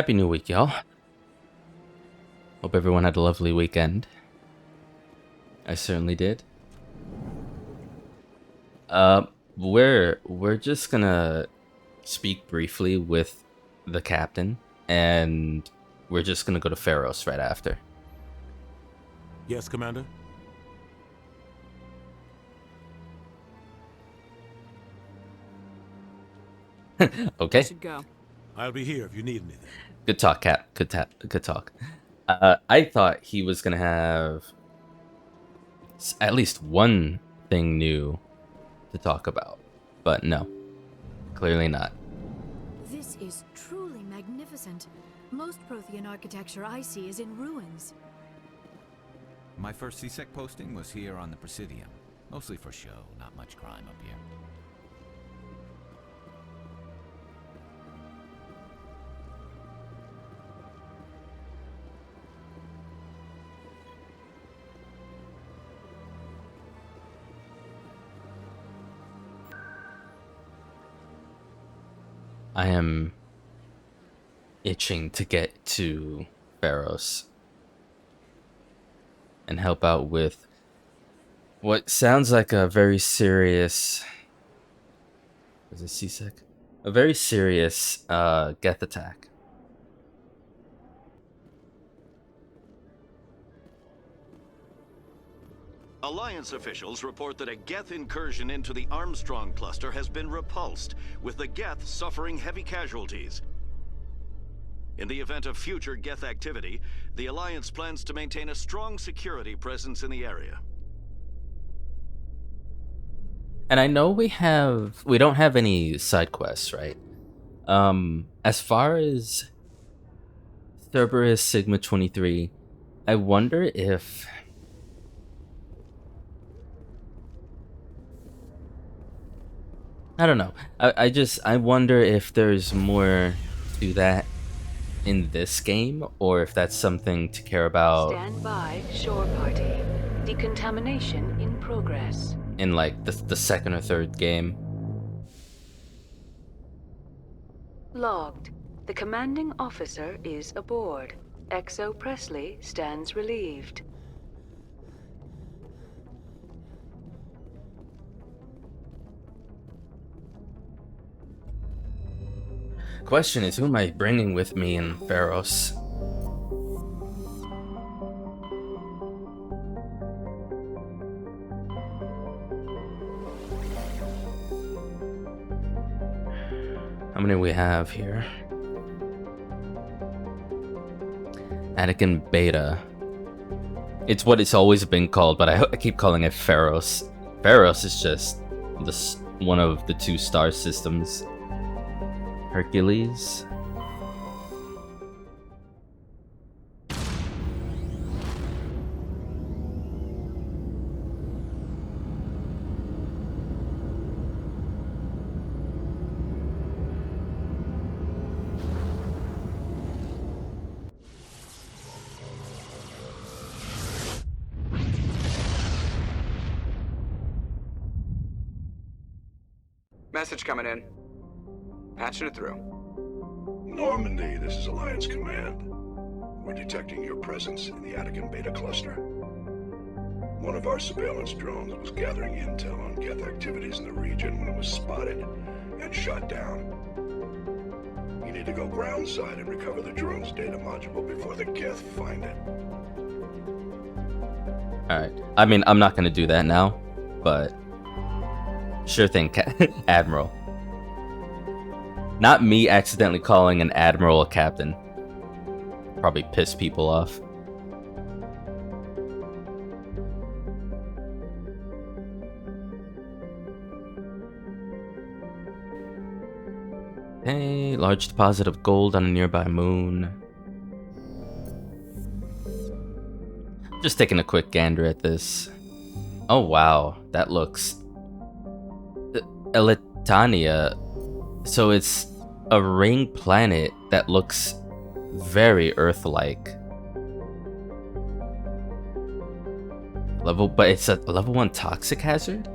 Happy New Week, y'all. Hope everyone had a lovely weekend. I certainly did. We're just gonna speak briefly with the captain, and we're just gonna go to Feros right after. Yes, Commander? Okay. Should go. I'll be here if you need anything. Good talk, Cap. Good talk. I thought he was gonna have at least one thing new to talk about, but no, clearly not. This is truly magnificent. Most Prothean architecture I see is in ruins. My first CSEC posting was here on the Presidium. Mostly for show, not much crime up here. I am itching to get to Feros and help out with what sounds like a very serious... Is it CSEC? A very serious Geth attack. Alliance officials report that a Geth incursion into the Armstrong cluster has been repulsed, with the Geth suffering heavy casualties. In the event of future Geth activity, the Alliance plans to maintain a strong security presence in the area. And I know we don't have any side quests, right? As far as Cerberus Sigma 23, I wonder if... I don't know. I wonder if there's more to that in this game, or if that's something to care about. Stand by, shore party. Decontamination in progress. In like the second or third game. Logged. The commanding officer is aboard. XO Presley stands relieved. Question is, who am I bringing with me in Feros? How many we have here? Anakin Beta. It's what it's always been called, but I keep calling it Feros. Feros is just one of the two star systems. Hercules. Message coming in. Patching it through. Normandy, this is Alliance Command. We're detecting your presence in the Anakin Beta cluster. One of our surveillance drones was gathering intel on Geth activities in the region when it was spotted and shot down. You need to go groundside and recover the drone's data module before the Geth find it. Alright. I mean, I'm not gonna do that now, but... Sure thing, Admiral. Not me accidentally calling an admiral a captain. Probably piss people off. Hey, large deposit of gold on a nearby moon. Just taking a quick gander at this. Oh wow, that looks... Elitania. So it's a ring planet that looks very Earth-like. But it's a level 1 toxic hazard?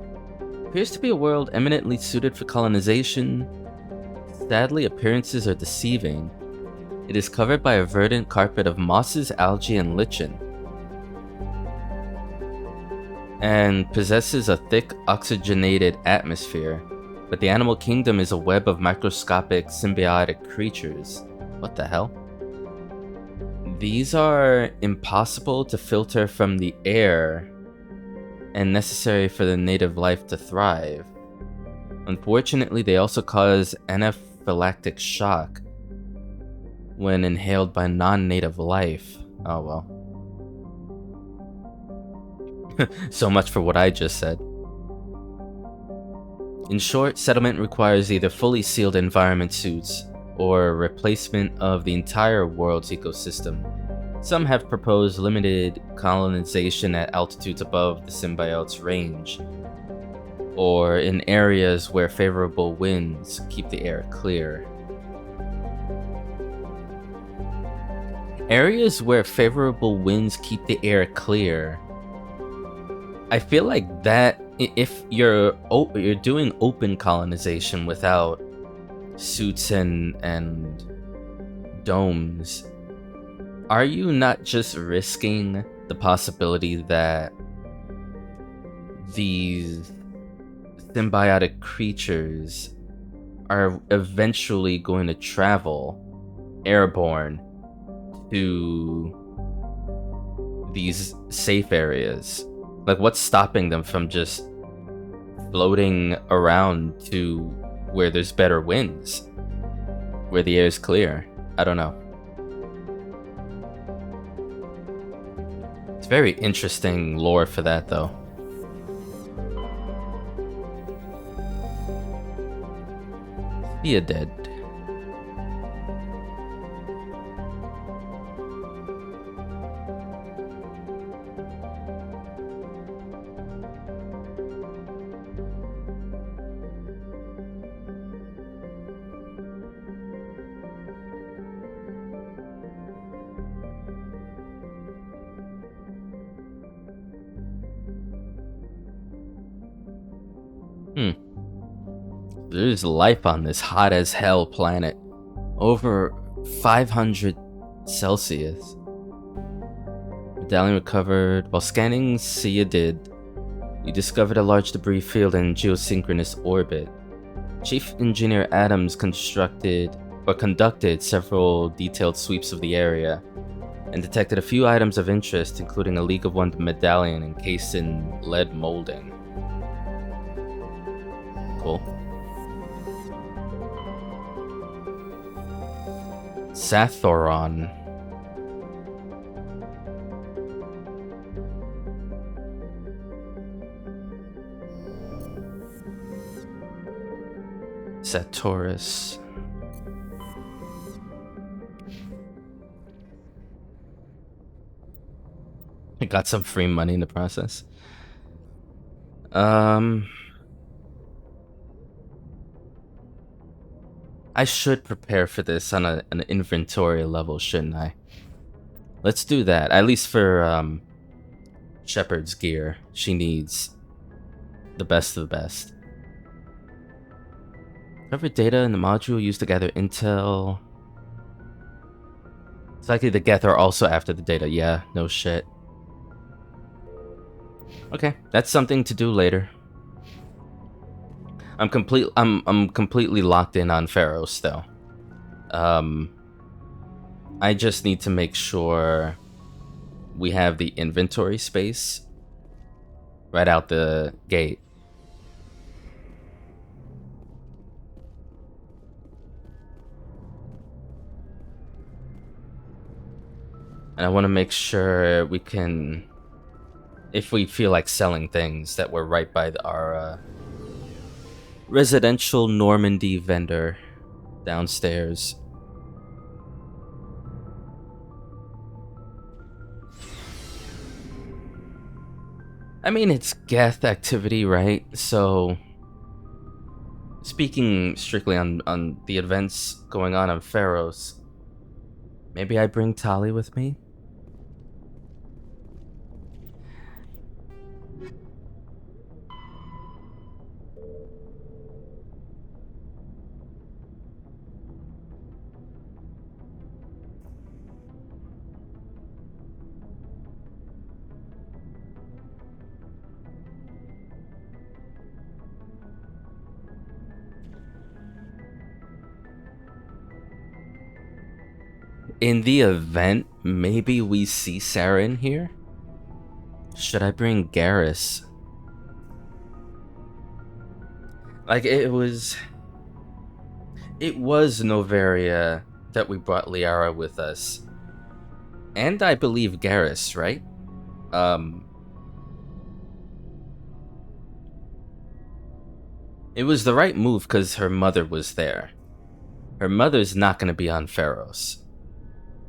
Appears to be a world eminently suited for colonization. Sadly, appearances are deceiving. It is covered by a verdant carpet of mosses, algae, and lichen, and possesses a thick, oxygenated atmosphere. But the animal kingdom is a web of microscopic symbiotic creatures. What the hell? These are impossible to filter from the air and necessary for the native life to thrive. Unfortunately, they also cause anaphylactic shock when inhaled by non-native life. Oh well. So much for what I just said. In short, settlement requires either fully sealed environment suits or a replacement of the entire world's ecosystem. Some have proposed limited colonization at altitudes above the symbiote's range, or in areas where favorable winds keep the air clear. Areas where favorable winds keep the air clear. I feel like that if you're doing open colonization without suits and domes, are you not just risking the possibility that these symbiotic creatures are eventually going to travel airborne to these safe areas? Like, what's stopping them from just floating around to where there's better winds, where the air is clear? I don't know. It's very interesting lore for that, though. He dead. There's life on this hot as hell planet. Over 500 Celsius. Medallion recovered. While scanning Did, you discovered a large debris field in geosynchronous orbit. Chief Engineer Adams conducted several detailed sweeps of the area and detected a few items of interest, including a League of One medallion encased in lead molding. Cool. Sathoron. Satorus. I got some free money in the process. I should prepare for this on an inventory level, shouldn't I? Let's do that, at least for Shepard's gear. She needs the best of the best. Cover data in the module used to gather intel. It's likely the Geth are also after the data. Yeah, no shit. Okay, that's something to do later. I'm completely locked in on Feros though. I just need to make sure we have the inventory space right out the gate. And I want to make sure we can, if we feel like selling things, that we're right by our residential Normandy vendor downstairs. I mean, it's Geth activity, right? So, speaking strictly on the events going on Feros, maybe I bring Tali with me? in the event, maybe we see Sarah in here. Should I bring Garrus? Like, it was Novaria that we brought Liara with us. And I believe Garrus, right? It was the right move because her mother was there. Her mother's not going to be on Feros.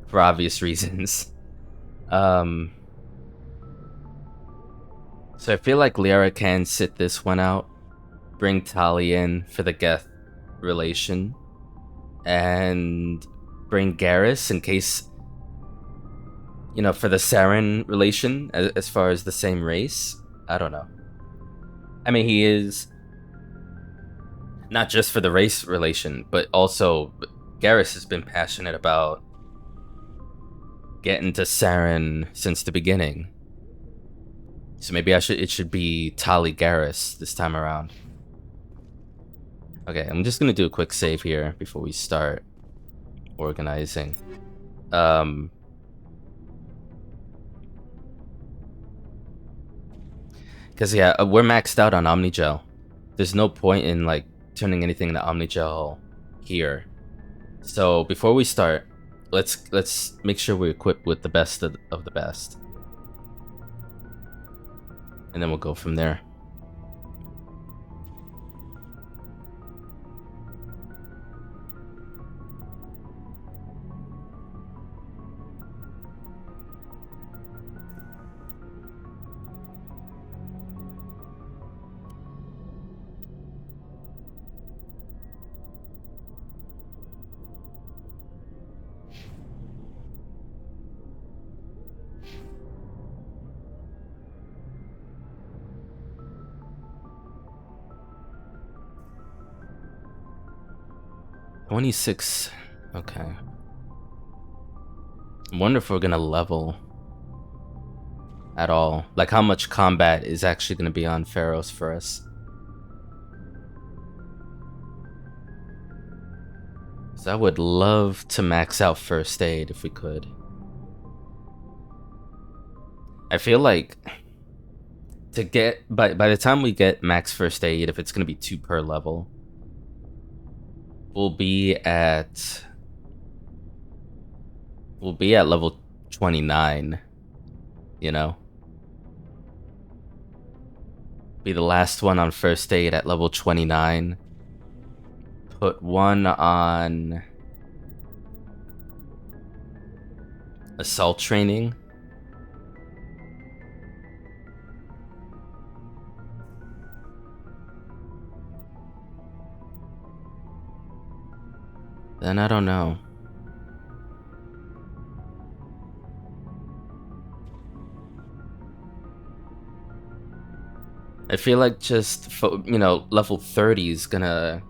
For obvious reasons. So I feel like Liara can sit this one out. Bring Tali in for the Geth relation. And bring Garrus in case, you know, for the Saren relation, as far as the same race. I don't know. I mean, he is not just for the race relation, but also Garrus has been passionate about getting to Saren since the beginning. So maybe it should be Tali Garrus this time around. Okay, I'm just gonna do a quick save here before we start organizing. Cause yeah, we're maxed out on Omnigel. There's no point in like turning anything into Omnigel here. So before we start, let's make sure we're equipped with the best of the best. And then we'll go from there. $26. Okay. I wonder if we're gonna level at all. Like how much combat is actually gonna be on Feros for us. So I would love to max out first aid if we could. I feel like to get by the time we get max first aid, if it's gonna be 2 per level, we'll be at level 29, you know? Be the last one on first aid at level 29. Put one on assault training. Then I don't know. I feel like just, you know, level 30 is gonna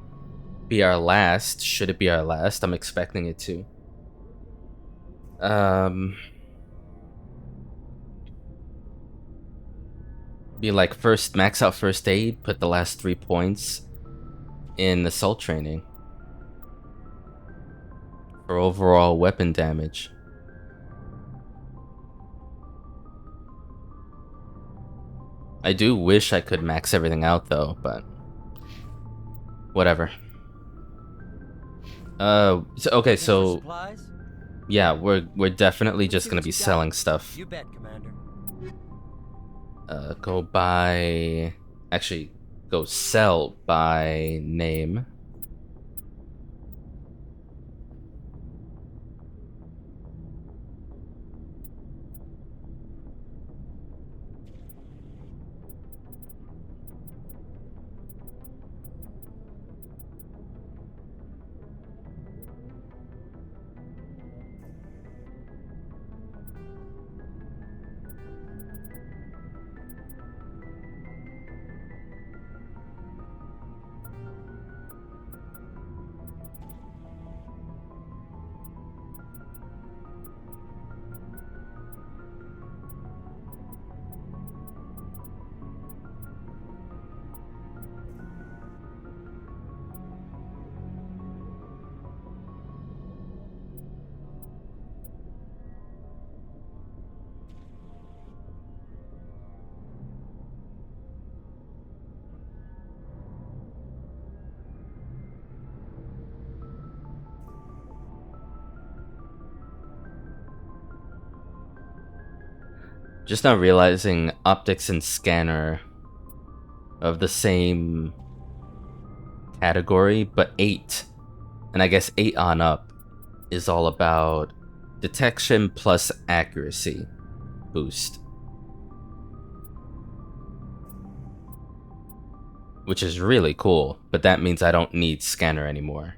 be our last. Should it be our last? I'm expecting it to. Be like first, max out first aid, put the last 3 points in assault training. For overall weapon damage. I do wish I could max everything out though, but whatever. So yeah, we're definitely just gonna be selling stuff. You bet, Commander. Go buy, actually, go sell by name. Just now realizing optics and scanner of the same category, but 8, and I guess 8 on up, is all about detection plus accuracy boost. Which is really cool, but that means I don't need scanner anymore.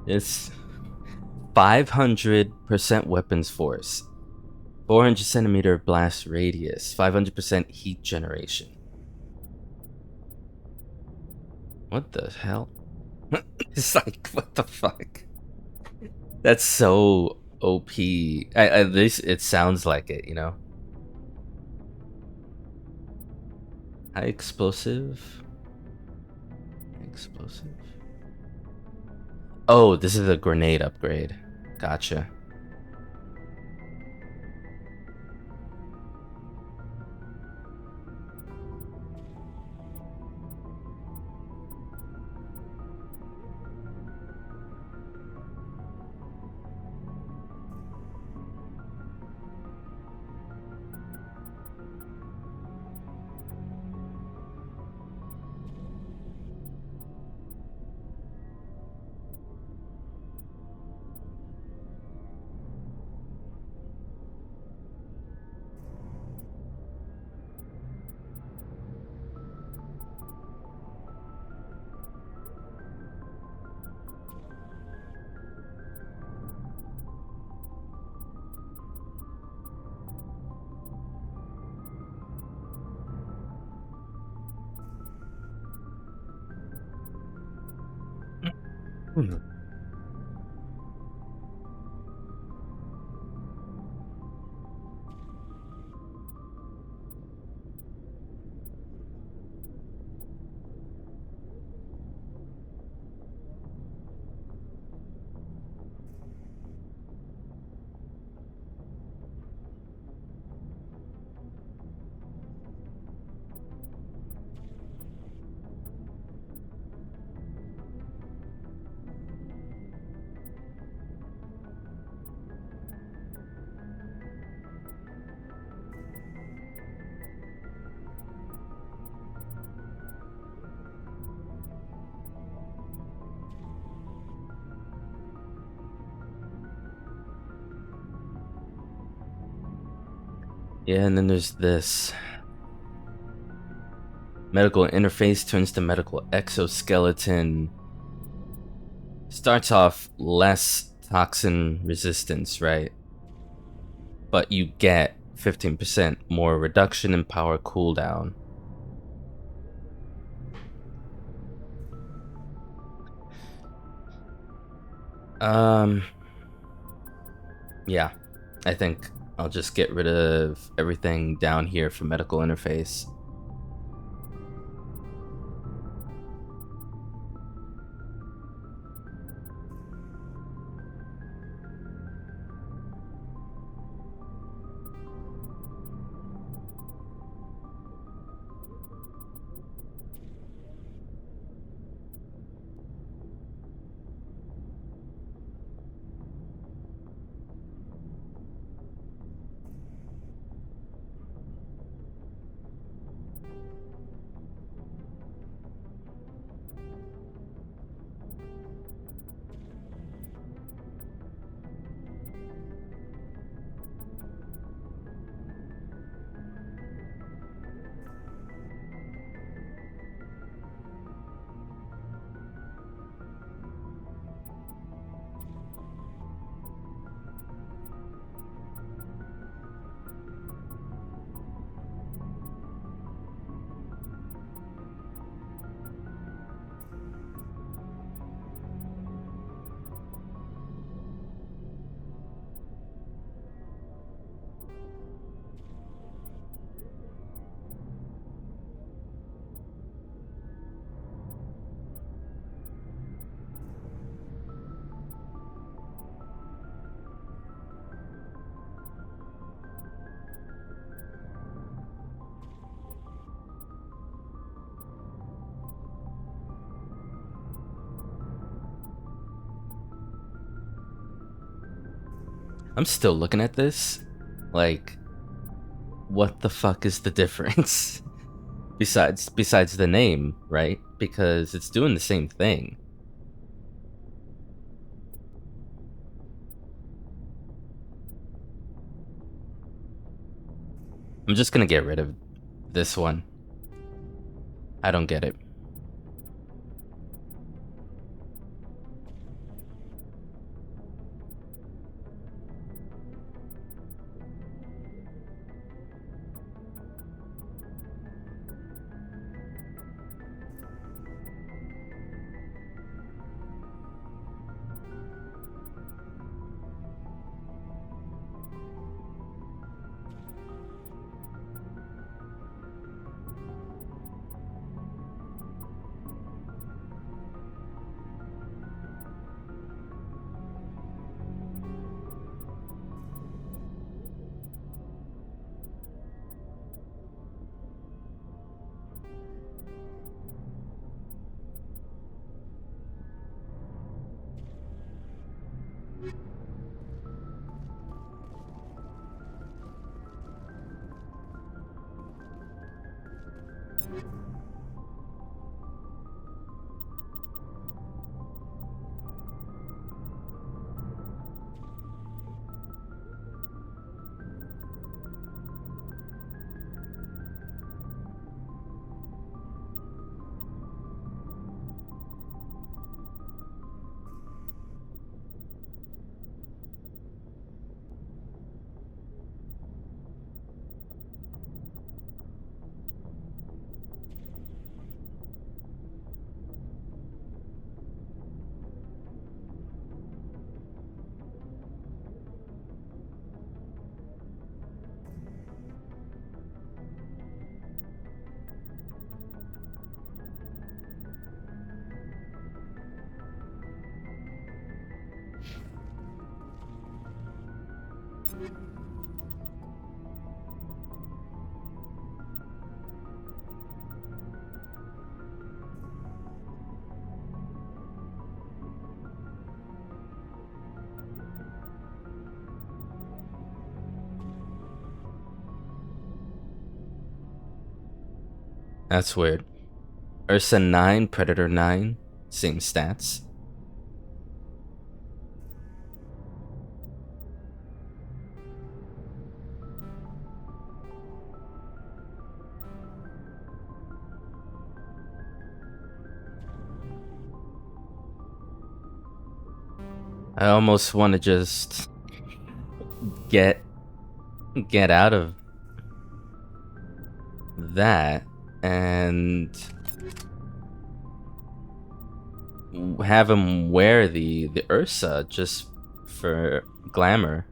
It's 500% weapons force, 400 centimeter blast radius, 500% heat generation. What the hell? It's like, what the fuck? That's so OP. At least it sounds like it, you know? High explosive. Explosive. Oh, this is a grenade upgrade. Gotcha. Yeah, and then there's this. Medical interface turns to medical exoskeleton. Starts off less toxin resistance, right? But you get 15% more reduction in power cooldown. Yeah, I think I'll just get rid of everything down here for medical interface. I'm still looking at this like, what the fuck is the difference? besides the name, right? Because it's doing the same thing. I'm just gonna get rid of this one. I don't get it. That's weird. Ursa 9, Predator 9, same stats. I almost want to just get out of that and have him wear the Ursa just for glamour.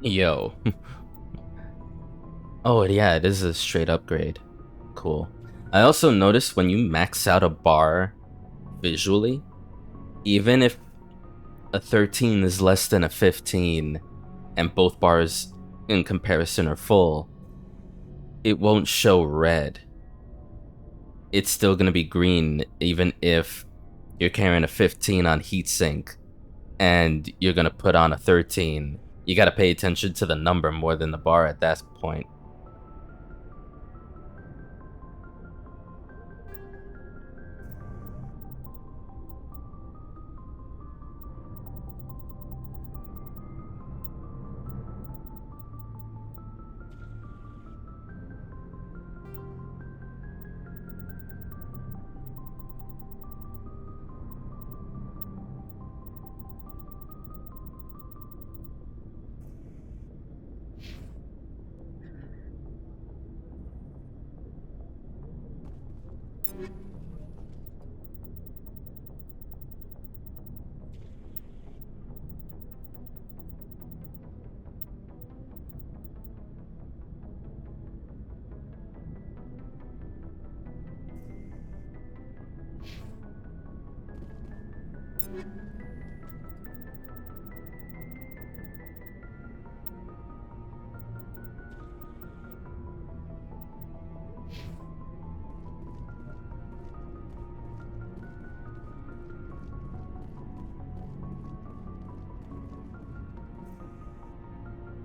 Yo. Oh, yeah, it is a straight upgrade. Cool. I also noticed when you max out a bar visually, even if a 13 is less than a 15 and both bars in comparison are full, it won't show red. It's still gonna be green even if you're carrying a 15 on heatsink and you're gonna put on a 13. You gotta pay attention to the number more than the bar at that point.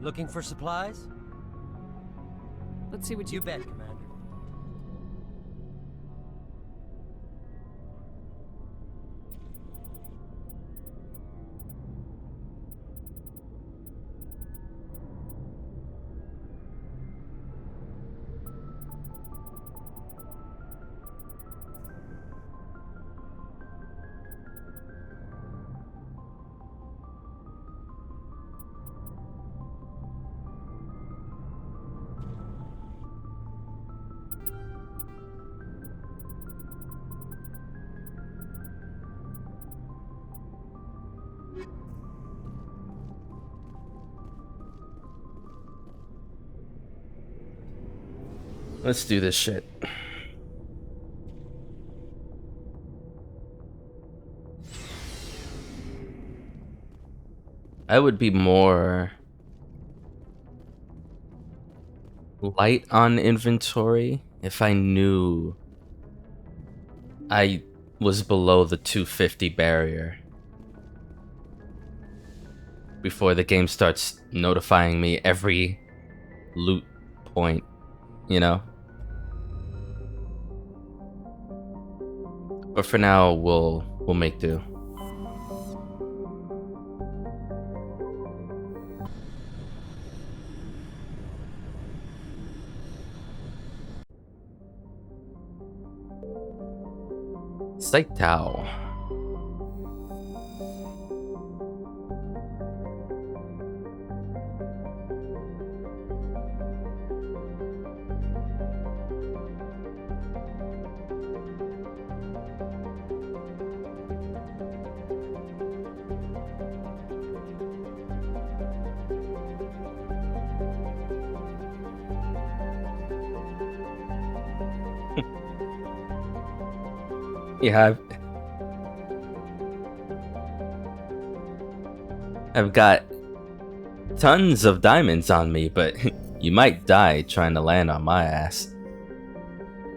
Looking for supplies? Let's see what You bet, Commander. Let's do this shit. I would be more light on inventory if I knew I was below the 250 barrier before the game starts notifying me every loot point, you know? But for now, we'll make do. Site Tao. Yeah, I've got tons of diamonds on me, but you might die trying to land on my ass.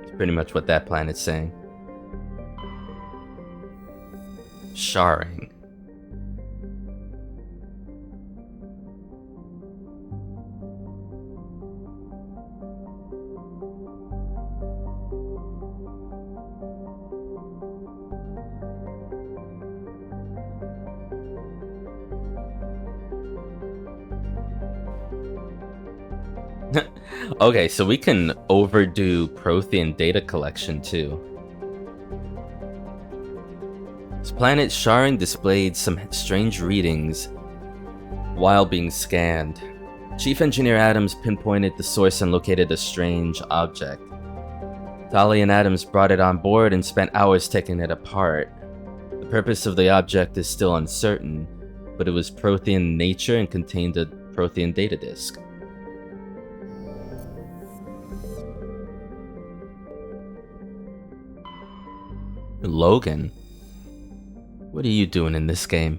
It's pretty much what that planet's saying. Sharing. Okay, so we can overdo Prothean data collection too. This planet Sharing displayed some strange readings while being scanned. Chief Engineer Adams pinpointed the source and located a strange object. Tali and Adams brought it on board and spent hours taking it apart. The purpose of the object is still uncertain, but it was Prothean in nature and contained a Prothean data disk. Logan, what are you doing in this game?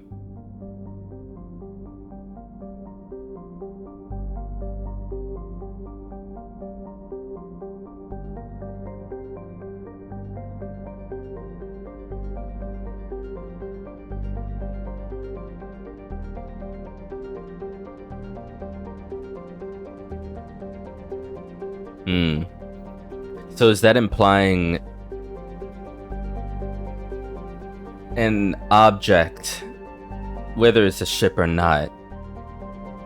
So is that implying an object, whether it's a ship or not,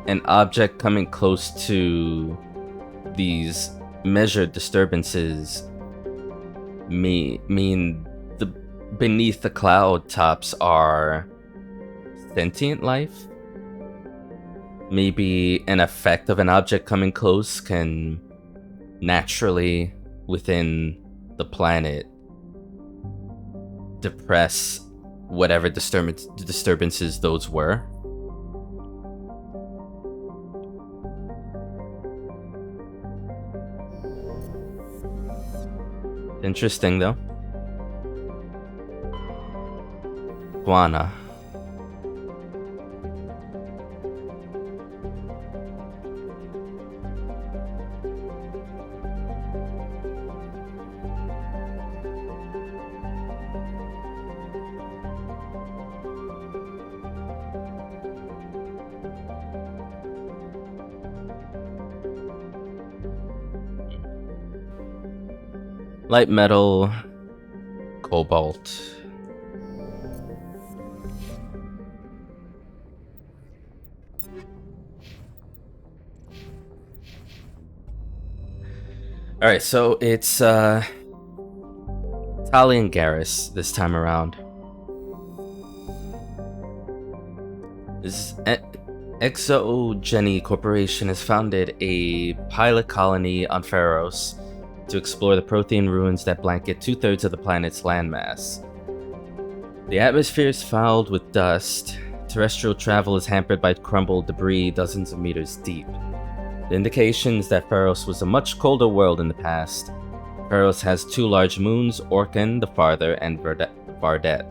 an object coming close to these measured disturbances mean the beneath the cloud tops are sentient life? Maybe an effect of an object coming close can naturally within the planet depress whatever disturbances those were. Interesting though. iguana. Light metal, cobalt. Alright, so it's Tali and Garrus this time around. This Exogeny Corporation has founded a pilot colony on Feros to explore the Prothean ruins that blanket 2/3 of the planet's landmass. The atmosphere is fouled with dust. Terrestrial travel is hampered by crumbled debris dozens of meters deep. The indications that Feros was a much colder world in the past. Feros has 2 large moons, Orkan the Farther and Vardet.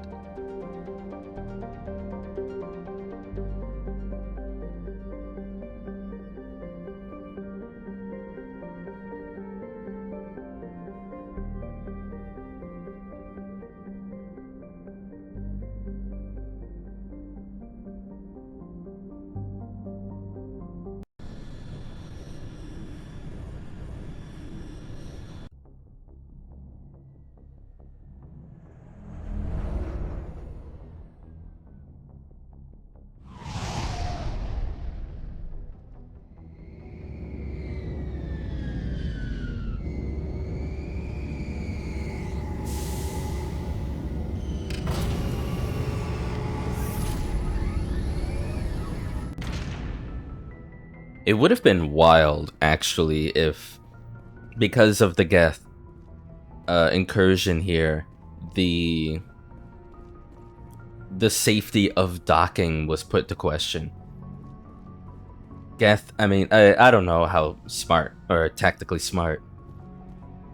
It would have been wild, actually, if, because of the Geth incursion here, the safety of docking was put to question. Geth, I mean, I don't know how smart or tactically smart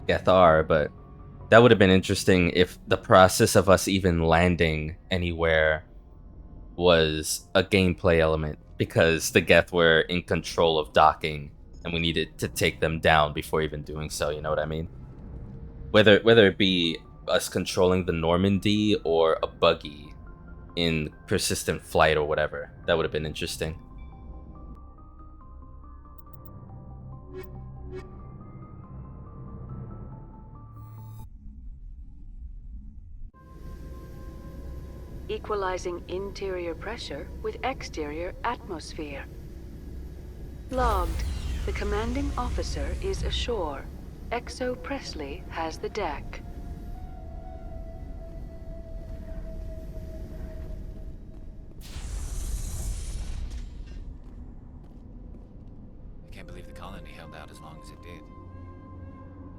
Geth are, but that would have been interesting if the process of us even landing anywhere was a gameplay element, because the Geth were in control of docking and we needed to take them down before even doing so, you know what I mean? Whether it be us controlling the Normandy or a buggy in persistent flight or whatever, that would have been interesting. Equalizing interior pressure with exterior atmosphere. Logged. The commanding officer is ashore. Exo Presley has the deck. I can't believe the colony held out as long as it did.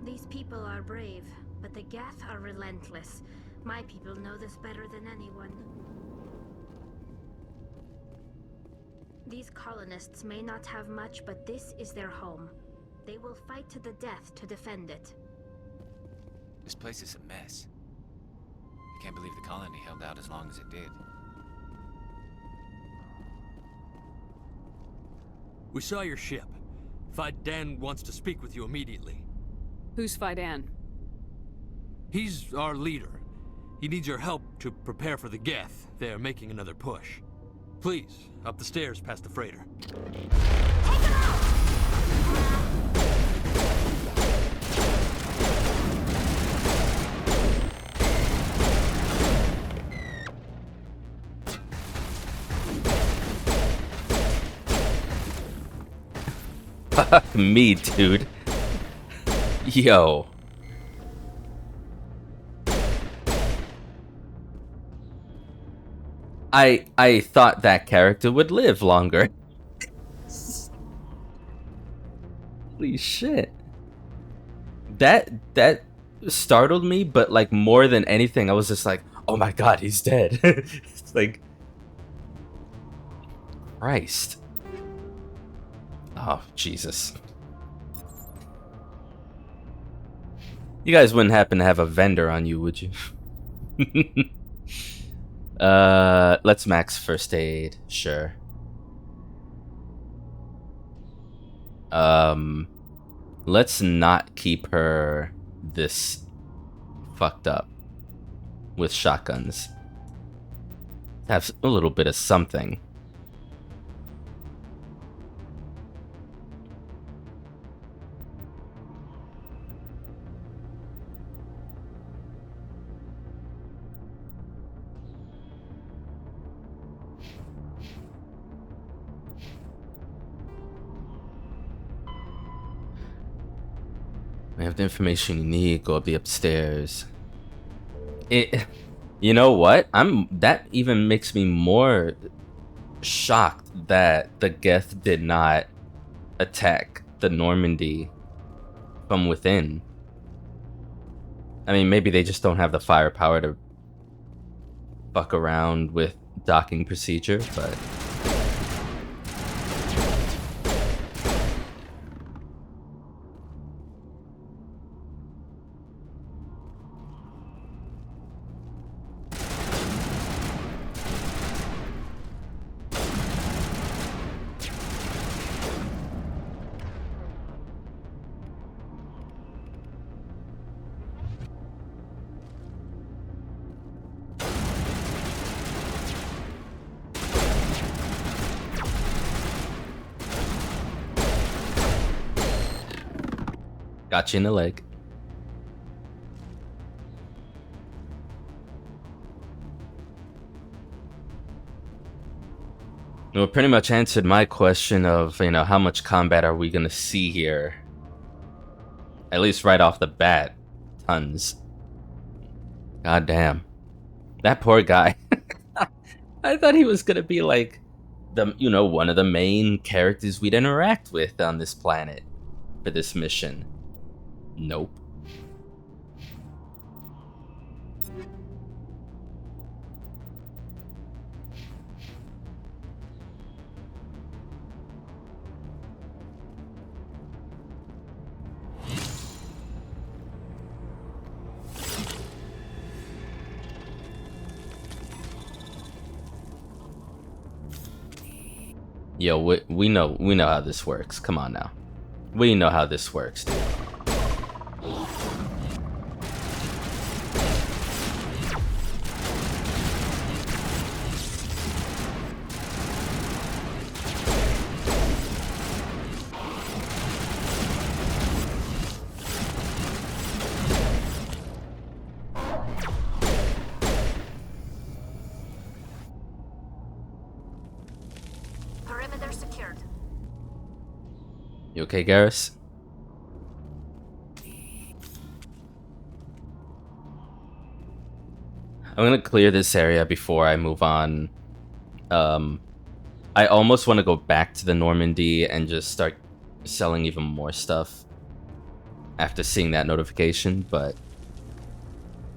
These people are brave, but the Geth are relentless. My people know this better than anyone. These colonists may not have much, but this is their home. They will fight to the death to defend it. This place is a mess. I can't believe the colony held out as long as it did. We saw your ship. Fidan wants to speak with you immediately. Who's Fidan? He's our leader. He needs your help to prepare for the Geth. They're making another push. Please, up the stairs past the freighter. Fuck me, dude. Yo. I thought that character would live longer. Holy shit. That startled me, but like more than anything, I was just like, oh my god, he's dead. It's like, Christ. Oh, Jesus. You guys wouldn't happen to have a vendor on you, would you? Let's max first aid, sure. Let's not keep her this fucked up with shotguns. Have a little bit of something. We have the information you need. Go up the upstairs. You know what? That even makes me more shocked that the Geth did not attack the Normandy from within. I mean, maybe they just don't have the firepower to fuck around with docking procedure, but... Got you in the leg. Well, pretty much answered my question of, you know, how much combat are we gonna see here? At least right off the bat, tons. God damn. That poor guy. I thought he was gonna be like the, you know, one of the main characters we'd interact with on this planet for this mission. Nope. Yo, we know how this works. Come on now. We know how this works, dude. Perimeter secured. You okay, Garrus? I'm gonna clear this area before I move on. I almost want to go back to the Normandy and just start selling even more stuff after seeing that notification, but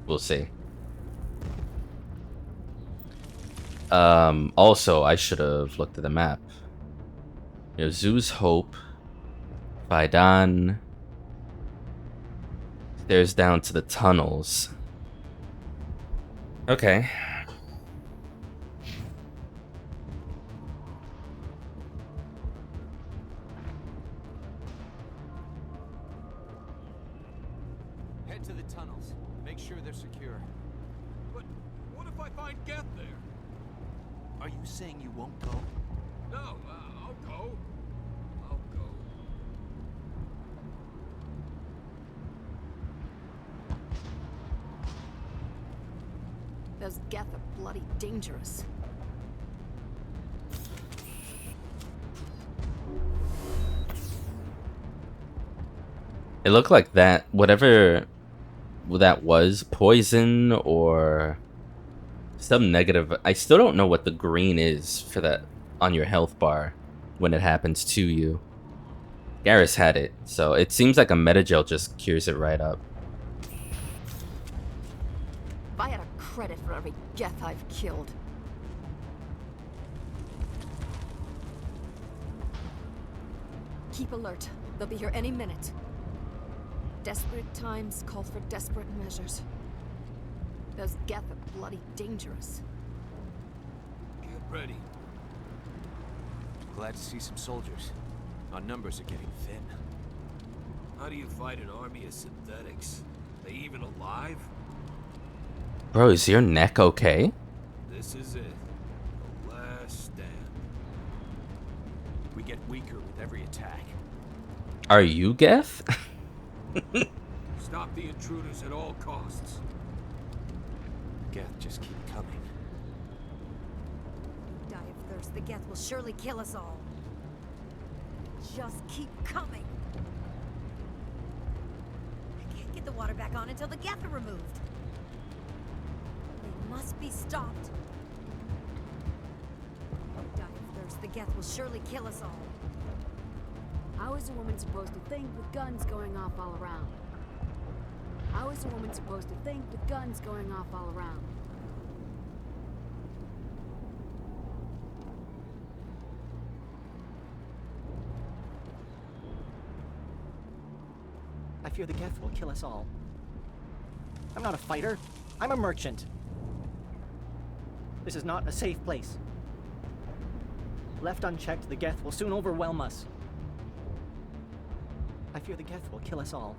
we'll see. Also, I should have looked at the map. You know, Zoo's Hope, Baidan, stairs down to the tunnels. Okay. Head to the tunnels. Make sure they're secure. But what if I find Geth there? Are you saying you won't go? No, I'll go. I'll go. Those Geth are bloody dangerous. It looked like that, whatever that was, poison or some negative. I still don't know what the green is for that on your health bar when it happens to you. Garrus had it, so it seems like a metagel just cures it right up. If I had a credit for every Geth I've killed. Keep alert. They'll be here any minute. Desperate times call for desperate measures. Those Geth are bloody dangerous. Ready. Glad to see some soldiers. Our numbers are getting thin. How do you fight an army of synthetics? They even alive? Bro, is your neck okay? This is it. The last stand. We get weaker with every attack. Are you Geth? Stop the intruders at all costs. Geth just keep coming. Die of thirst. The Geth will surely kill us all. Just keep coming. I can't get the water back on until the Geth are removed. They must be stopped. Die of thirst. The Geth will surely kill us all. How is a woman supposed to think with guns going off all around? How is a woman supposed to think with guns going off all around? I fear the Geth will kill us all. I'm not a fighter. I'm a merchant. This is not a safe place. Left unchecked, the Geth will soon overwhelm us. I fear the Geth will kill us all.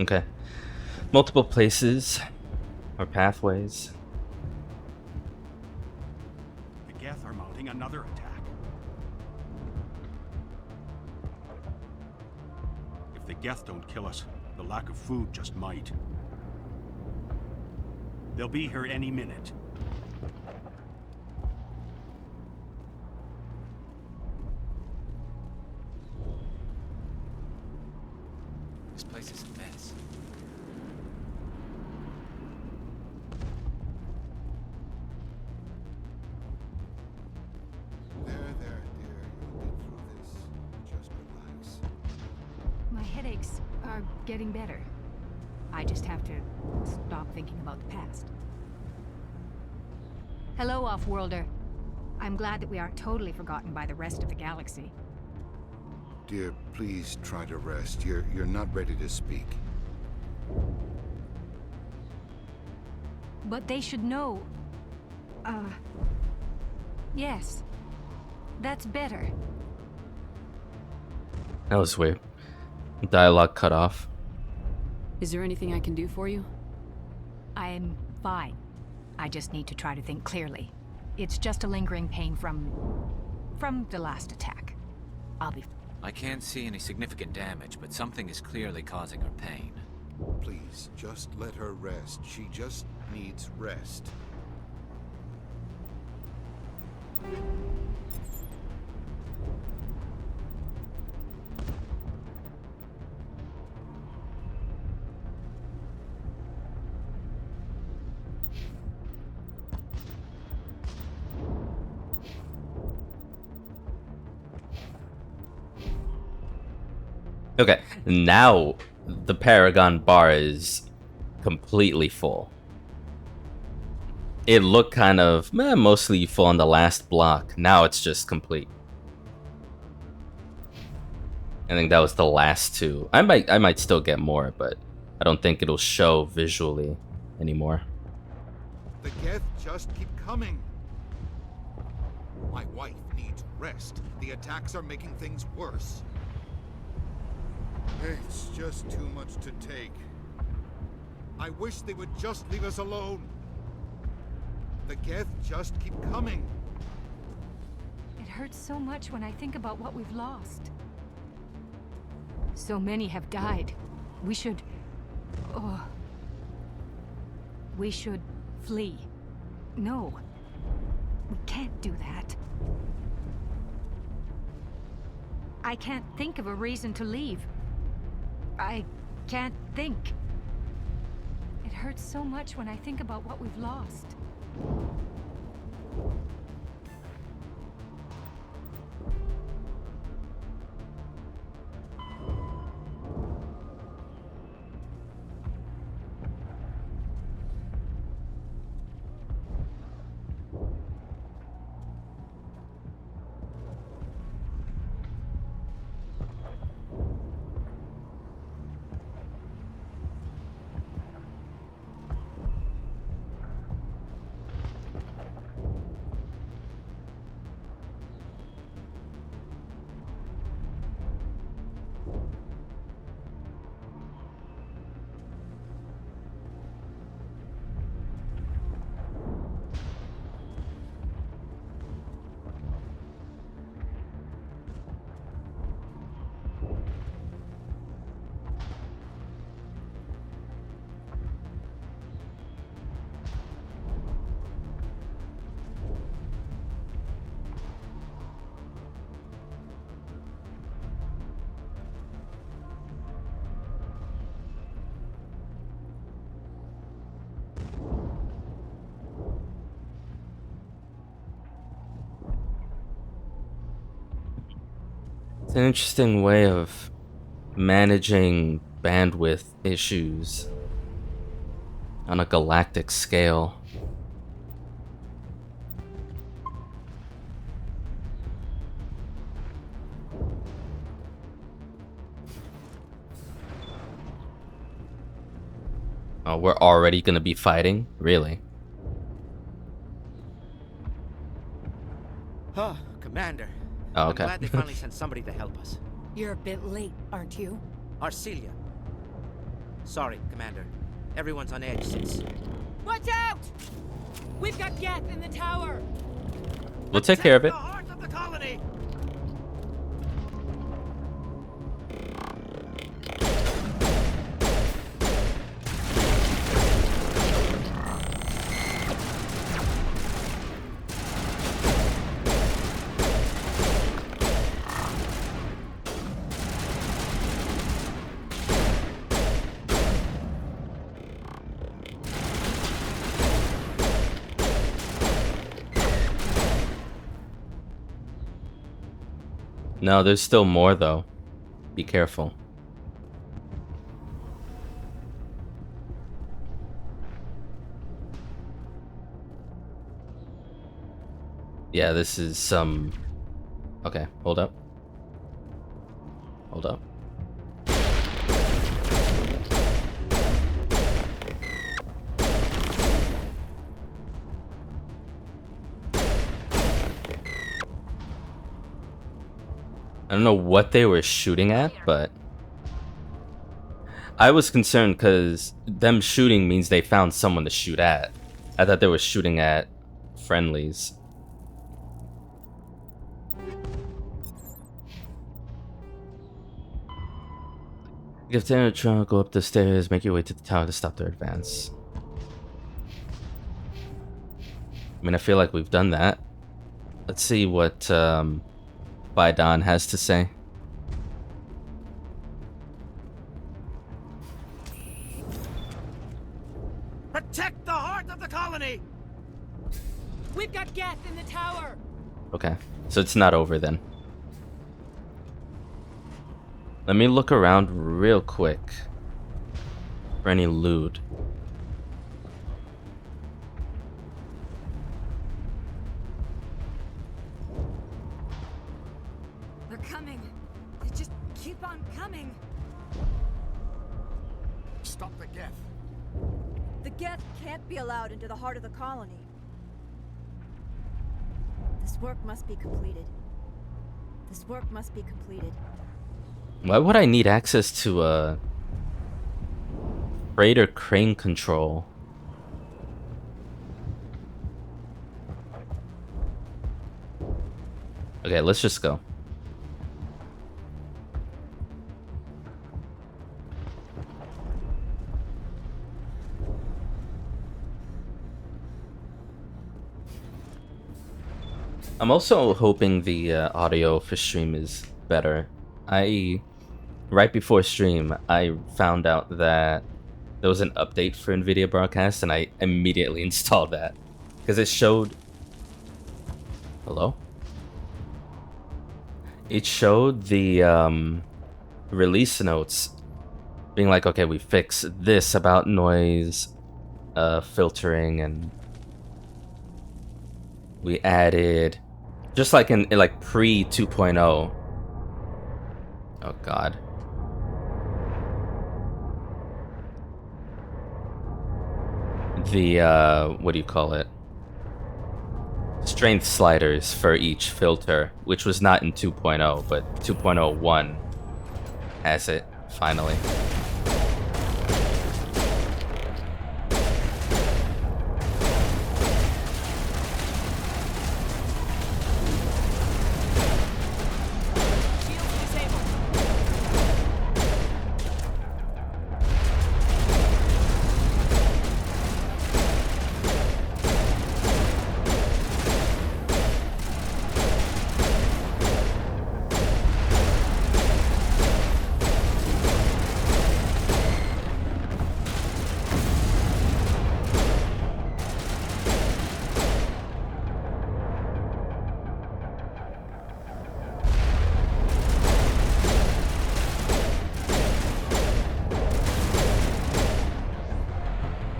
Okay. Multiple places or pathways. The Geth are mounting another attack. If the Geth don't kill us, the lack of food just might. They'll be here any minute. This place is a mess. There, dear. You'll get through this. Just relax. My headaches are getting better. I just have to stop thinking about the past. Hello, Off-Worlder. I'm glad that we aren't totally forgotten by the rest of the galaxy. Dear, please try to rest. You're not ready to speak. But they should know... Yes. That's better. That was weird. Dialogue cut off. Is there anything I can do for you? I'm fine. I just need to try to think clearly. It's just a lingering pain from the last attack. I'll be... I can't see any significant damage, but something is clearly causing her pain. Please, just let her rest. She just needs rest. Okay, now the Paragon bar is completely full. It looked kind of mostly full on the last block. Now it's just complete. I think that was the last two. I might still get more, but I don't think it'll show visually anymore. The Geth just keep coming. My wife needs rest. The attacks are making things worse. It's just too much to take. I wish they would just leave us alone. The Geth just keep coming. It hurts so much when I think about what we've lost. So many have died. We should... Oh... We should flee. No. We can't do that. I can't think of a reason to leave. I can't think. It hurts so much when I think about what we've lost. It's an interesting way of managing bandwidth issues on a galactic scale. Oh, we're already gonna be fighting? Really? Oh, Commander. Oh, okay. I'm glad they finally sent somebody to help us. You're a bit late, aren't you? Arcelia. Sorry, Commander. Everyone's on edge since... Watch out! We've got Geth in the tower! We'll take care of it. The heart of the colony! No, there's still more though. Be careful. Yeah, this is some... Okay, hold up. Hold up. I don't know what they were shooting at, but I was concerned because them shooting means they found someone to shoot at. I thought they were shooting at friendlies. If they're trying to go up the stairs, make your way to the tower to stop their advance. I mean, I feel like we've done that. Let's see what Baidan has to say. Protect the heart of the colony! We've got Geth in the tower! Okay, so it's not over then. Let me look around real quick for any loot. They're coming. They just keep on coming. Stop the Geth. The Geth can't be allowed into the heart of the colony. This work must be completed. This work must be completed. Why would I need access to freighter crane control? Okay, let's just go. I'm also hoping the audio for stream is better. Right before stream, I found out that there was an update for NVIDIA Broadcast, and I immediately installed that because it showed... Hello? It showed the release notes being like, okay, we fixed this about noise filtering, and we added just like in like pre 2.0. Oh god. The what do you call it? Strength sliders for each filter, which was not in 2.0, but 2.01 has it finally.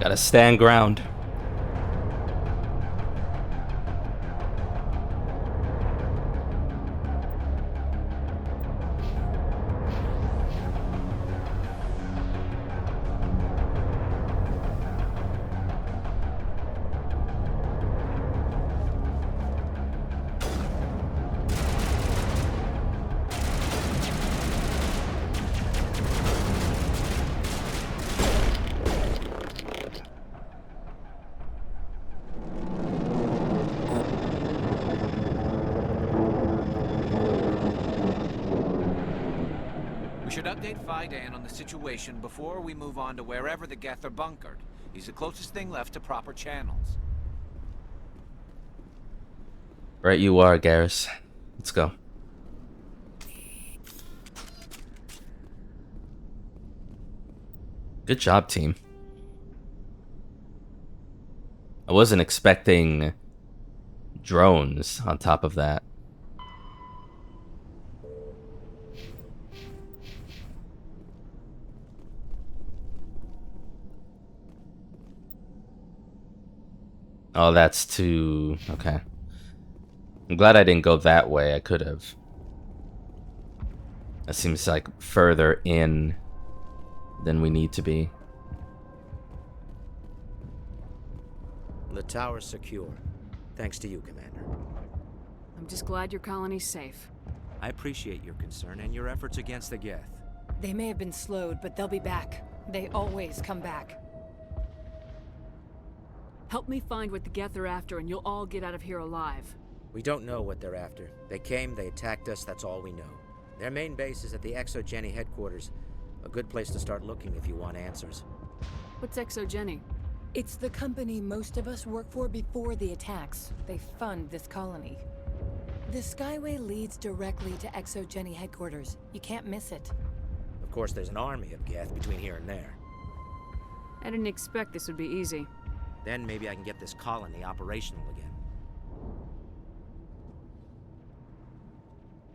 Gotta stand ground. We should update Fidan on the situation before we move on to wherever the Geth are bunkered. He's the closest thing left to proper channels. Right you are, Garrus. Let's go. Good job, team. I wasn't expecting drones on top of that. Oh, that's too... okay. I'm glad I didn't go that way. I could have. That seems like further in than we need to be. The tower's secure. Thanks to you, Commander. I'm just glad your colony's safe. I appreciate your concern and your efforts against the Geth. They may have been slowed, but they'll be back. They always come back. Help me find what the Geth are after and you'll all get out of here alive. We don't know what they're after. They came, they attacked us, that's all we know. Their main base is at the Exogeny headquarters. A good place to start looking if you want answers. What's Exogeny? It's the company most of us work for before the attacks. They fund this colony. The Skyway leads directly to Exogeny headquarters. You can't miss it. Of course, there's an army of Geth between here and there. I didn't expect this would be easy. Then maybe I can get this colony operational again.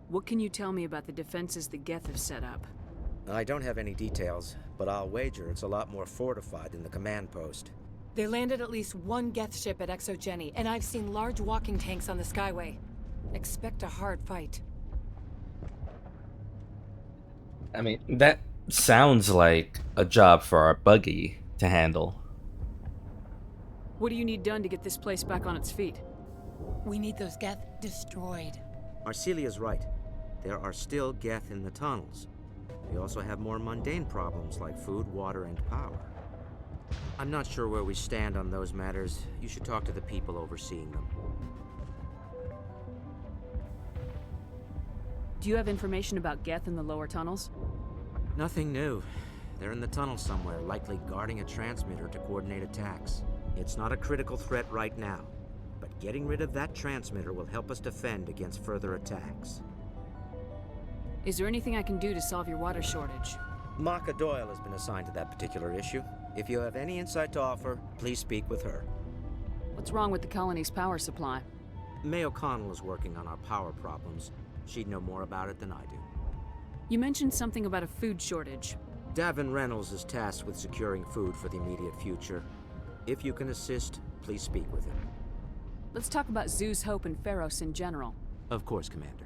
What can you tell me about the defenses the Geth have set up? I don't have any details, but I'll wager it's a lot more fortified than the command post. They landed at least one Geth ship at Exogeny, and I've seen large walking tanks on the Skyway. Expect a hard fight. I mean, that sounds like a job for our buggy to handle. What do you need done to get this place back on its feet? We need those Geth destroyed. Arcelia's right. There are still Geth in the tunnels. We also have more mundane problems like food, water, and power. I'm not sure where we stand on those matters. You should talk to the people overseeing them. Do you have information about Geth in the lower tunnels? Nothing new. They're in the tunnel somewhere, likely guarding a transmitter to coordinate attacks. It's not a critical threat right now, but getting rid of that transmitter will help us defend against further attacks. Is there anything I can do to solve your water shortage? Maka Doyle has been assigned to that particular issue. If you have any insight to offer, please speak with her. What's wrong with the colony's power supply? May O'Connell is working on our power problems. She'd know more about it than I do. You mentioned something about a food shortage. Davin Reynolds is tasked with securing food for the immediate future. If you can assist, please speak with him. Let's talk about Zoo's Hope and Feros in general. Of course, Commander.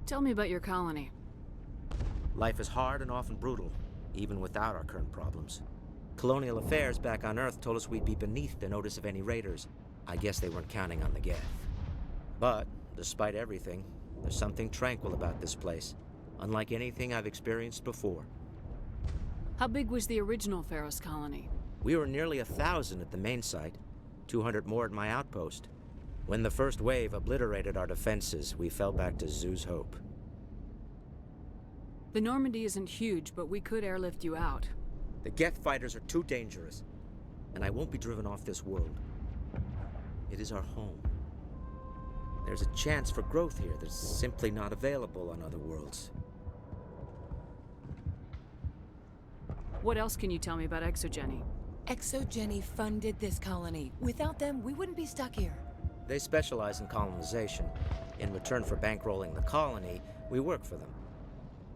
Tell me about your colony. Life is hard and often brutal, even without our current problems. Colonial affairs back on Earth told us we'd be beneath the notice of any raiders. I guess they weren't counting on the Geth. But, despite everything, there's something tranquil about this place, unlike anything I've experienced before. How big was the original Feros colony? We were nearly 1,000 at the main site, 200 more at my outpost. When the first wave obliterated our defenses, we fell back to Zoo's Hope. The Normandy isn't huge, but we could airlift you out. The Geth fighters are too dangerous, and I won't be driven off this world. It is our home. There's a chance for growth here that's simply not available on other worlds. What else can you tell me about Exogeny? Exogeny funded this colony. Without them, we wouldn't be stuck here. They specialize in colonization. In return for bankrolling the colony, we work for them.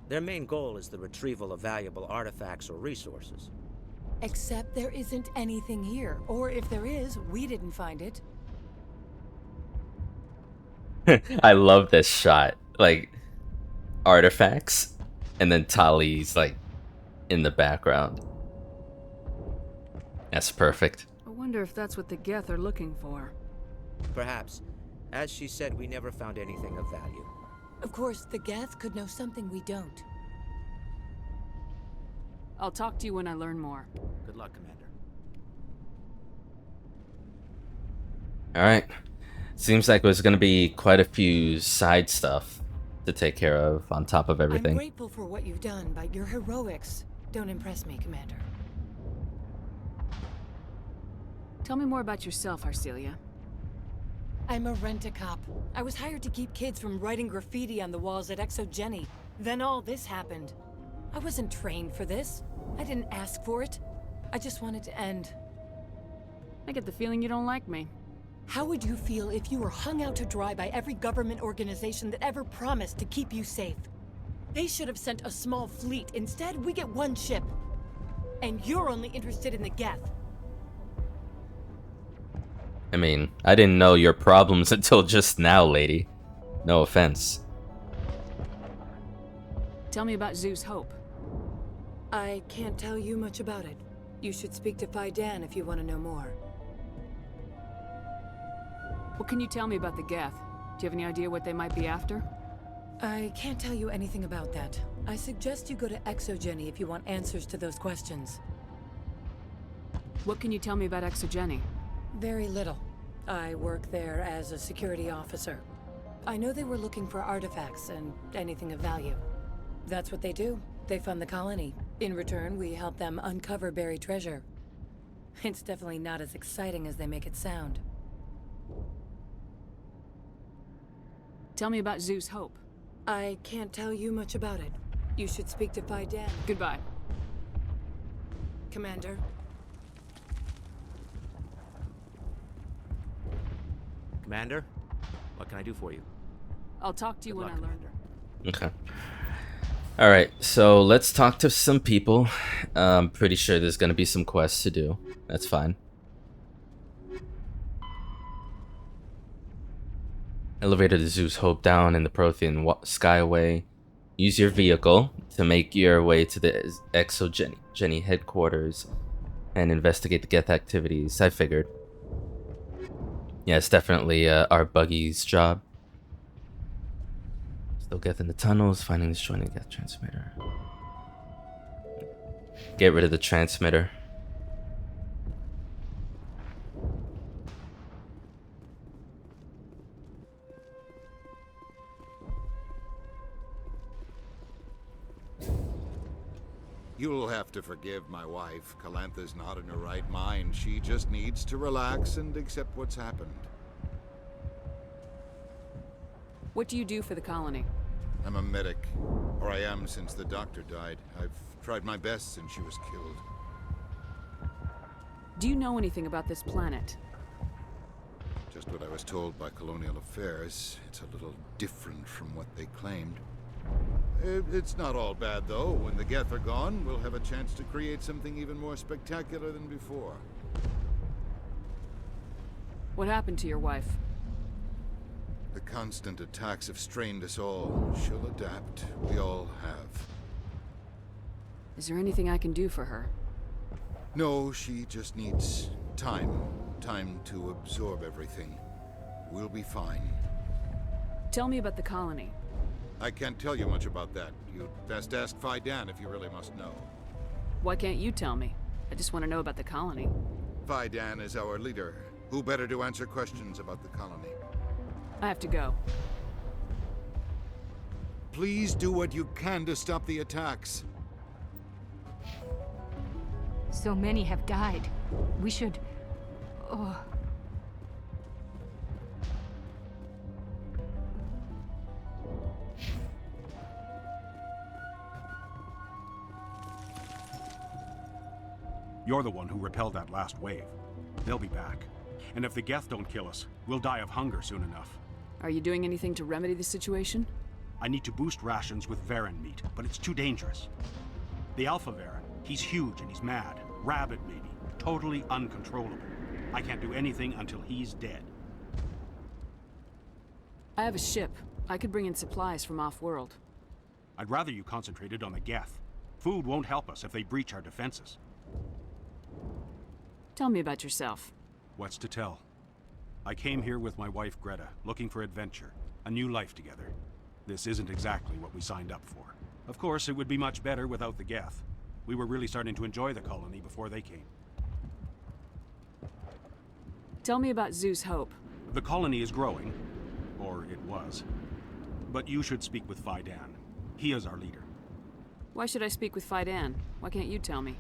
Their main goal is the retrieval of valuable artifacts or resources. Except there isn't anything here. Or if there is, we didn't find it. I love this shot. Like, artifacts, and then Tali's, like, in the background. That's perfect. I wonder if that's what the Geth are looking for. Perhaps. As she said, we never found anything of value. Of course, the Geth could know something we don't. I'll talk to you when I learn more. Good luck, Commander. Alright. Seems like there's gonna be quite a few side stuff to take care of on top of everything. I'm grateful for what you've done, but your heroics don't impress me, Commander. Tell me more about yourself, Arcelia. I'm a rent-a-cop. I was hired to keep kids from writing graffiti on the walls at Exogeny. Then all this happened. I wasn't trained for this. I didn't ask for it. I just wanted to end. I get the feeling you don't like me. How would you feel if you were hung out to dry by every government organization that ever promised to keep you safe? They should have sent a small fleet. Instead, we get one ship. And you're only interested in the Geth. I mean, I didn't know your problems until just now, lady. No offense. Tell me about Zeus Hope. I can't tell you much about it. You should speak to Phi Dan if you want to know more. What can you tell me about the Geth? Do you have any idea what they might be after? I can't tell you anything about that. I suggest you go to Exogeny if you want answers to those questions. What can you tell me about Exogeny? Very little. I work there as a security officer. I know they were looking for artifacts and anything of value. That's what they do. They fund the colony. In return, we help them uncover buried treasure. It's definitely not as exciting as they make it sound. Tell me about Zeus Hope. I can't tell you much about it. You should speak to Phi Dan. Goodbye. Commander. Commander, what can I do for you? I'll talk to you when I learn. Okay. Alright, so let's talk to some people. I'm pretty sure there's gonna be some quests to do. That's fine. Elevator to Zeus Hope down in the Prothean Skyway. Use your vehicle to make your way to the Exogeny headquarters and investigate the Geth activities. I figured. Yeah, it's definitely our buggy's job. Still Geth in the tunnels, finding this joining Geth transmitter. Get rid of the transmitter. You'll have to forgive my wife. Calantha's not in her right mind. She just needs to relax and accept what's happened. What do you do for the colony? I'm a medic. Or I am since the doctor died. I've tried my best since she was killed. Do you know anything about this planet? Just what I was told by Colonial Affairs. It's a little different from what they claimed. It's not all bad, though. When the Geth are gone, we'll have a chance to create something even more spectacular than before. What happened to your wife? The constant attacks have strained us all. She'll adapt. We all have. Is there anything I can do for her? No, she just needs time. Time to absorb everything. We'll be fine. Tell me about the colony. I can't tell you much about that. You'd best ask Phi Dan if you really must know. Why can't you tell me? I just want to know about the colony. Phi Dan is our leader. Who better to answer questions about the colony? I have to go. Please do what you can to stop the attacks. So many have died. We should... Oh... You're the one who repelled that last wave. They'll be back. And if the Geth don't kill us, we'll die of hunger soon enough. Are you doing anything to remedy the situation? I need to boost rations with Varen meat, but it's too dangerous. The Alpha Varen, he's huge and he's mad. Rabid, maybe. Totally uncontrollable. I can't do anything until he's dead. I have a ship. I could bring in supplies from off-world. I'd rather you concentrated on the Geth. Food won't help us if they breach our defenses. Tell me about yourself. What's to tell? I came here with my wife Greta, looking for adventure, a new life together. This isn't exactly what we signed up for. Of course, it would be much better without the Geth. We were really starting to enjoy the colony before they came. Tell me about Zeus Hope. The colony is growing, or it was. But you should speak with Fidan. He is our leader. Why should I speak with Fidan? Why can't you tell me?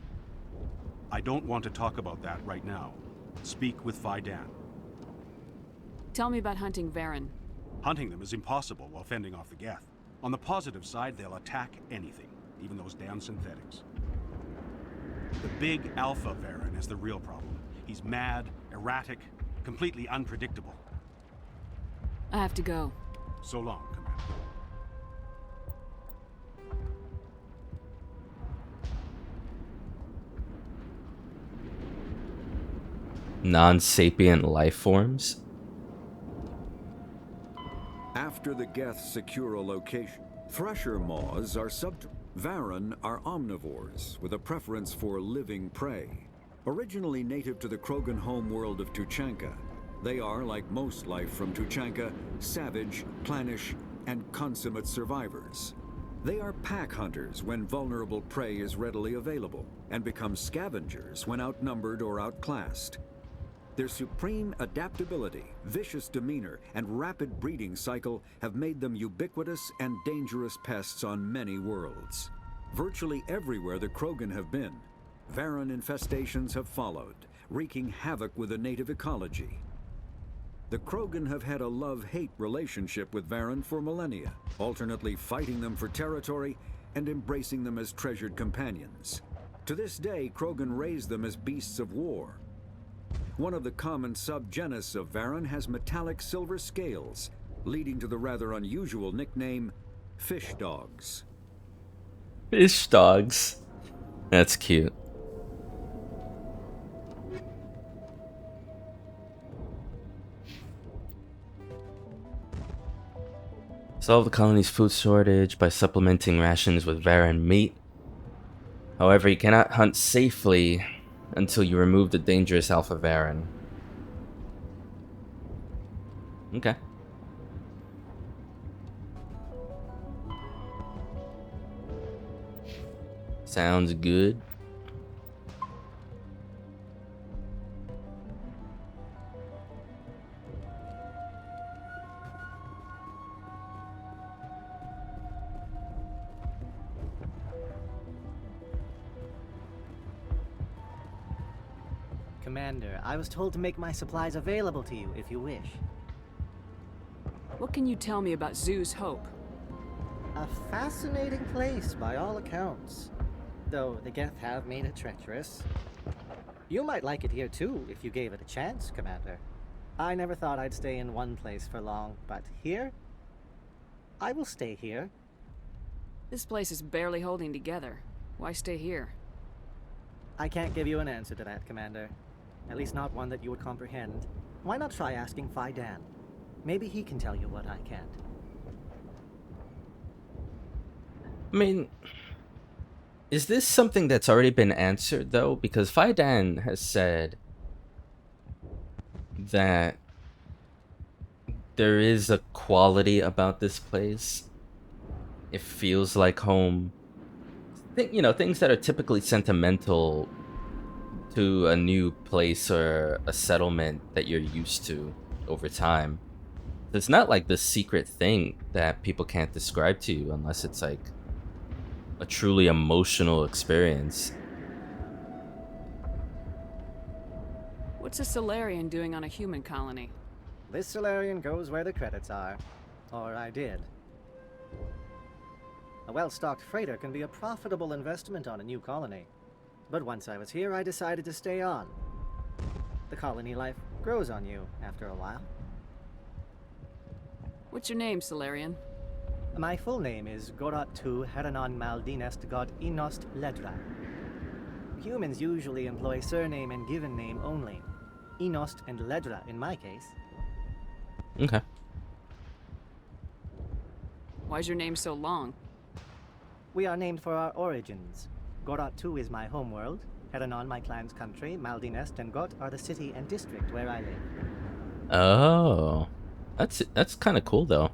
I don't want to talk about that right now. Speak with Fidan. Tell me about hunting Varen. Hunting them is impossible while fending off the Geth. On the positive side, they'll attack anything, even those damn synthetics. The big Alpha Varen is the real problem. He's mad, erratic, completely unpredictable. I have to go. So long, Commander. Non-sapient life forms? After the Geth secure a location, Thresher maws are Varen are omnivores with a preference for living prey. Originally native to the Krogan homeworld of Tuchanka, they are, like most life from Tuchanka, savage, clannish, and consummate survivors. They are pack hunters when vulnerable prey is readily available, and become scavengers when outnumbered or outclassed. Their supreme adaptability, vicious demeanor, and rapid breeding cycle have made them ubiquitous and dangerous pests on many worlds. Virtually everywhere the Krogan have been, Varen infestations have followed, wreaking havoc with the native ecology. The Krogan have had a love-hate relationship with Varen for millennia, alternately fighting them for territory and embracing them as treasured companions. To this day, Krogan raise them as beasts of war. One of the common subgenus of Varen has metallic silver scales, leading to the rather unusual nickname, fish dogs. Fish dogs. That's cute. Solve the colony's food shortage by supplementing rations with Varen meat. However, you cannot hunt safely until you remove the dangerous Alpha Varen. Okay. Sounds good. Commander, I was told to make my supplies available to you if you wish. What can you tell me about Zeus Hope? A fascinating place by all accounts. Though the Geth have made it treacherous. You might like it here too, if you gave it a chance, Commander. I never thought I'd stay in one place for long, but here? I will stay here. This place is barely holding together. Why stay here? I can't give you an answer to that, Commander. At least not one that you would comprehend. Why not try asking Fidan? Maybe he can tell you what I can't. I mean, is this something that's already been answered, though? Because Fidan has said that there is a quality about this place. It feels like home. You know, things that are typically sentimental to a new place or a settlement that you're used to over time. It's not like this secret thing that people can't describe to you unless it's like a truly emotional experience. What's a Solarian doing on a human colony? This Solarian goes where the credits are. Or I did. A well-stocked freighter can be a profitable investment on a new colony. But once I was here, I decided to stay on. The colony life grows on you after a while. What's your name, Solarian? My full name is Gorat tu Heranon Maldinest God Inost Ledra. Humans usually employ surname and given name only. Enost and Ledra in my case. Okay. Why's your name so long? We are named for our origins. Gorat 2 is my homeworld. Heranon, my clan's country. Maldinest and Got are the city and district where I live. Oh, that's kind of cool though.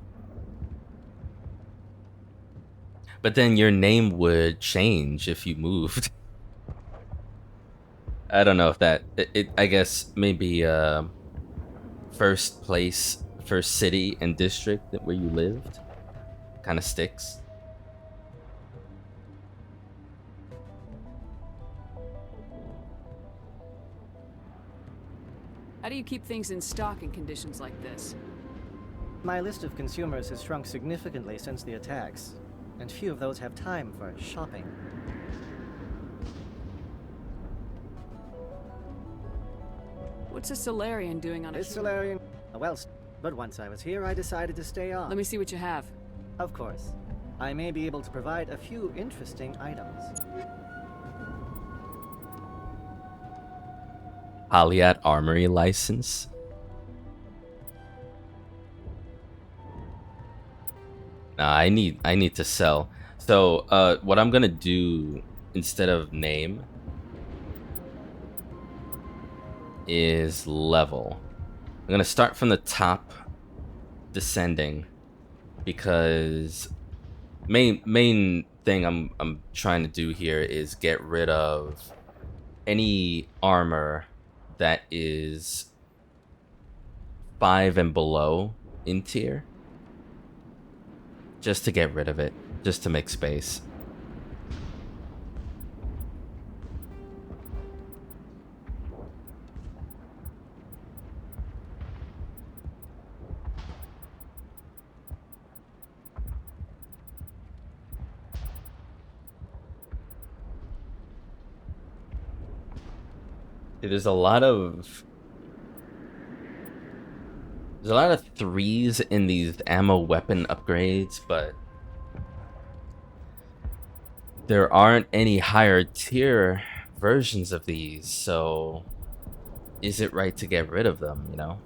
But then your name would change if you moved. I don't know if that I guess maybe first place, first city and district where you lived kind of sticks. How do you keep things in stock in conditions like this? My list of consumers has shrunk significantly since the attacks, and few of those have time for shopping. What's a Solarian doing on a Solarian? Well, but once I was here, I decided to stay on. Let me see what you have. Of course. I may be able to provide a few interesting items. Aliat Armory license. Nah, I need to sell. So what I'm gonna do instead of name is level. I'm gonna start from the top, descending, because main thing I'm trying to do here is get rid of any armor that is 5 and below in tier, just to get rid of it, just to make space. There's a lot of 3s in these ammo weapon upgrades, but there aren't any higher tier versions of these, so is it right to get rid of them, you know?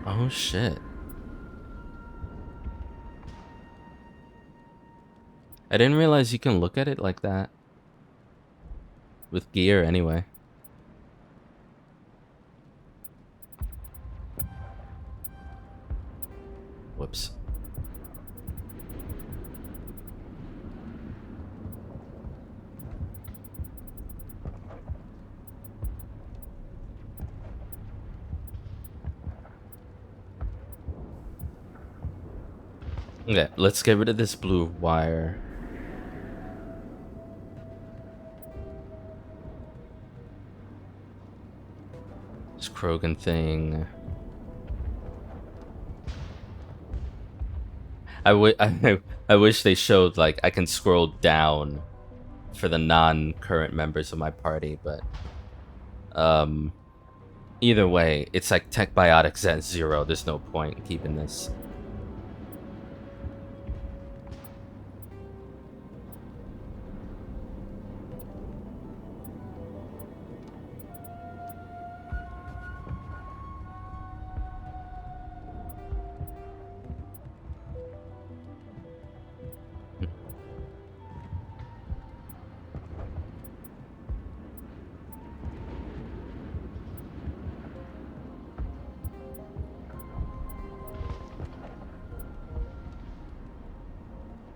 Oh shit. I didn't realize you can look at it like that. With gear, anyway. Whoops. Okay, let's get rid of this blue wire. This Krogan thing. I wish they showed, like, I can scroll down for the non-current members of my party, but either way, it's like tech biotics at 0. There's no point in keeping this.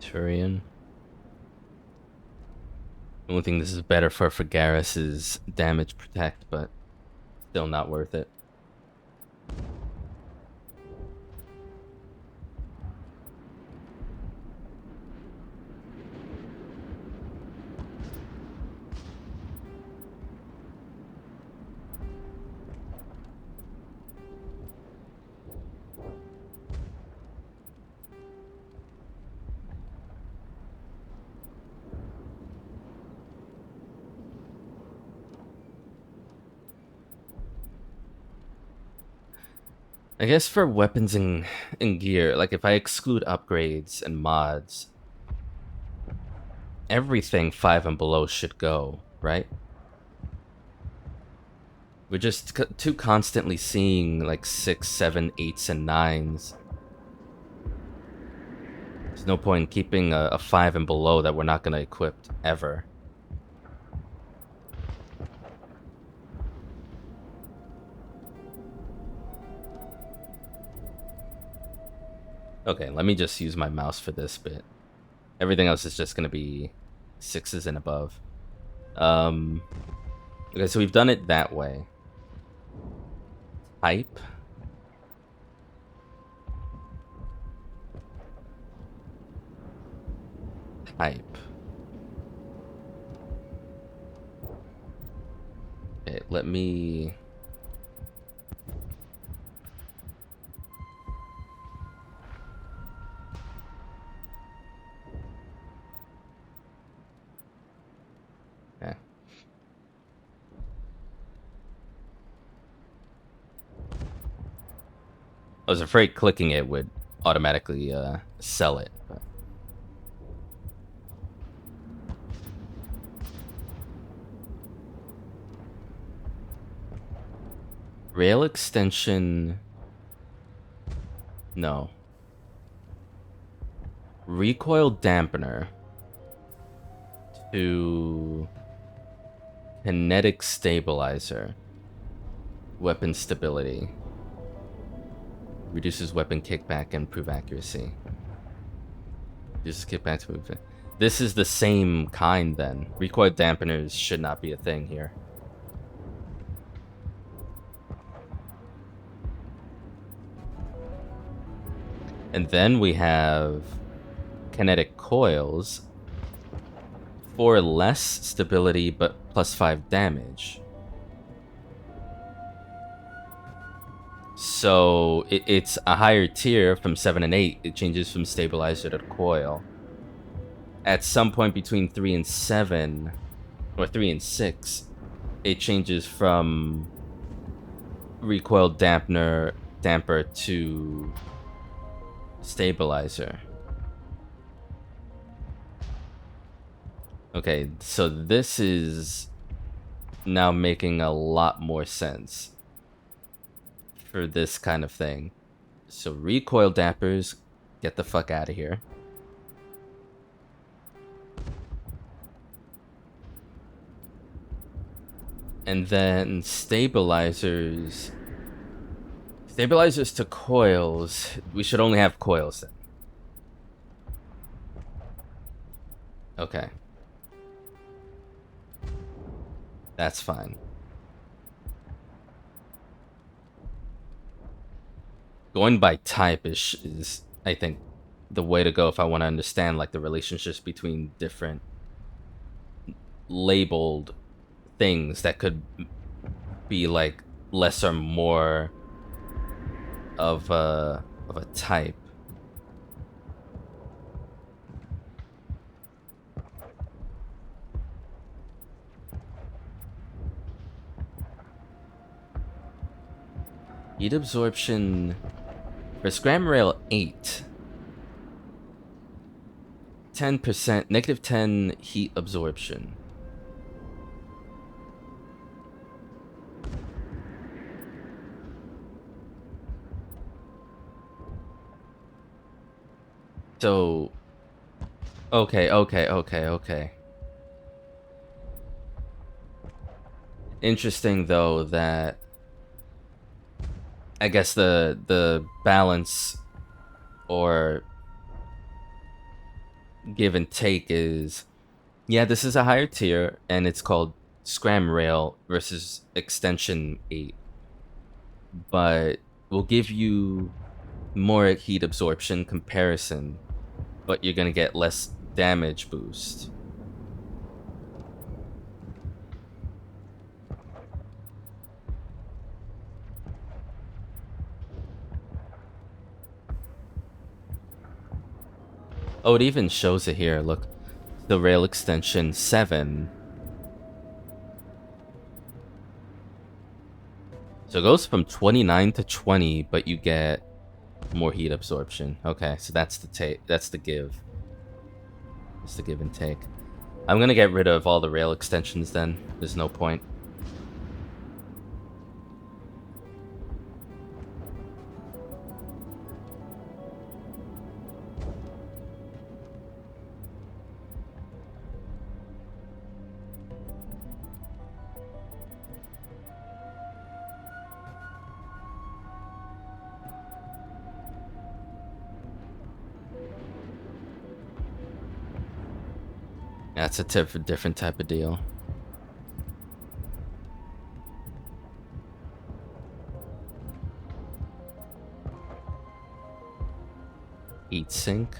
Turian. The only thing this is better for Garrus is damage protect, but still not worth it. I guess for weapons and gear, like if I exclude upgrades and mods, everything 5 and below should go, right? We're just too constantly seeing like 6, 7, 8s, and 9s. There's no point in keeping a 5 and below that we're not going to equip ever. Okay, let me just use my mouse for this bit. Everything else is just going to be 6s and above. Okay, so we've done it that way. Type. Type. Okay, let me... Okay. I was afraid clicking it would automatically sell it. But... Rail extension... No. Recoil dampener to kinetic stabilizer. Weapon stability. Reduces weapon kickback and improve accuracy. Reduces kickback to movement. This is the same kind then. Recoil dampeners should not be a thing here. And then we have kinetic coils for less stability but +5 damage. So it's a higher tier from 7 and 8. It changes from stabilizer to coil. At some point between 3 and 7, or 3 and 6, it changes from recoil damper to stabilizer. Okay, so this is now making a lot more sense for this kind of thing. So recoil dampers, get the fuck out of here. And then stabilizers to coils. We should only have coils then. Okay. That's fine. Going by type is I think the way to go if I want to understand like the relationships between different labeled things that could be like less or more of a type. Heat absorption for Scram Rail 8. 10%, -10 heat absorption. So, okay. Interesting though that I guess the balance or give and take is, yeah, this is a higher tier and it's called Scram Rail versus Extension 8, but we'll give you more heat absorption comparison, but you're gonna get less damage boost. Oh, it even shows it here. Look, the rail extension 7. So So it goes from 29 to 20, but you get more heat absorption. Okay, so that's the take. That's the give. That's the give and take. I'm gonna get rid of all the rail extensions then. There's no point. That's a different type of deal. Heat sink.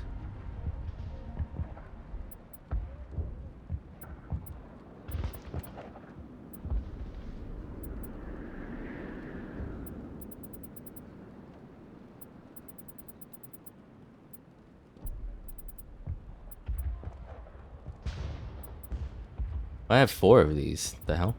I have 4 of these. The hell?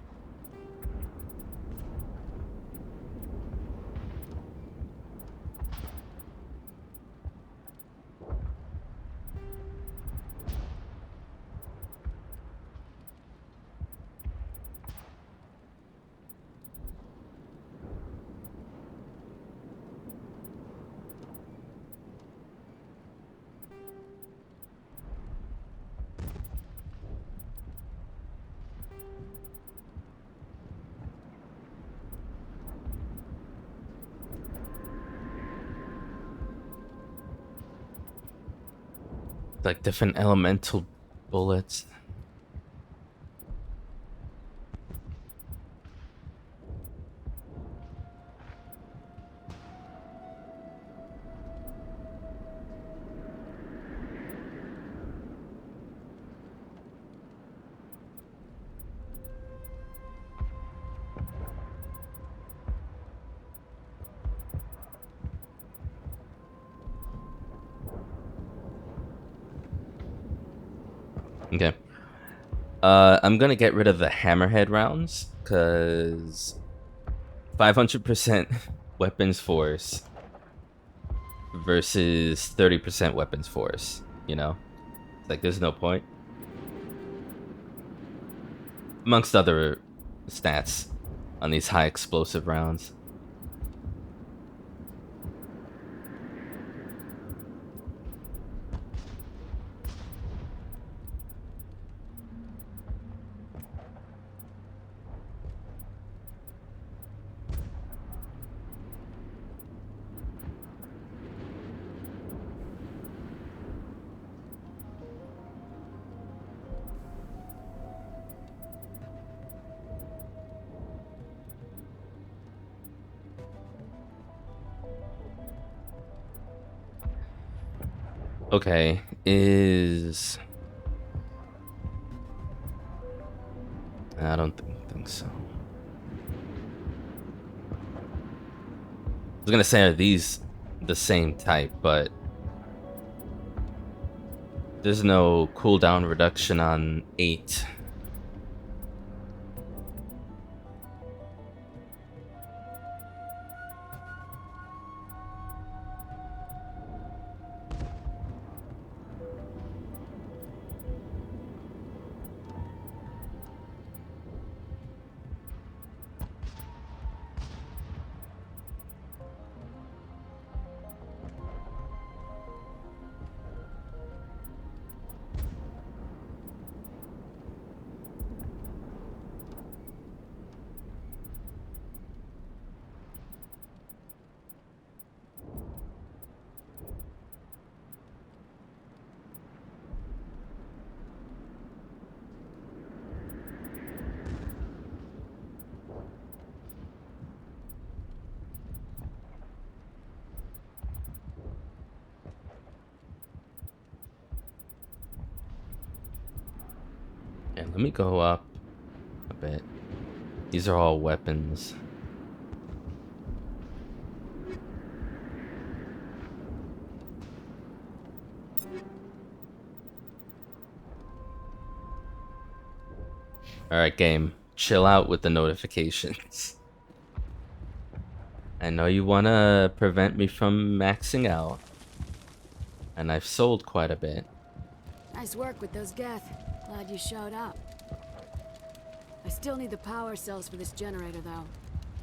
Like different elemental bullets. Okay. I'm gonna get rid of the hammerhead rounds because 500% weapons force versus 30% weapons force. You know, it's like there's no point. Amongst other stats on these high explosive rounds. Okay, I don't think so. I was gonna say, are these the same type, but there's no cooldown reduction on 8. And let me go up a bit. These are all weapons. Alright, game. Chill out with the notifications. I know you want to prevent me from maxing out. And I've sold quite a bit. Nice work with those Geth. Glad you showed up. I still need the power cells for this generator, though.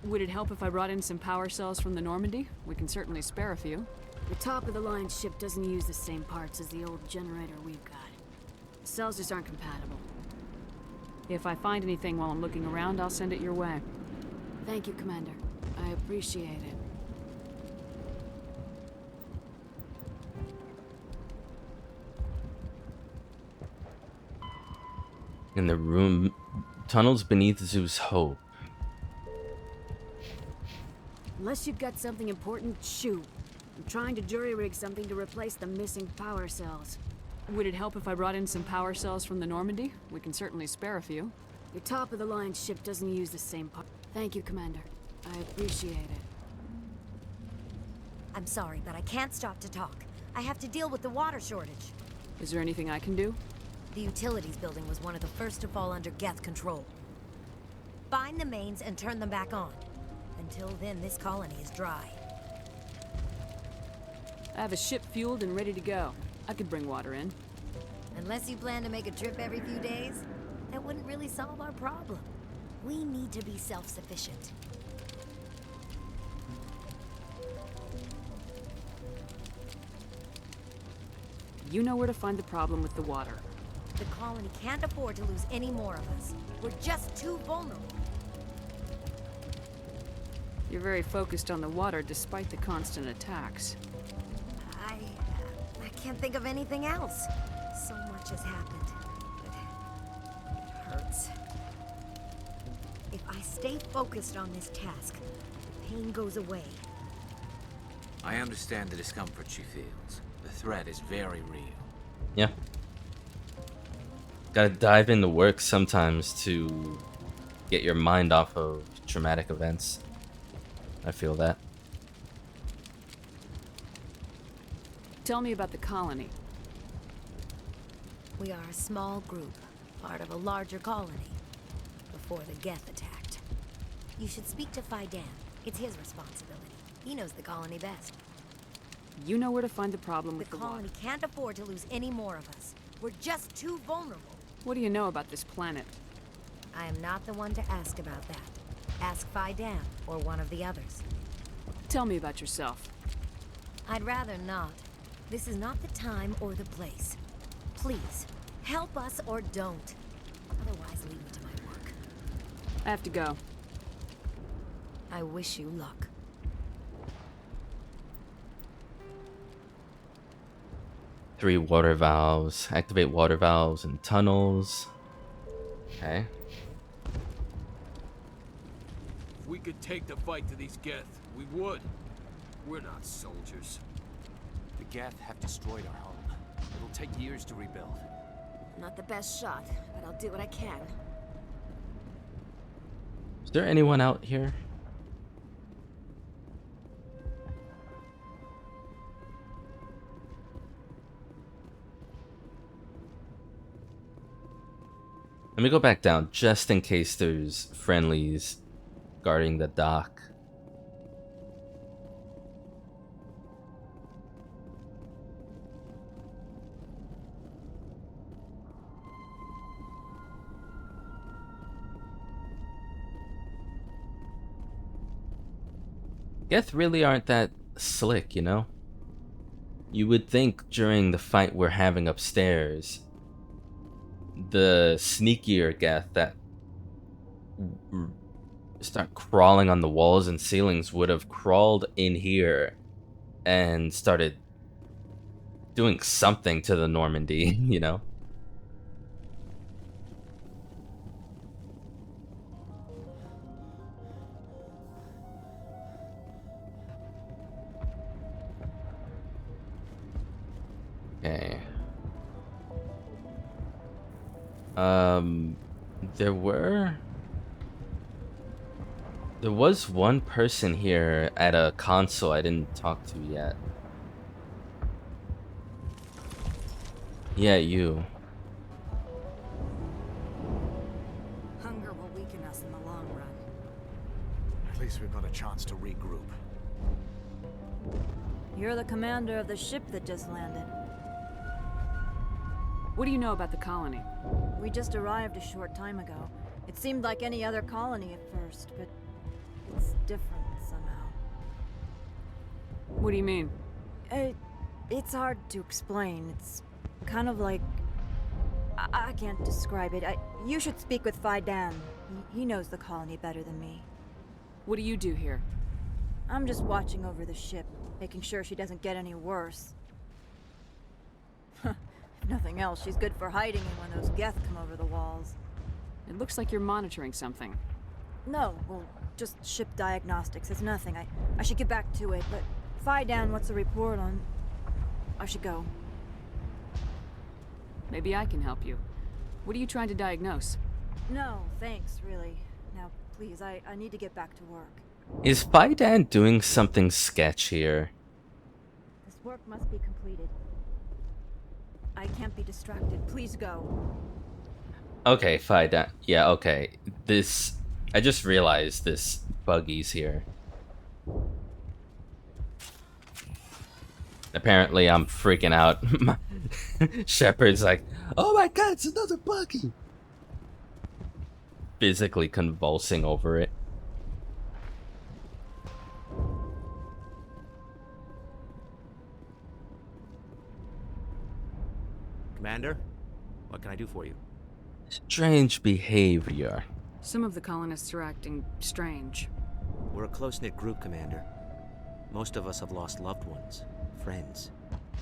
Would it help if I brought in some power cells from the Normandy? We can certainly spare a few. The top-of-the-line ship doesn't use the same parts as the old generator we've got. The cells just aren't compatible. If I find anything while I'm looking around, I'll send it your way. Thank you, Commander. I appreciate it. In the room, tunnels beneath Zeus' Hope. Unless you've got something important, shoot. I'm trying to jury-rig something to replace the missing power cells. Would it help if I brought in some power cells from the Normandy? We can certainly spare a few. Your top-of-the-line ship doesn't use the same part. Thank you, Commander. I appreciate it. I'm sorry, but I can't stop to talk. I have to deal with the water shortage. Is there anything I can do? The utilities building was one of the first to fall under Geth control. Find the mains and turn them back on. Until then, this colony is dry. I have a ship fueled and ready to go. I could bring water in. Unless you plan to make a trip every few days, that wouldn't really solve our problem. We need to be self-sufficient. You know where to find the problem with the water. The colony can't afford to lose any more of us. We're just too vulnerable. You're very focused on the water despite the constant attacks. I can't think of anything else. So much has happened. It hurts. If I stay focused on this task, the pain goes away. I understand the discomfort she feels. The threat is very real. Yeah. Gotta dive into work sometimes to get your mind off of traumatic events. I feel that. Tell me about the colony. We are a small group, part of a larger colony, before the Geth attacked. You should speak to Faidan. It's his responsibility. He knows the colony best. You know where to find the problem with the water. colony can't afford to lose any more of us. We're just too vulnerable. What do you know about this planet? I am not the one to ask about that. Ask Faidan or one of the others. Tell me about yourself. I'd rather not. This is not the time or the place. Please, help us or don't. Otherwise, leave me to my work. I have to go. I wish you luck. Three water valves. Activate water valves in tunnels. Okay. If we could take the fight to these Geth, we would. We're not soldiers. The Geth have destroyed our home. It'll take years to rebuild. Not the best shot, but I'll do what I can. Is there anyone out here? Let me go back down just in case there's friendlies guarding the dock. Geth really aren't that slick, you know? You would think during the fight we're having upstairs, the sneakier Geth that start crawling on the walls and ceilings would have crawled in here and started doing something to the Normandy, you know? Okay. There was one person here at a console I didn't talk to yet. Yeah, you. Hunger will weaken us in the long run. At least we've got a chance to regroup. you're the commander of the ship that just landed. What do you know about the colony? We just arrived a short time ago. It seemed like any other colony at first, but it's different somehow. What do you mean? It's hard to explain. It's kind of like... I can't describe it. You should speak with Faidan. He knows the colony better than me. What do you do here? I'm just watching over the ship, making sure she doesn't get any worse. If nothing else, she's good for hiding in when those Geth come over the walls. It looks like you're monitoring something. No, well, just ship diagnostics. It's nothing. I should get back to it, but Faidan, what's the report on... I should go. Maybe I can help you. What are you trying to diagnose? No, thanks, really. Now, please, I need to get back to work. Is Faidan doing something sketch here? This work must be completed. I can't be distracted. Please go. Okay, Faidan. Yeah, okay. This... I just realized this buggy's here. Apparently, I'm freaking out. Shepard's like, oh my god, it's another buggy! Physically convulsing over it. Commander, what can I do for you? Strange behavior. Some of the colonists are acting strange. We're a close-knit group, Commander. Most of us have lost loved ones, friends.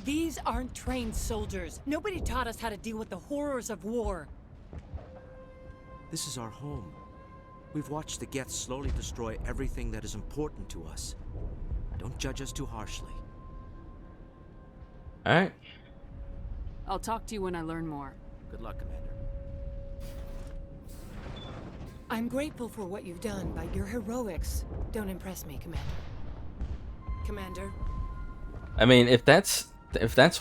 These aren't trained soldiers. Nobody taught us how to deal with the horrors of war. This is our home. We've watched the Geth slowly destroy everything that is important to us. Don't judge us too harshly. Alright. I'll talk to you when I learn more. Good luck, Commander. I'm grateful for what you've done, but your heroics don't impress me, Commander. Commander? I mean, if that's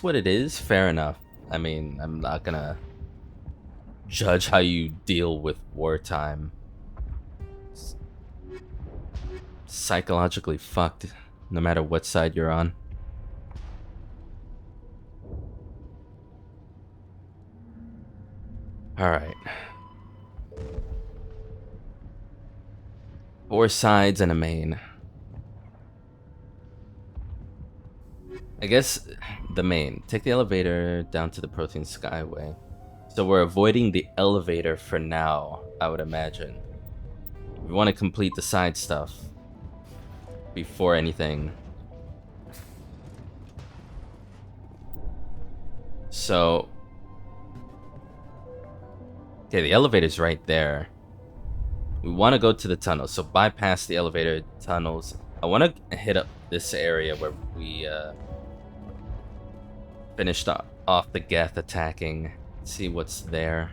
what it is, fair enough. I mean, I'm not gonna judge how you deal with wartime. Psychologically fucked, no matter what side you're on. Alright. 4 sides and a main. I guess the main. Take the elevator down to the Protein Skyway. So we're avoiding the elevator for now, I would imagine. We want to complete the side stuff before anything. So... okay, the elevator's right there. We want to go to the tunnel, so bypass the elevator tunnels. I want to hit up this area where we finished off the Geth attacking. See what's there.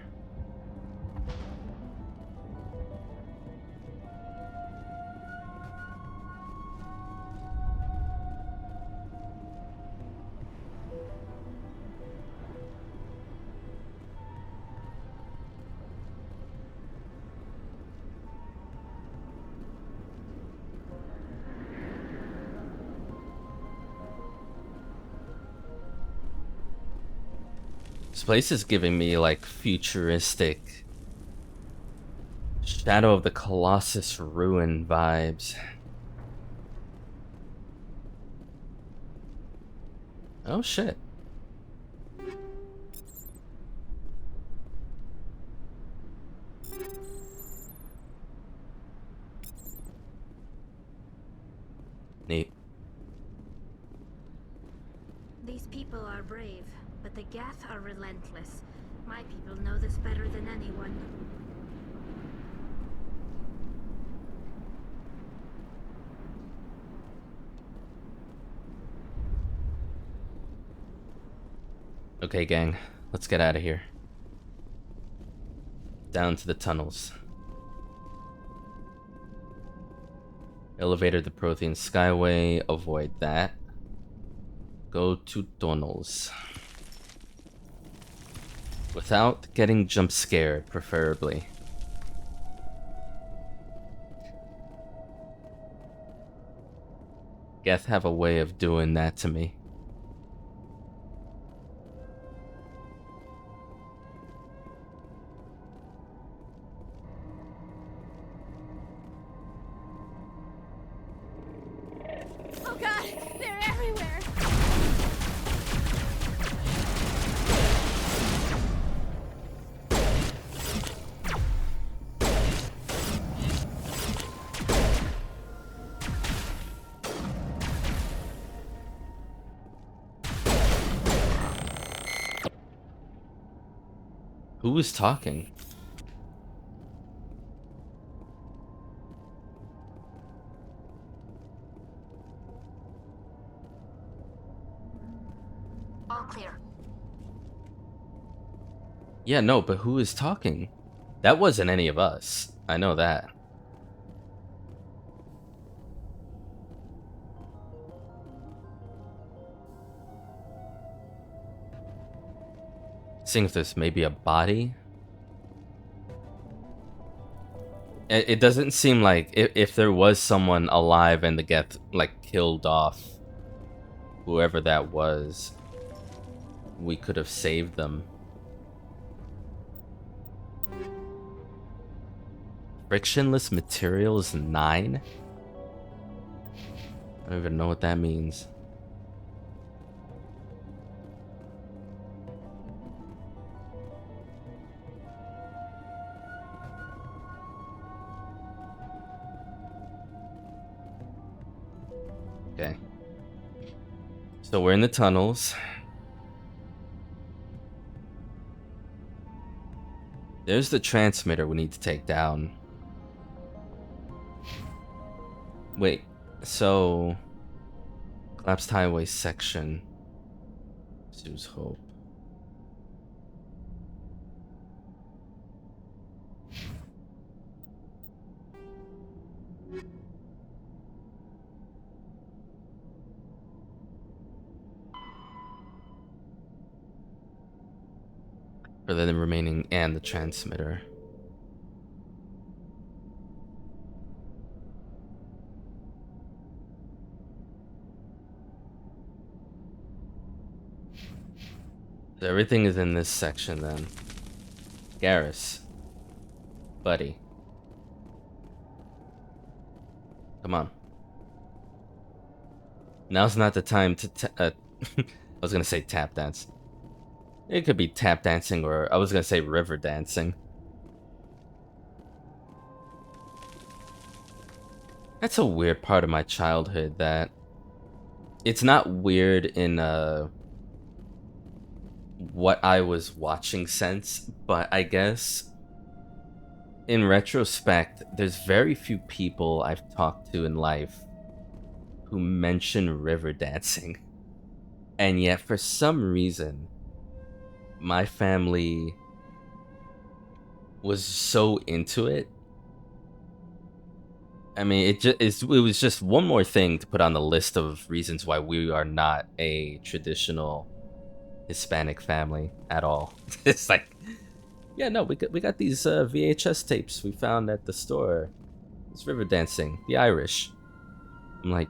This place is giving me like futuristic Shadow of the Colossus ruin vibes. Oh shit. Neat. These people are brave, but the Geth are relentless. My people know this better than anyone. Okay, gang, let's get out of here. Down to the tunnels. Elevator the Protein Skyway, avoid that. Go to tunnels. Without getting jump scared, preferably. Geth have a way of doing that to me. Oh god, they're everywhere. Who was talking? All clear. Yeah, no, but who is talking? That wasn't any of us. I know that. Seeing if there's maybe a body. It doesn't seem like if there was someone alive and the Geth like killed off whoever that was, we could have saved them. Frictionless materials 9? I don't even know what that means. Okay. So we're in the tunnels. There's the transmitter we need to take down. Wait, so collapsed highway section. Sue's Hope. For the remaining and the transmitter. So everything is in this section then. Garrus. Buddy. Come on. Now's not the time to I was gonna say tap dance. It could be tap dancing, or I was gonna say river dancing. That's a weird part of my childhood that it's not weird in what I was watching sense, but I guess in retrospect, there's very few people I've talked to in life who mention river dancing. And yet for some reason, my family was so into it. I mean, it was just one more thing to put on the list of reasons why we are not a traditional Hispanic family at all. It's like, yeah, no, we got these VHS tapes we found at the store. It's river dancing, the Irish. I'm like,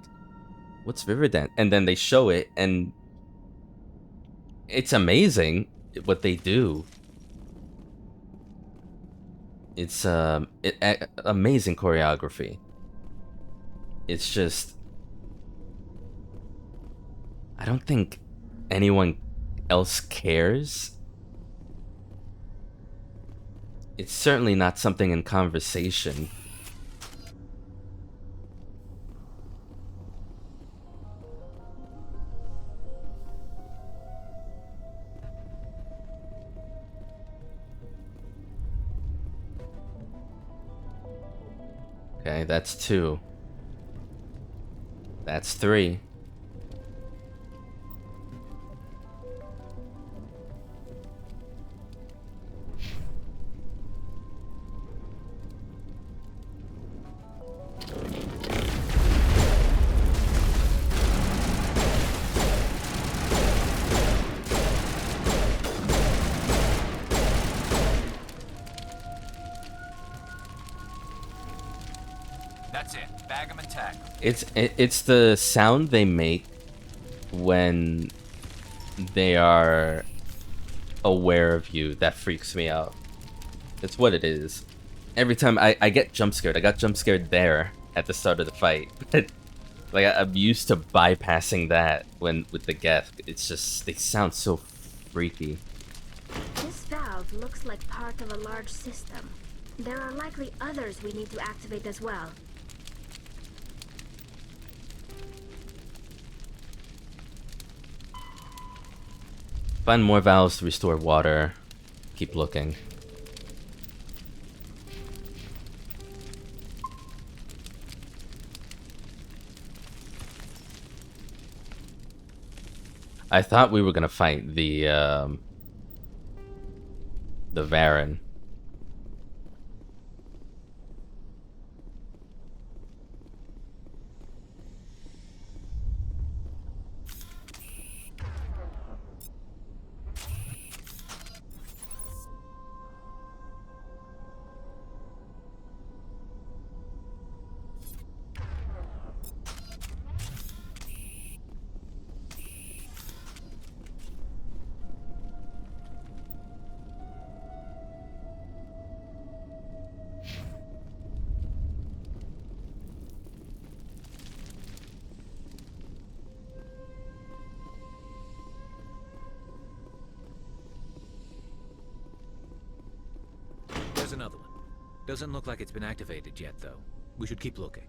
what's river dance? And then they show it, and it's amazing what they do. It's amazing choreography. It's just, I don't think anyone else cares. It's certainly not something in conversation. Okay, that's 2. That's 3. That's it. Tag 'em and tag 'em. It's the sound they make when they are aware of you that freaks me out. It's what it is. Every time I get jump scared. I got jump scared there at the start of the fight. Like I'm used to bypassing that when with the Geth. It's just they sound so freaky. This valve looks like part of a large system. There are likely others we need to activate as well. Find more valves to restore water. Keep looking. I thought we were gonna fight the Varren. There's another one. Doesn't look like it's been activated yet, though. We should keep looking.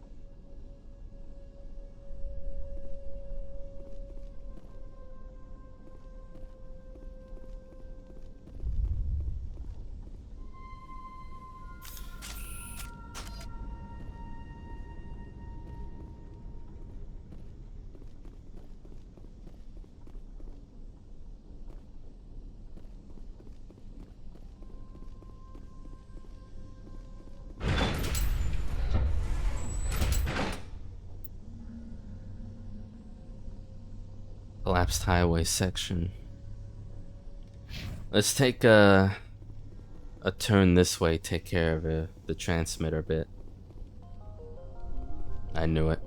Collapsed highway section. Let's take a turn this way, take care of the transmitter bit. I knew it.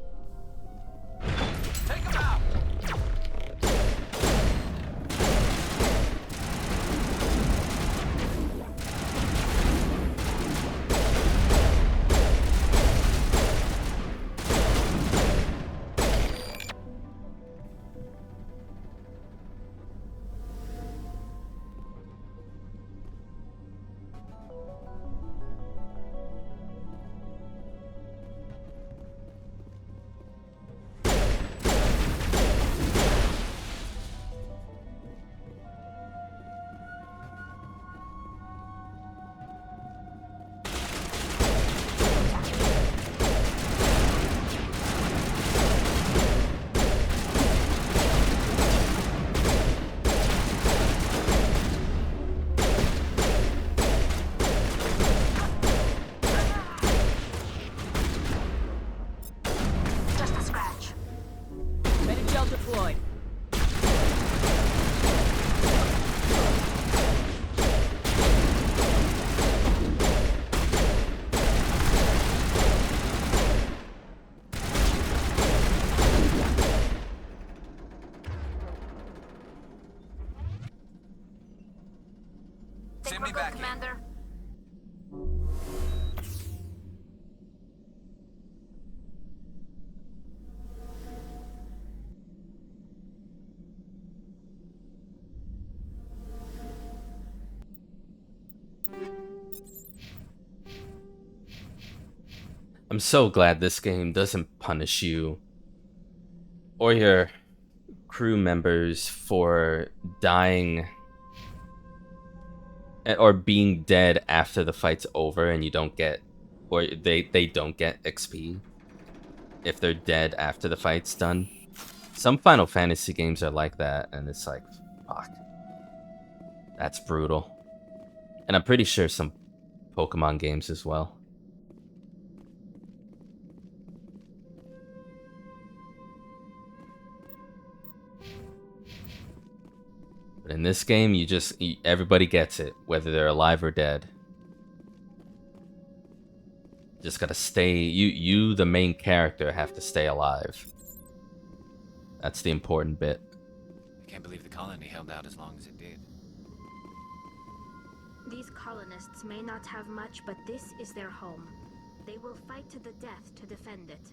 Send me back, Commander. I'm so glad this game doesn't punish you or your crew members for dying or being dead after the fight's over and you don't get, or they don't get XP if they're dead after the fight's done. Some Final Fantasy games are like that, and it's like, fuck. That's brutal. And I'm pretty sure some Pokemon games as well. But in this game, everybody gets it, whether they're alive or dead. Just gotta stay. You, the main character, have to stay alive. That's the important bit. I can't believe the colony held out as long as it did. These colonists may not have much, but this is their home. They will fight to the death to defend it.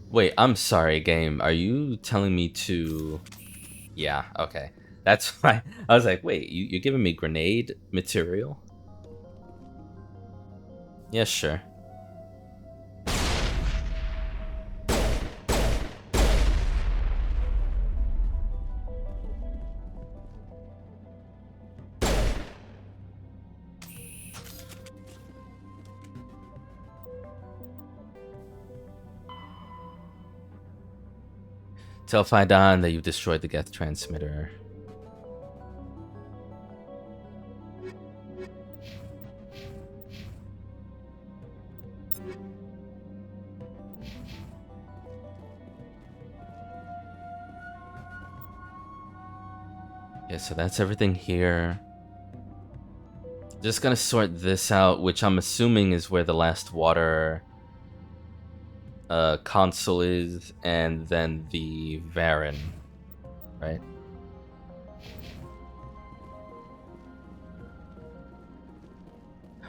Wait, I'm sorry, game. Are you telling me to... Yeah, okay. That's why I was like, wait, you're giving me grenade material? Yeah, sure. Tell Faidan that you've destroyed the Geth transmitter. Okay, so that's everything here. Just gonna sort this out, which I'm assuming is where the last water console is, and then the Varen, right?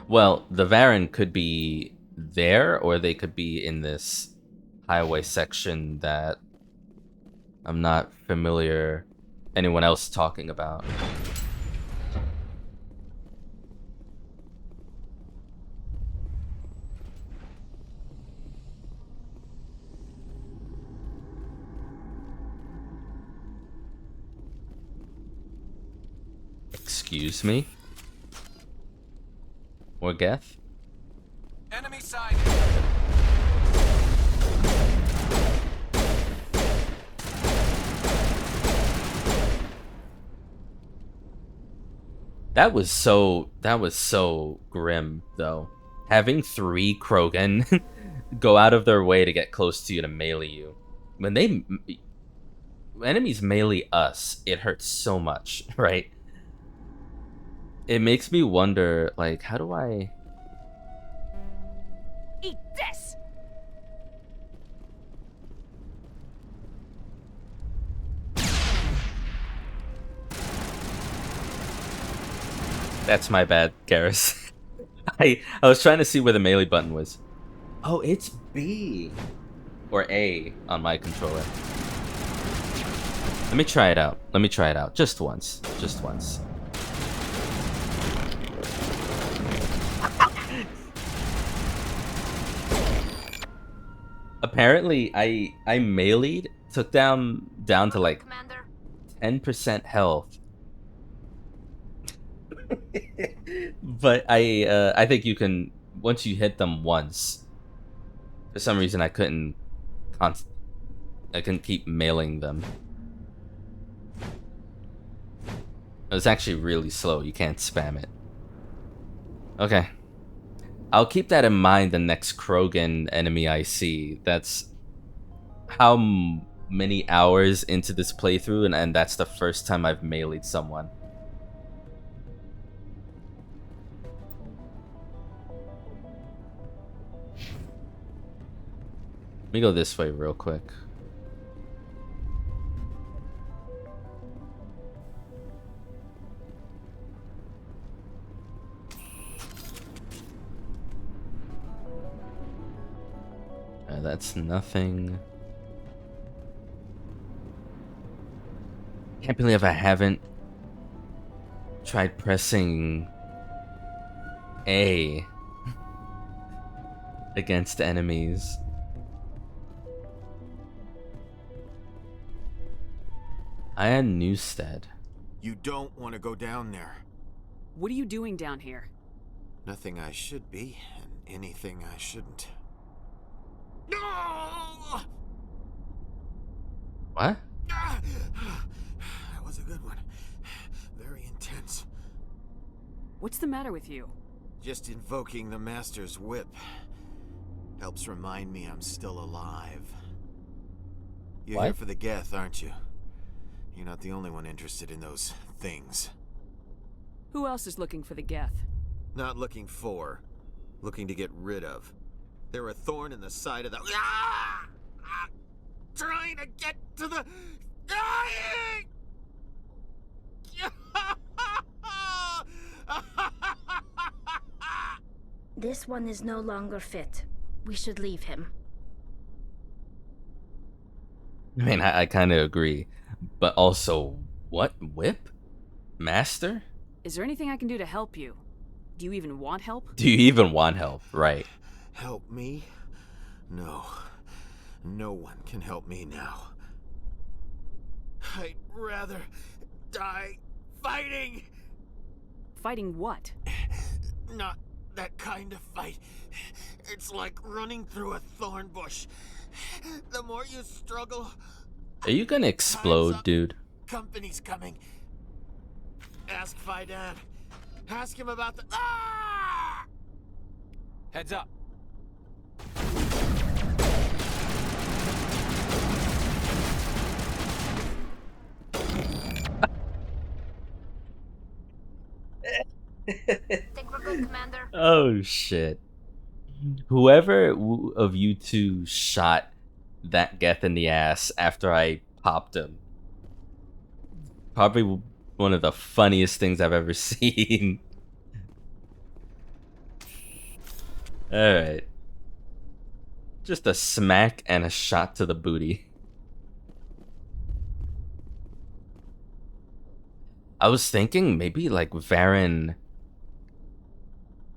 Well, the Varen could be there, or they could be in this highway section that I'm not familiar anyone else talking about. Excuse me? Or Geth? Enemy sighted. That was so grim, though. Having 3 Krogan go out of their way to get close to you to melee you. When enemies melee us, it hurts so much, right? It makes me wonder, like, how do I... Eat this! That's my bad, Garrus. I was trying to see where the melee button was. Oh, it's B. Or A on my controller. Let me try it out. Let me try it out. Just once. Just once. Apparently, I meleeed, took down to like 10% health. But I think you can, once you hit them once, for some reason I couldn't keep mailing them. It was actually really slow. You can't spam it. Okay. I'll keep that in mind the next Krogan enemy I see. That's how many hours into this playthrough, and that's the first time I've meleeed someone. Let me go this way real quick. That's nothing. Can't believe I haven't tried pressing A against enemies. I had Newstead. You don't want to go down there. What are you doing down here? Nothing I should be, and anything I shouldn't. No! What? That was a good one. Very intense. What's the matter with you? Just invoking the Master's whip helps remind me I'm still alive. You're What? here for the Geth, aren't you? You're not the only one interested in those things. Who else is looking for the Geth? Not looking for, looking to get rid of. They're a thorn in the side of the... Ah! Ah! Trying to get to the... Dying! This one is no longer fit. We should leave him. I mean, I kind of agree. But also, what? Whip? Master? Is there anything I can do to help you? Do you even want help? Do you even want help? Right. Help me? No. No one can help me now. I'd rather die fighting! Fighting what? Not that kind of fight. It's like running through a thorn bush. The more you struggle... Are you gonna explode, dude? Company's coming. Ask Faidan. Ask him about the... Ah! Heads up. Think we're good, Commander? Oh shit. Whoever of you two shot that Geth in the ass after I popped him. Probably one of the funniest things I've ever seen. Alright. Just a smack and a shot to the booty. I was thinking maybe like Varen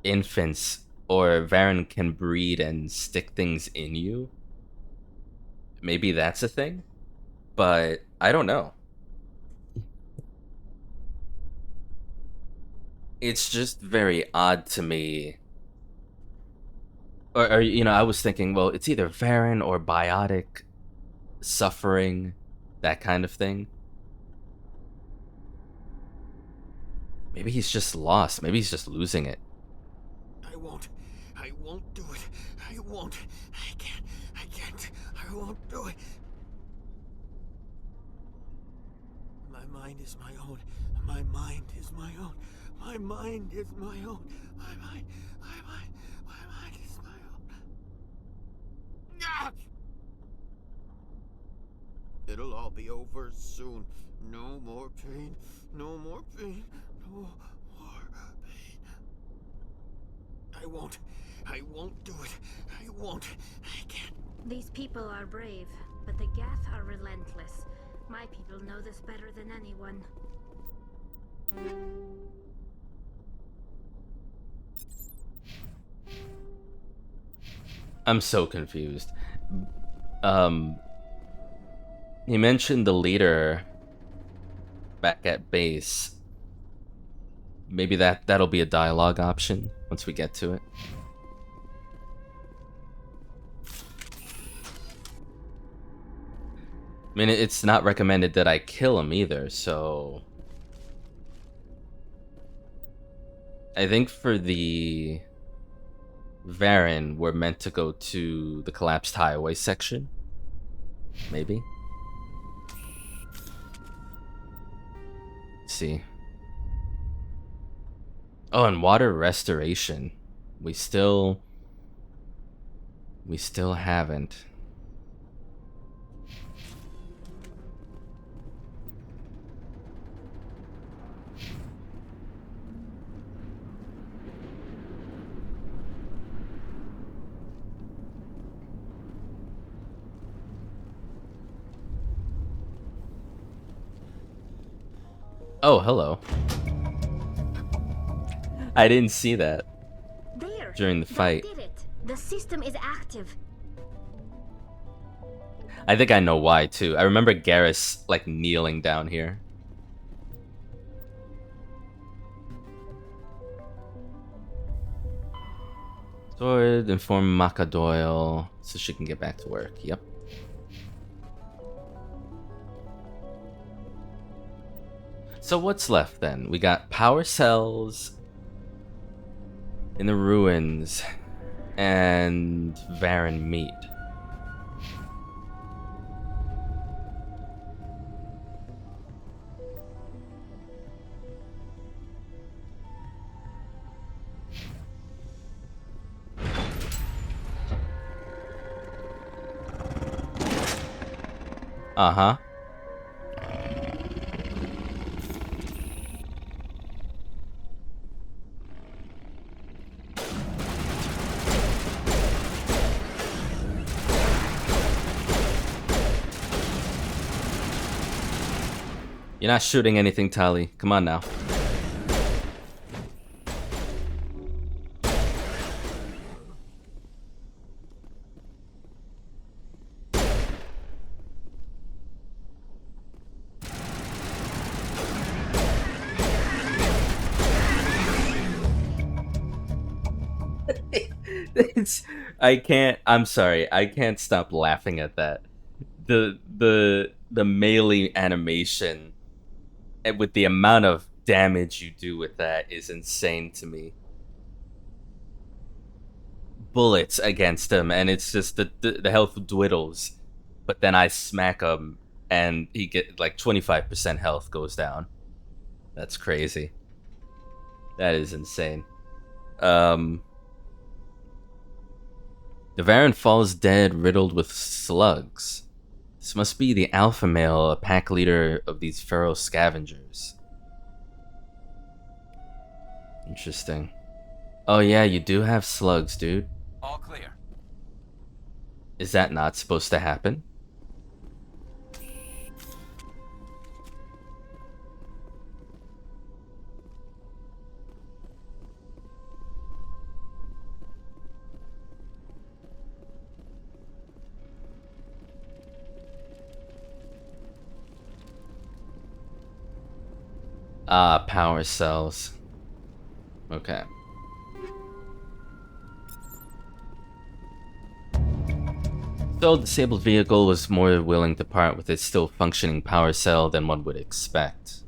infants or Varen can breed and stick things in you. Maybe that's a thing, but I don't know. It's just very odd to me. Or you know, I was thinking, well, it's either Varen or biotic suffering, that kind of thing. Maybe he's just lost. Maybe he's just losing it. I won't do it. I won't. I can't. I won't do it. My mind is my own. My mind is my own. My mind is my own. My mind is my own. Ah! It'll all be over soon. No more pain. No more pain. No more pain. I won't do it. I won't. I can't. These people are brave, but the Geth are relentless. My people know this better than anyone. I'm so confused. You mentioned the leader back at base. Maybe that'll be a dialogue option once we get to it. I mean, it's not recommended that I kill him either, so... I think for the Varen, we're meant to go to the collapsed highway section. Maybe. Let's see. Oh, and water restoration. We still haven't. Oh, hello. I didn't see that There. during the fight. That did it. The system is active. I think I know why too. I remember Garrus like kneeling down here. Sword, inform Maka Doyle so she can get back to work. Yep. So what's left then? We got power cells In the ruins. And Varen meet. Uh-huh. You're not shooting anything, Tali. Come on now. I'm sorry, I can't stop laughing at that. The melee animation and with the amount of damage you do with that is insane to me. Bullets against him, and it's just the health dwindles, but then I smack him and he get like 25% health goes down. That's crazy. That is insane. The Varen falls dead, riddled with slugs. This must be the alpha male, a pack leader of these Feros scavengers. Interesting. Oh yeah, you do have slugs, dude. All clear. Is that not supposed to happen? Ah, power cells. Okay. So, disabled vehicle was more willing to part with its still functioning power cell than one would expect.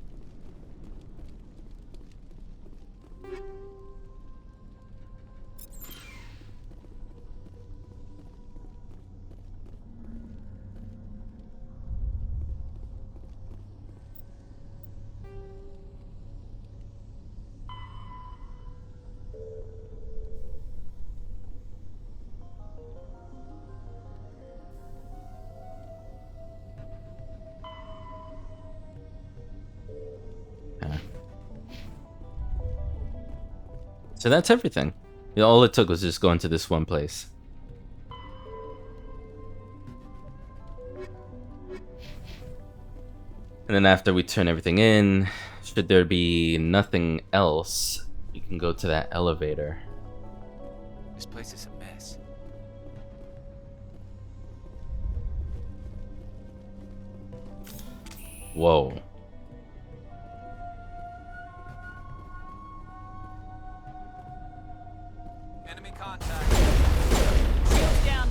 So that's everything. All it took was just going to this one place. And then after we turn everything in, should there be nothing else, you can go to that elevator. This place is a mess. Whoa. Enemy contact. Shields down.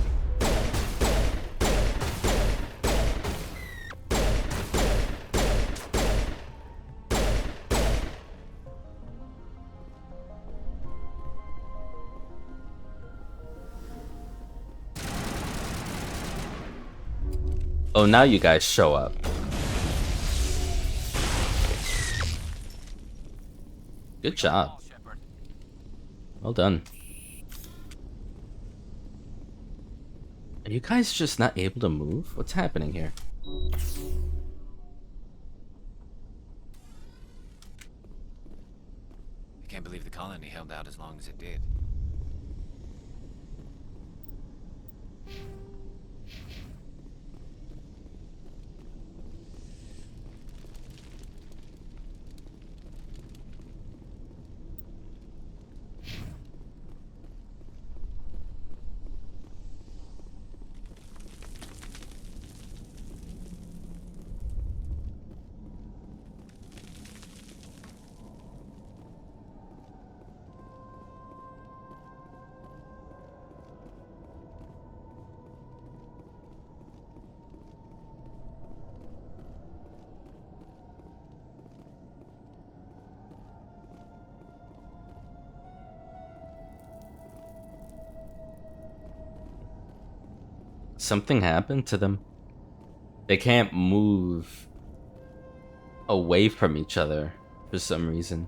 Oh, now you guys show up. Good job. Well done. Are you guys just not able to move? What's happening here? I can't believe the colony held out as long as it did. Something happened to them. They can't move away from each other for some reason.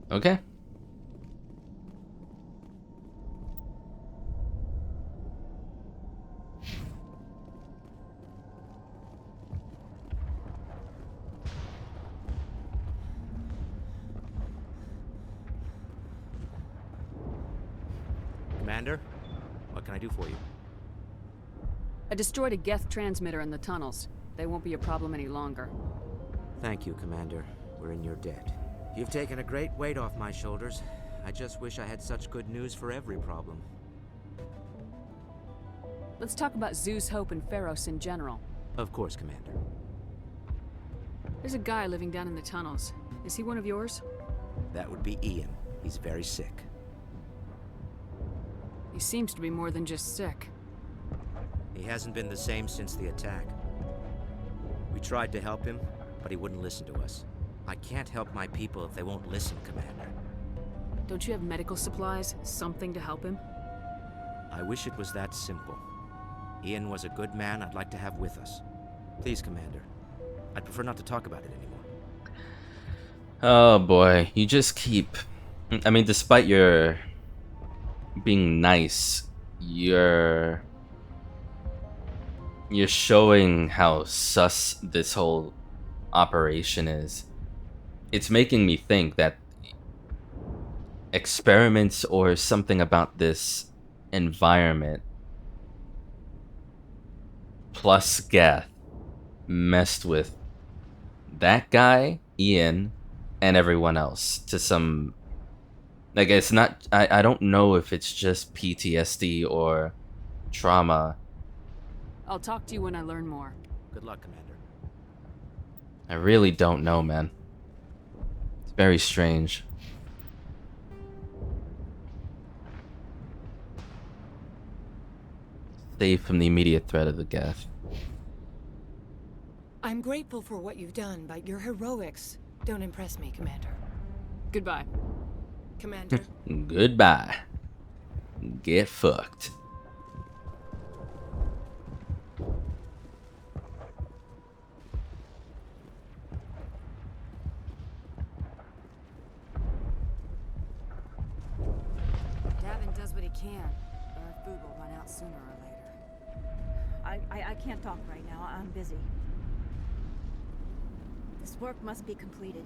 Okay. Commander, what can I do for you? I destroyed a Geth transmitter in the tunnels. They won't be a problem any longer. Thank you, Commander. We're in your debt. You've taken a great weight off my shoulders. I just wish I had such good news for every problem. Let's talk about Zeus, Hope, and Feros in general. Of course, Commander. There's a guy living down in the tunnels. Is he one of yours? That would be Ian. He's very sick. He seems to be more than just sick. He hasn't been the same since the attack. We tried to help him, but he wouldn't listen to us. I can't help my people if they won't listen, Commander. Don't you have medical supplies? Something to help him? I wish it was that simple. Ian was a good man I'd like to have with us. Please, Commander. I'd prefer not to talk about it anymore. Oh boy, you just keep... I mean, despite your being nice, you're showing how sus this whole operation is. It's making me think that experiments or something about this environment plus Geth messed with that guy, Ian, and everyone else to some... Like, it's not... I don't know if it's just PTSD or trauma. I'll talk to you when I learn more. Good luck, Commander. I really don't know, man. It's very strange. Safe from the immediate threat of the Geth. I'm grateful for what you've done, but your heroics don't impress me, Commander. Goodbye. Commander. Goodbye. Get fucked. Davin does what he can, but our food will run out sooner or later. I can't talk right now. I'm busy. This work must be completed.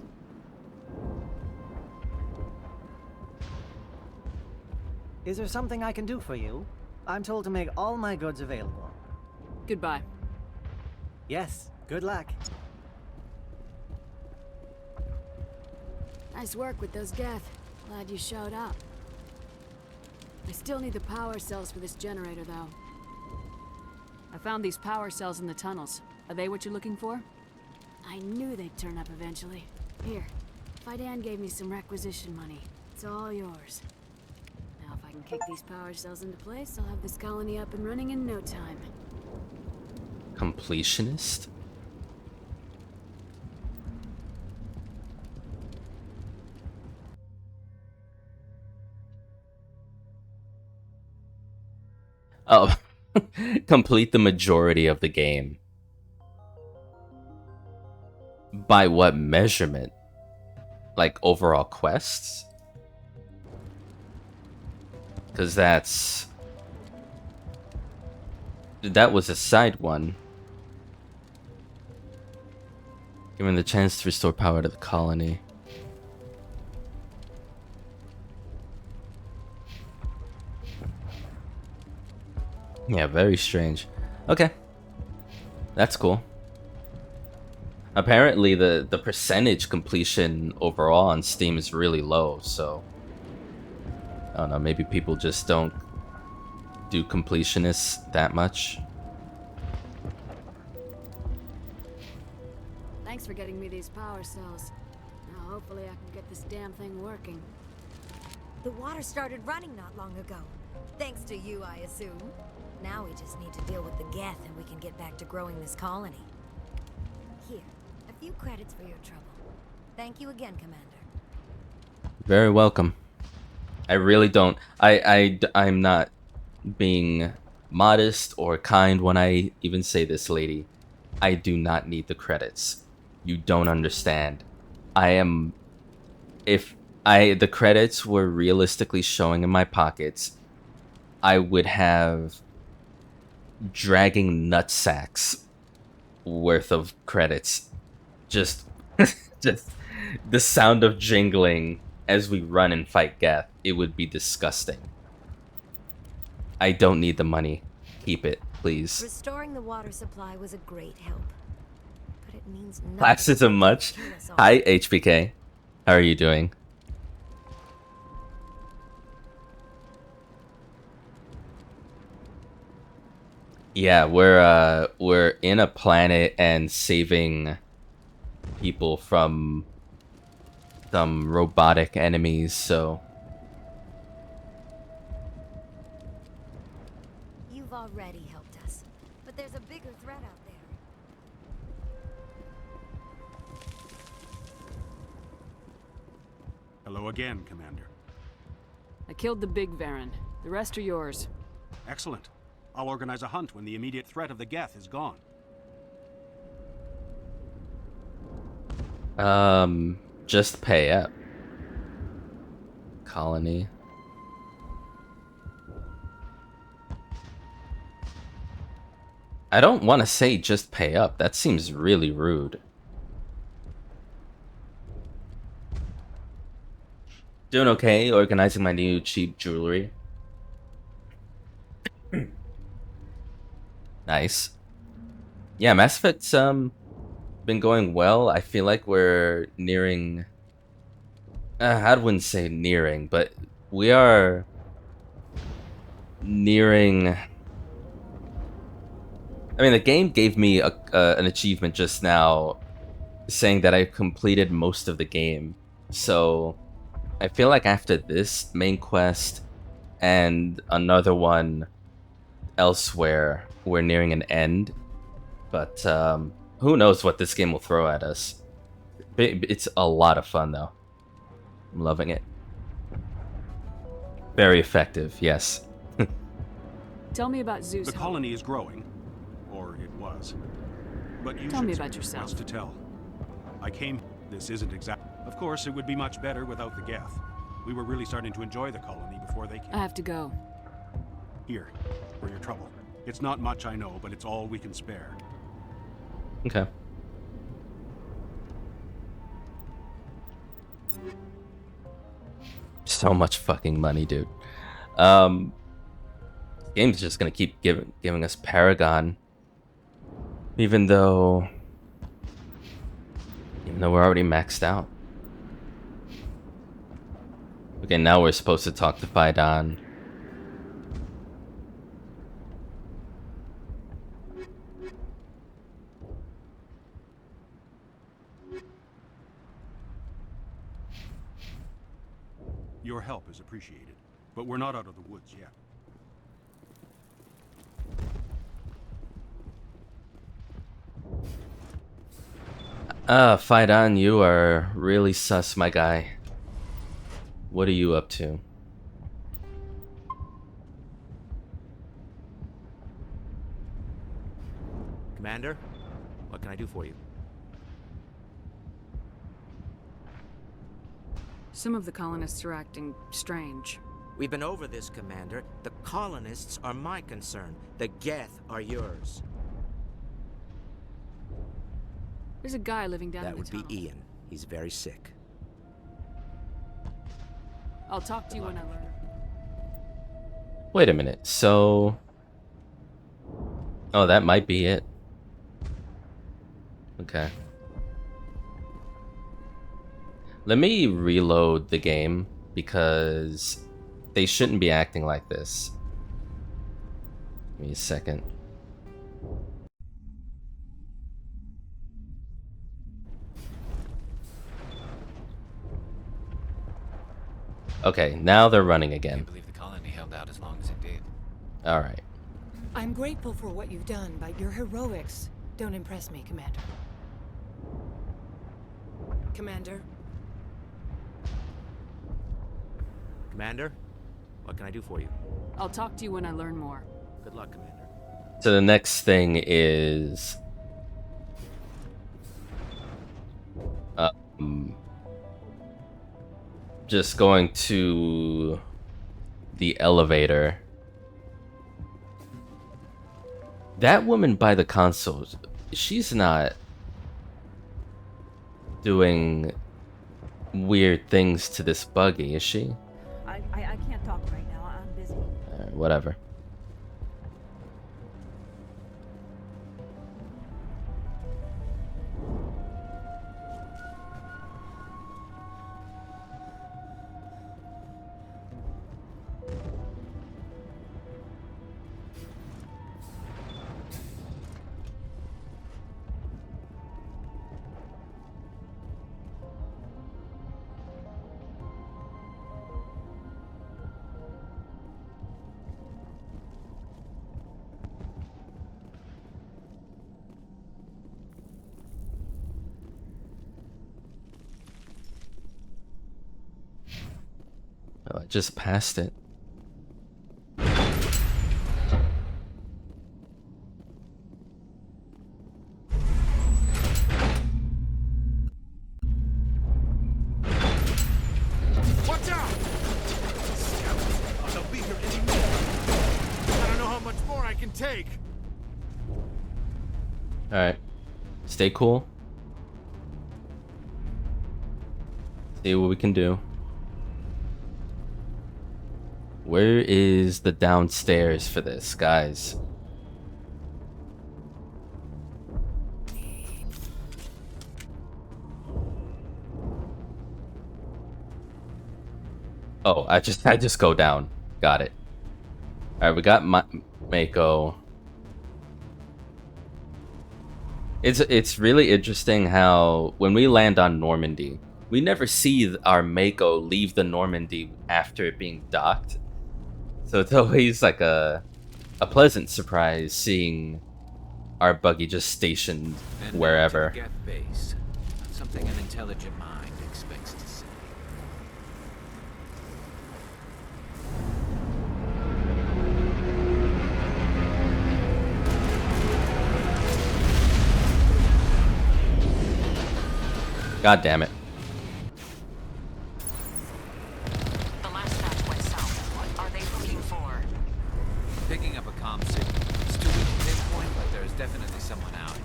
Is there something I can do for you? I'm told to make all my goods available. Goodbye. Yes, good luck. Nice work with those Geth. Glad you showed up. I still need the power cells for this generator, though. I found these power cells in the tunnels. Are they what you're looking for? I knew they'd turn up eventually. Here, Fidan gave me some requisition money. It's all yours. Now if I can kick these power cells into place, I'll have this colony up and running in no time. Completionist? Oh, complete the majority of the game. By what measurement? Like overall quests? Because that was a side one. Given the chance to restore power to the colony. Yeah, very strange. Okay. That's cool. Apparently the percentage completion overall on Steam is really low, so I don't know, maybe people just don't do completionists that much. Thanks for for getting me these power cells. Now hopefully I can get this damn thing working. The water started running not long ago. Thanks to you, I assume. Now we just need to deal with the Geth and we can get back to growing this colony. Here, a few credits for your trouble. Thank you again, Commander. Very welcome. I really don't. I'm not being modest or kind when I even say this, lady. I do not need the credits. You don't understand. If the credits were realistically showing in my pockets, I would have dragging nutsacks worth of credits. Just the sound of jingling as we run and fight Geth, it would be disgusting. I don't need the money. Keep it, please. Restoring the water supply was a great help. But it means nothing. Classism much? Hi, HBK. How are you doing? Yeah, we're in a planet and saving people from some robotic enemies, so You've already helped us, but there's a bigger threat out there. Hello again, Commander. I killed the big Varen. The rest are yours. Excellent. I'll organize a hunt when the immediate threat of the Geth is gone. Just pay up. Colony. I don't want to say just pay up. That seems really rude. Doing okay, organizing my new cheap jewelry. Nice. Yeah, Mass Effect's been going well. I feel like we're nearing... I wouldn't say nearing, but we are nearing... I mean, the game gave me an achievement just now saying that I completed most of the game. So I feel like after this main quest and another one elsewhere, we're nearing an end. But who knows what this game will throw at us. It's a lot of fun, though. I'm loving it. Very effective, yes. Tell me about Zeus. The colony is growing. Or it was. But you Tell me about yourself. What's to tell? I came... This isn't exact... Of course, it would be much better without the Geth. We were really starting to enjoy the colony before they came. I have to go. Here, for your trouble. It's not much, I know, but it's all we can spare. Okay. So much fucking money, dude. Game's just gonna keep giving us Paragon. Even though we're already maxed out. Okay, now we're supposed to talk to Phaidon. Your help is appreciated, but we're not out of the woods yet. Phaidon, you are really sus, my guy. What are you up to? Commander, what can I do for you? Some of the colonists are acting strange. We've been over this, Commander. The colonists are my concern. The Geth are yours. There's a guy living down That in the would tunnel. be Ian. He's very sick. I'll talk to you when I learn. Wait a minute, so... Oh, that might be it. Okay. Let me reload the game, because they shouldn't be acting like this. Give me a second. Okay, now they're running again. I can't believe the colony held out as long as it did. All right. I'm grateful for what you've done, but your heroics don't impress me, Commander. Commander? Commander, what can I do for you? I'll talk to you when I learn more. Good luck, Commander. So the next thing is just going to the elevator. That woman by the console, she's not doing weird things to this buggy, is she? I can't talk right now. I'm busy. Whatever. Oh, I just passed it. Watch out! I'll be here anymore. I don't know how much more I can take. Alright. Stay cool. See what we can do. Where is the downstairs for this, guys? Oh, I just go down. Got it. Alright, we got Mako. It's really interesting how when we land on Normandy, we never see our Mako leave the Normandy after it being docked. So it's always like a pleasant surprise seeing our buggy just stationed And wherever. to the Geth base. Not something an intelligent mind expects to see. God damn it. The last batch went south. What are they looking for? Picking up a comm signal. It's too weak to pinpoint, but there's definitely someone out.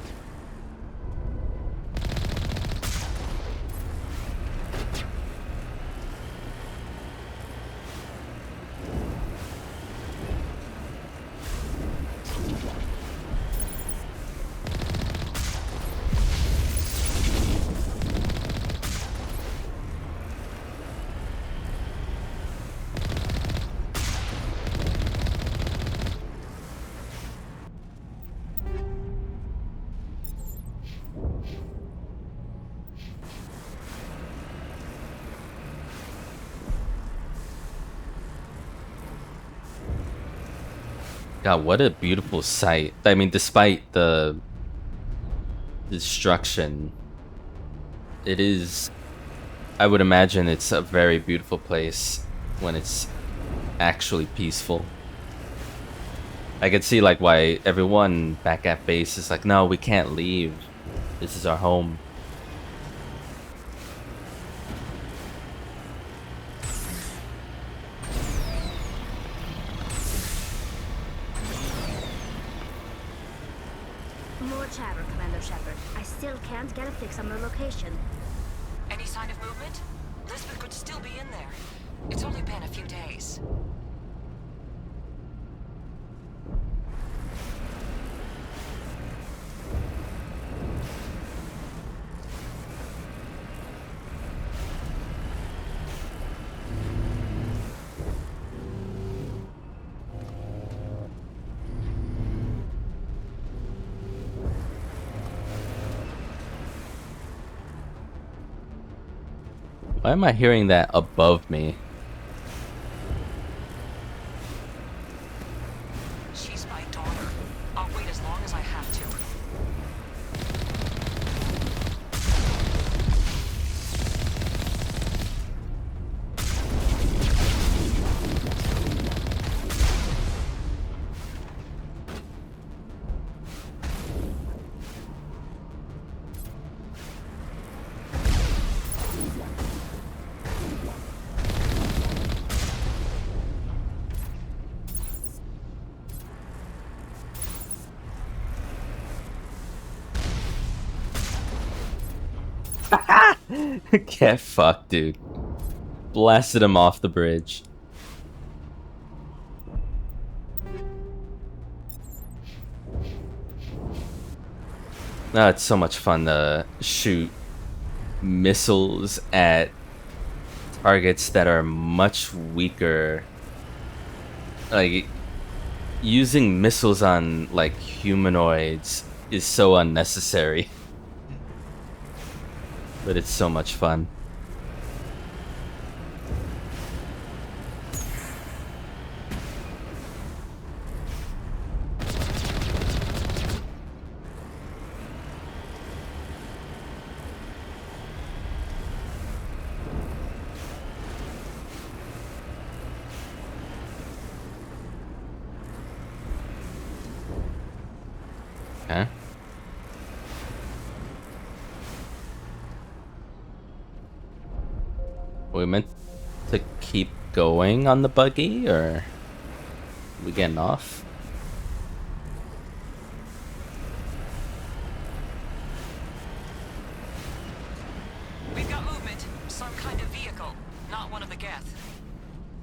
God, what a beautiful sight. I mean, despite the destruction, it is, I would imagine it's a very beautiful place when it's actually peaceful. I could see like why everyone back at base is like, no, we can't leave. This is our home. More chatter, Commander Shepard. I still can't get a fix on their location. Any sign of movement? Lisbeth could still be in there. It's only been a few days. Why am I hearing that above me? Get fucked, dude. Blasted him off the bridge. No, it's so much fun to shoot missiles at targets that are much weaker. Like, using missiles on, like, humanoids is so unnecessary. But it's so much fun. Okay. We meant to keep going on the buggy, or are we getting off? We've got movement. Some kind of vehicle. Not one of the Geth.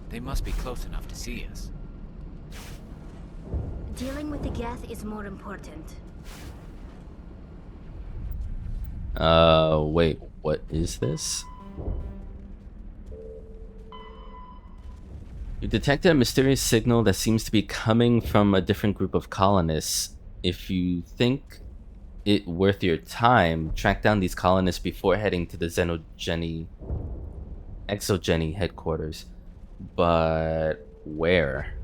They must be close enough to see us. Dealing with the Geth is more important. Wait, what is this? You detected a mysterious signal that seems to be coming from a different group of colonists. If you think it worth your time, track down these colonists before heading to the Exogeny headquarters. But where?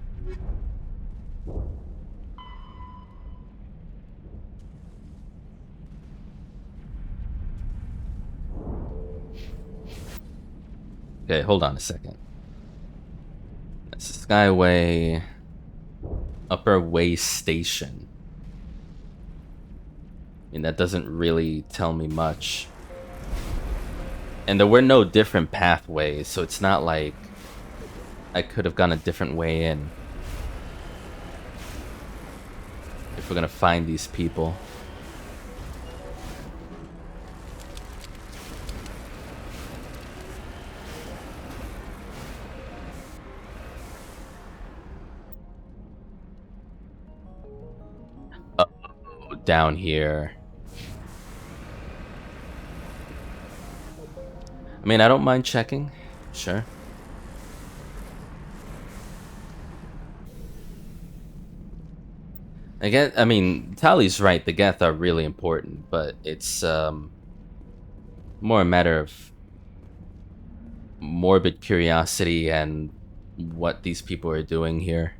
Okay, hold on a second. That's Skyway Upper Way Station. I mean, that doesn't really tell me much. And there were no different pathways, so it's not like I could have gone a different way in. If we're gonna find these people. Down here. I mean, I don't mind checking. Sure. I mean, Tally's right. The Geth are really important, but it's more a matter of morbid curiosity and what these people are doing here.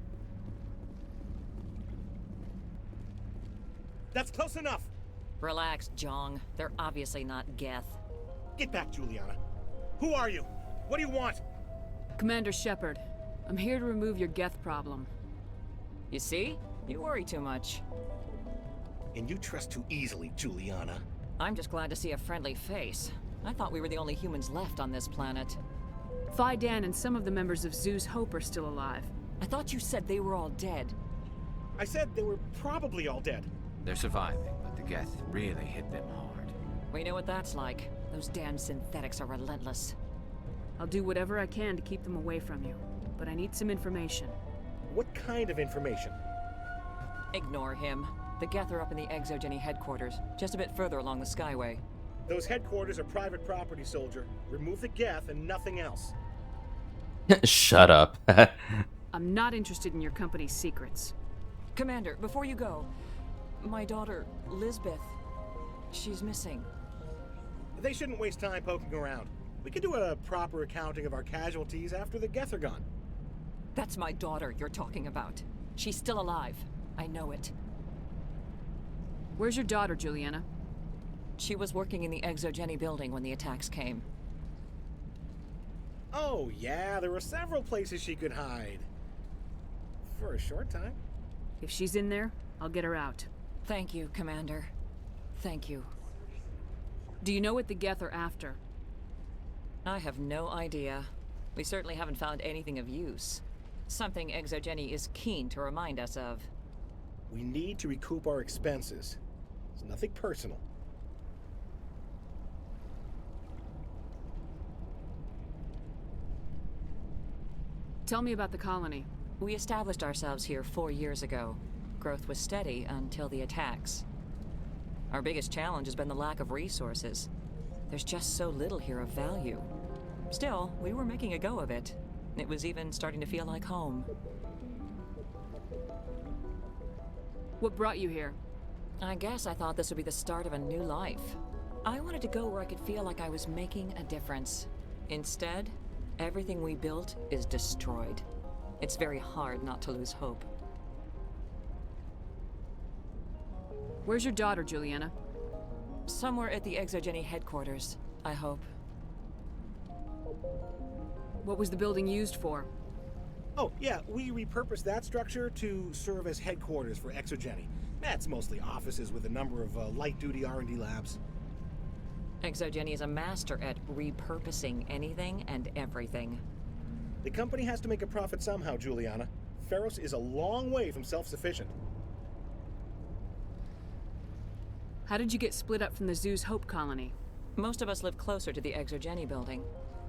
That's close enough. Relax, Jong. They're obviously not Geth. Get back, Juliana. Who are you? What do you want? Commander Shepard, I'm here to remove your Geth problem. You see? You worry too much. And you trust too easily, Juliana. I'm just glad to see a friendly face. I thought we were the only humans left on this planet. Phi Dan and some of the members of Zoo's Hope are still alive. I thought you said they were all dead. I said they were probably all dead. They're surviving, but the Geth really hit them hard. We know what that's like. Those damn synthetics are relentless. I'll do whatever I can to keep them away from you, but I need some information. What kind of information? Ignore him. The Geth are up in the Exogeny headquarters, just a bit further along the Skyway. Those headquarters are private property, soldier. Remove the Geth and nothing else. Shut up. I'm not interested in your company's secrets. Commander, before you go, my daughter, Lisbeth, she's missing. They shouldn't waste time poking around. We could do a proper accounting of our casualties after the Geth are gone. That's my daughter you're talking about. She's still alive. I know it. Where's your daughter, Juliana? She was working in the Exogeny building when the attacks came. Oh, yeah, there were several places she could hide. For a short time. If she's in there, I'll get her out. Thank you, Commander. Thank you. Do you know what the Geth are after? I have no idea. We certainly haven't found anything of use. Something Exogeny is keen to remind us of. We need to recoup our expenses. It's nothing personal. Tell me about the colony. We established ourselves here 4 years ago. Growth was steady until the attacks. Our biggest challenge has been the lack of resources. There's just so little here of value. Still, we were making a go of it. It was even starting to feel like home. What brought you here? I guess I thought this would be the start of a new life. I wanted to go where I could feel like I was making a difference. Instead, everything we built is destroyed. It's very hard not to lose hope. Where's your daughter, Juliana? Somewhere at the Exogeny headquarters, I hope. What was the building used for? Oh, yeah, we repurposed that structure to serve as headquarters for Exogeny. That's mostly offices with a number of light-duty R&D labs. Exogeny is a master at repurposing anything and everything. The company has to make a profit somehow, Juliana. Feros is a long way from self-sufficient. How did you get split up from the Zoo's Hope colony? Most of us live closer to the Exogeny building.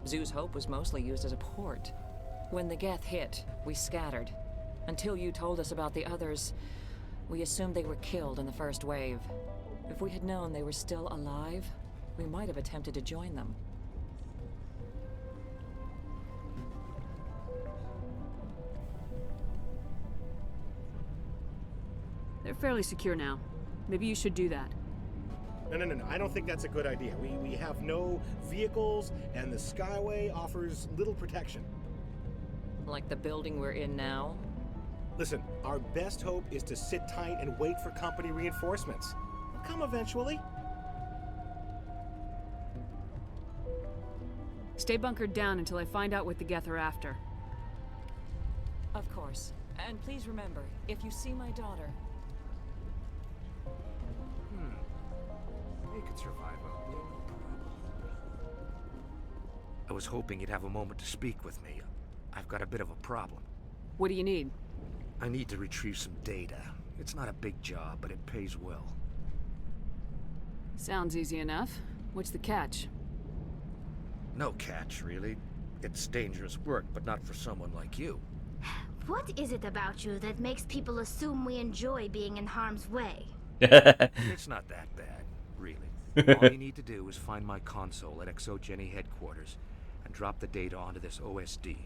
Zoo's Hope was mostly used as a port. When the Geth hit, we scattered. Until you told us about the others, we assumed they were killed in the first wave. If we had known they were still alive, we might have attempted to join them. They're fairly secure now. Maybe you should do that. No. I don't think that's a good idea. We have no vehicles, and the Skyway offers little protection. Like the building we're in now? Listen, our best hope is to sit tight and wait for company reinforcements. They'll come eventually. Stay bunkered down until I find out what the Geth are after. Of course. And please remember, if you see my daughter... They could survive out there, no problem. I was hoping you'd have a moment to speak with me. I've got a bit of a problem. What do you need? I need to retrieve some data. It's not a big job, but it pays well. Sounds easy enough. What's the catch? No catch, really. It's dangerous work, but not for someone like you. What is it about you that makes people assume we enjoy being in harm's way? It's not that bad, really. All you need to do is find my console at Exogeny headquarters and drop the data onto this OSD.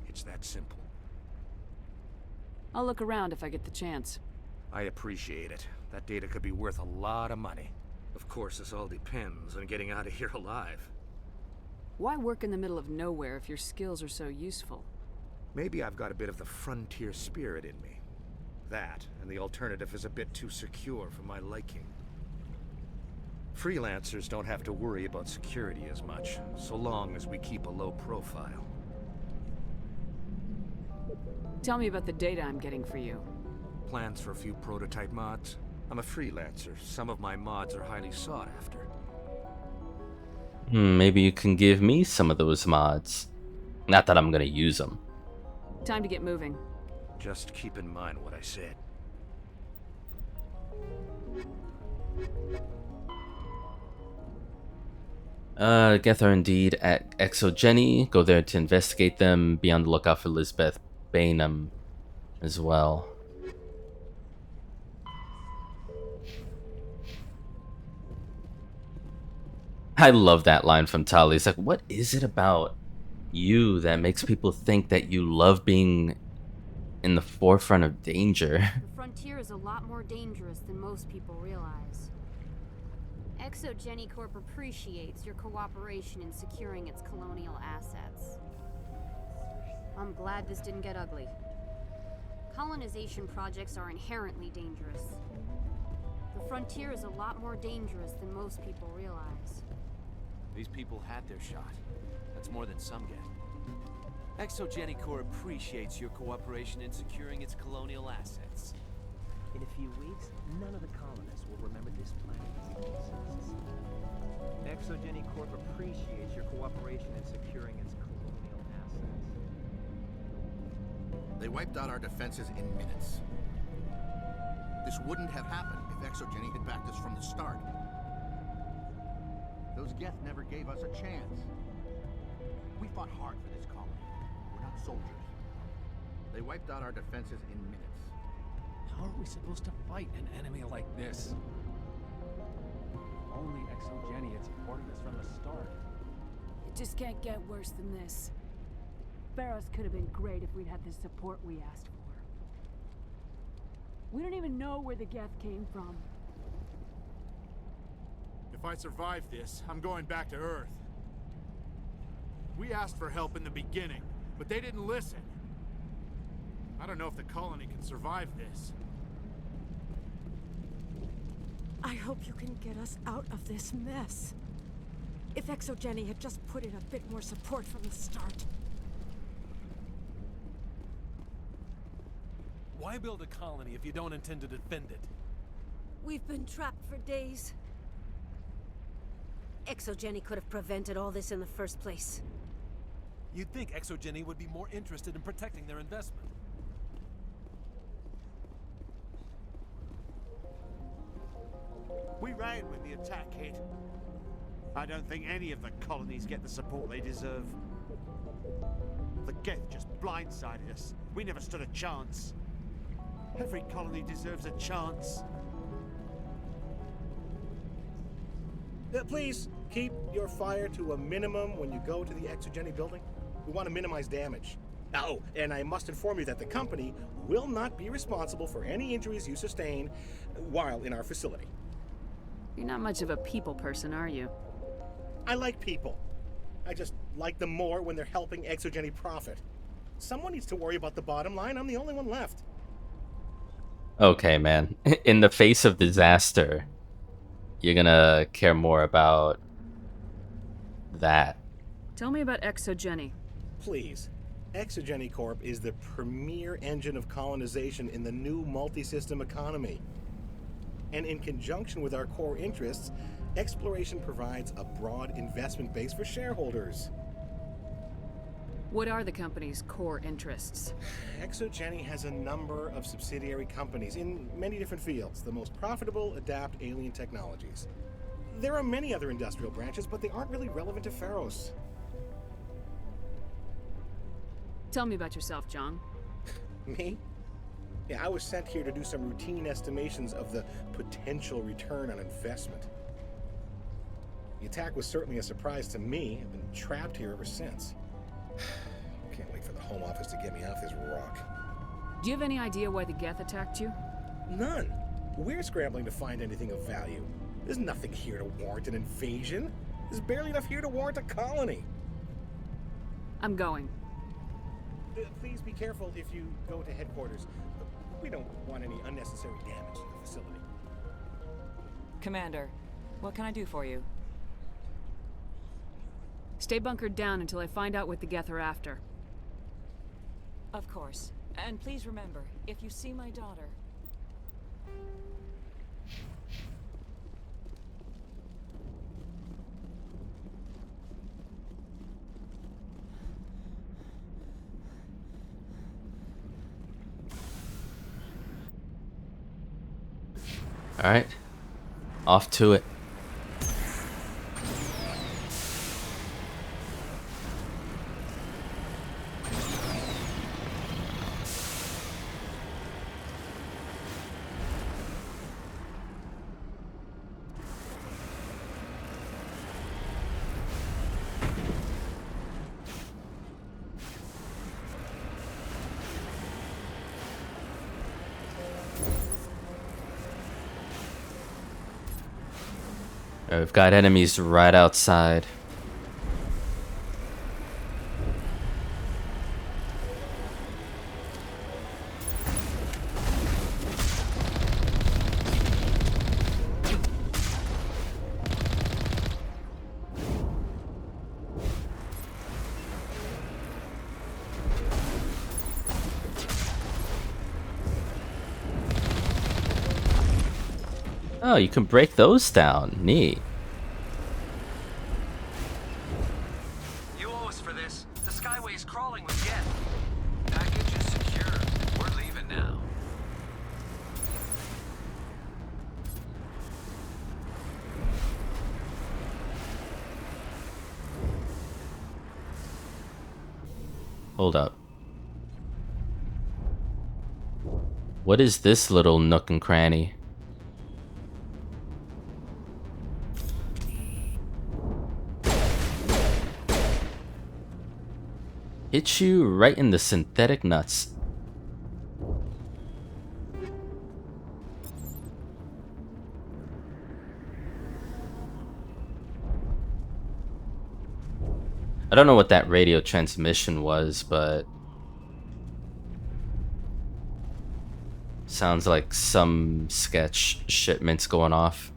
It's that simple. I'll look around if I get the chance. I appreciate it. That data could be worth a lot of money. Of course, this all depends on getting out of here alive. Why work in the middle of nowhere if your skills are so useful? Maybe I've got a bit of the frontier spirit in me. That, and the alternative is a bit too secure for my liking. Freelancers don't have to worry about security as much, so long as we keep a low profile. Tell me about the data I'm getting for you. Plans for a few prototype mods? I'm a freelancer. Some of my mods are highly sought after. Maybe you can give me some of those mods. Not that I'm gonna use them. Time to get moving. Just keep in mind what I said. Geth are indeed at Exogeny. Go there to investigate them. Be on the lookout for Lisbeth Bainham as well. I love that line from Tali. It's like, what is it about you that makes people think that you love being in the forefront of danger? The frontier is a lot more dangerous than most people realize. Exogeny Corp appreciates your cooperation in securing its colonial assets. I'm glad this didn't get ugly. Colonization projects are inherently dangerous. The frontier is a lot more dangerous than most people realize. These people had their shot. That's more than some get. Exogeny Corp appreciates your cooperation in securing its colonial assets. In a few weeks, none of the colonists will remember this planet exists. Exogeny Corp appreciates your cooperation in securing its colonial assets. They wiped out our defenses in minutes. This wouldn't have happened if Exogeny had backed us from the start. Those Geth never gave us a chance. We fought hard for this colony. We're not soldiers. They wiped out our defenses in minutes. How are we supposed to fight an enemy like this? Only ExoGeni had supported us from the start. It just can't get worse than this. Feros could have been great if we'd had the support we asked for. We don't even know where the Geth came from. If I survive this, I'm going back to Earth. We asked for help in the beginning, but they didn't listen. I don't know if the colony can survive this. I hope you can get us out of this mess. If ExoGeni had just put in a bit more support from the start. Why build a colony if you don't intend to defend it? We've been trapped for days. ExoGeni could have prevented all this in the first place. You'd think ExoGeni would be more interested in protecting their investment. We ran when the attack hit. I don't think any of the colonies get the support they deserve. The Geth just blindsided us. We never stood a chance. Every colony deserves a chance. Please, keep your fire to a minimum when you go to the ExoGeni building. We want to minimize damage. Oh, and I must inform you that the company will not be responsible for any injuries you sustain while in our facility. You're not much of a people person, are you? I like people. I just like them more when they're helping ExoGeni profit. Someone needs to worry about the bottom line. I'm the only one left. Okay, man. In the face of disaster, you're gonna care more about that. Tell me about ExoGeni. Please. ExoGeni Corp is the premier engine of colonization in the new multi-system economy. And in conjunction with our core interests, exploration provides a broad investment base for shareholders. What are the company's core interests? ExoGeni has a number of subsidiary companies in many different fields. The most profitable adapt alien technologies. There are many other industrial branches, but they aren't really relevant to Feros. Tell me about yourself, John. Me? Yeah, I was sent here to do some routine estimations of the potential return on investment. The attack was certainly a surprise to me. I've been trapped here ever since. Can't wait for the Home Office to get me off this rock. Do you have any idea why the Geth attacked you? None. We're scrambling to find anything of value. There's nothing here to warrant an invasion. There's barely enough here to warrant a colony. I'm going. Please be careful if you go to headquarters. We don't want any unnecessary damage to the facility. Commander, what can I do for you? Stay bunkered down until I find out what the Geth are after. Of course. And please remember, if you see my daughter... Alright. Off to it. We've got enemies right outside. Oh, you can break those down. Neat. You owe us for this. The Skyway's crawling with Geth. Package is secure. We're leaving now. Hold up. What is this little nook and cranny? Hit you right in the synthetic nuts. I don't know what that radio transmission was, but sounds like some sketch shipments going off.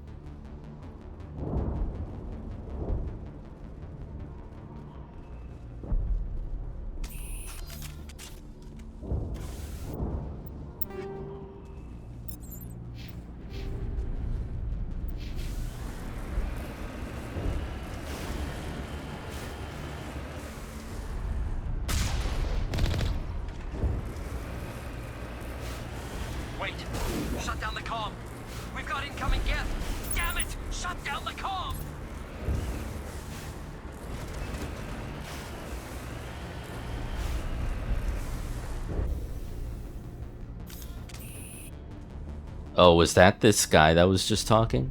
Wait! Shut down the comm! We've got incoming geth! Damn it! Shut down the comm! Oh, was that this guy that was just talking?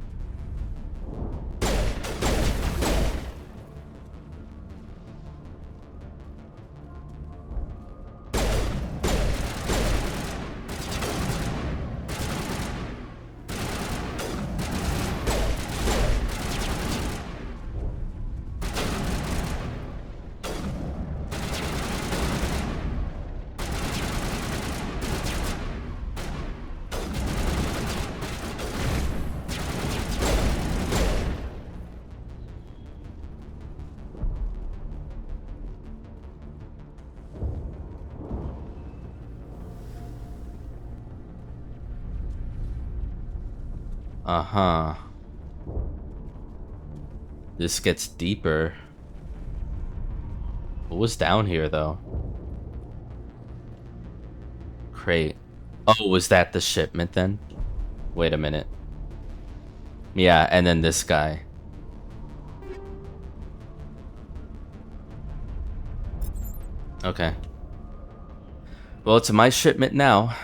Uh-huh. This gets deeper. What was down here, though? Crate. Oh, was that the shipment, then? Wait a minute. Yeah, and then this guy. Okay. Well, it's my shipment now.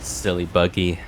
Silly buggy.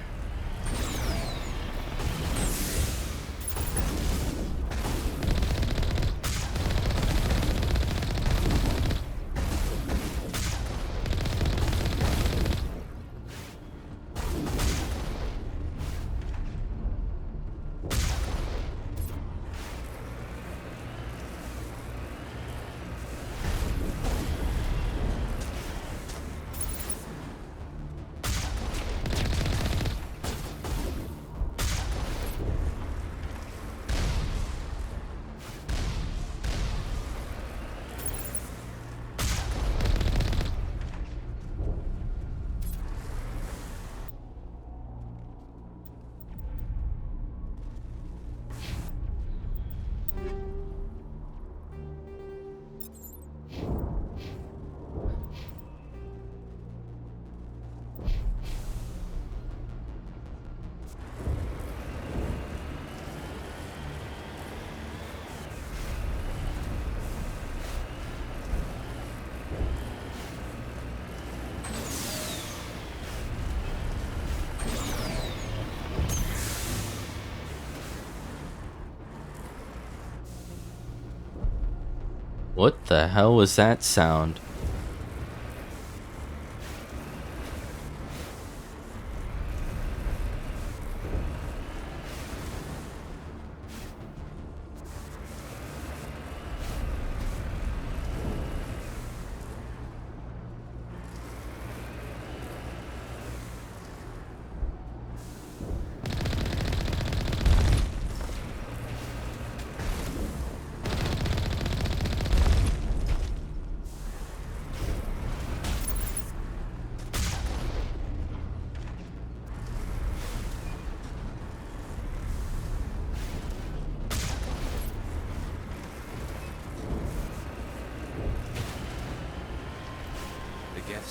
What the hell was that sound?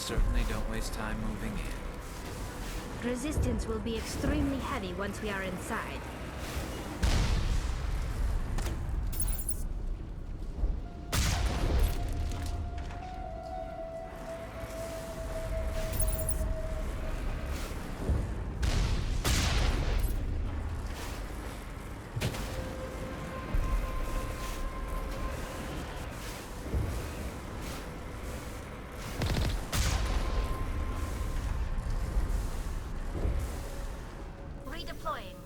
certainly don't waste time moving in. Resistance will be extremely heavy once we are inside. Redeploying.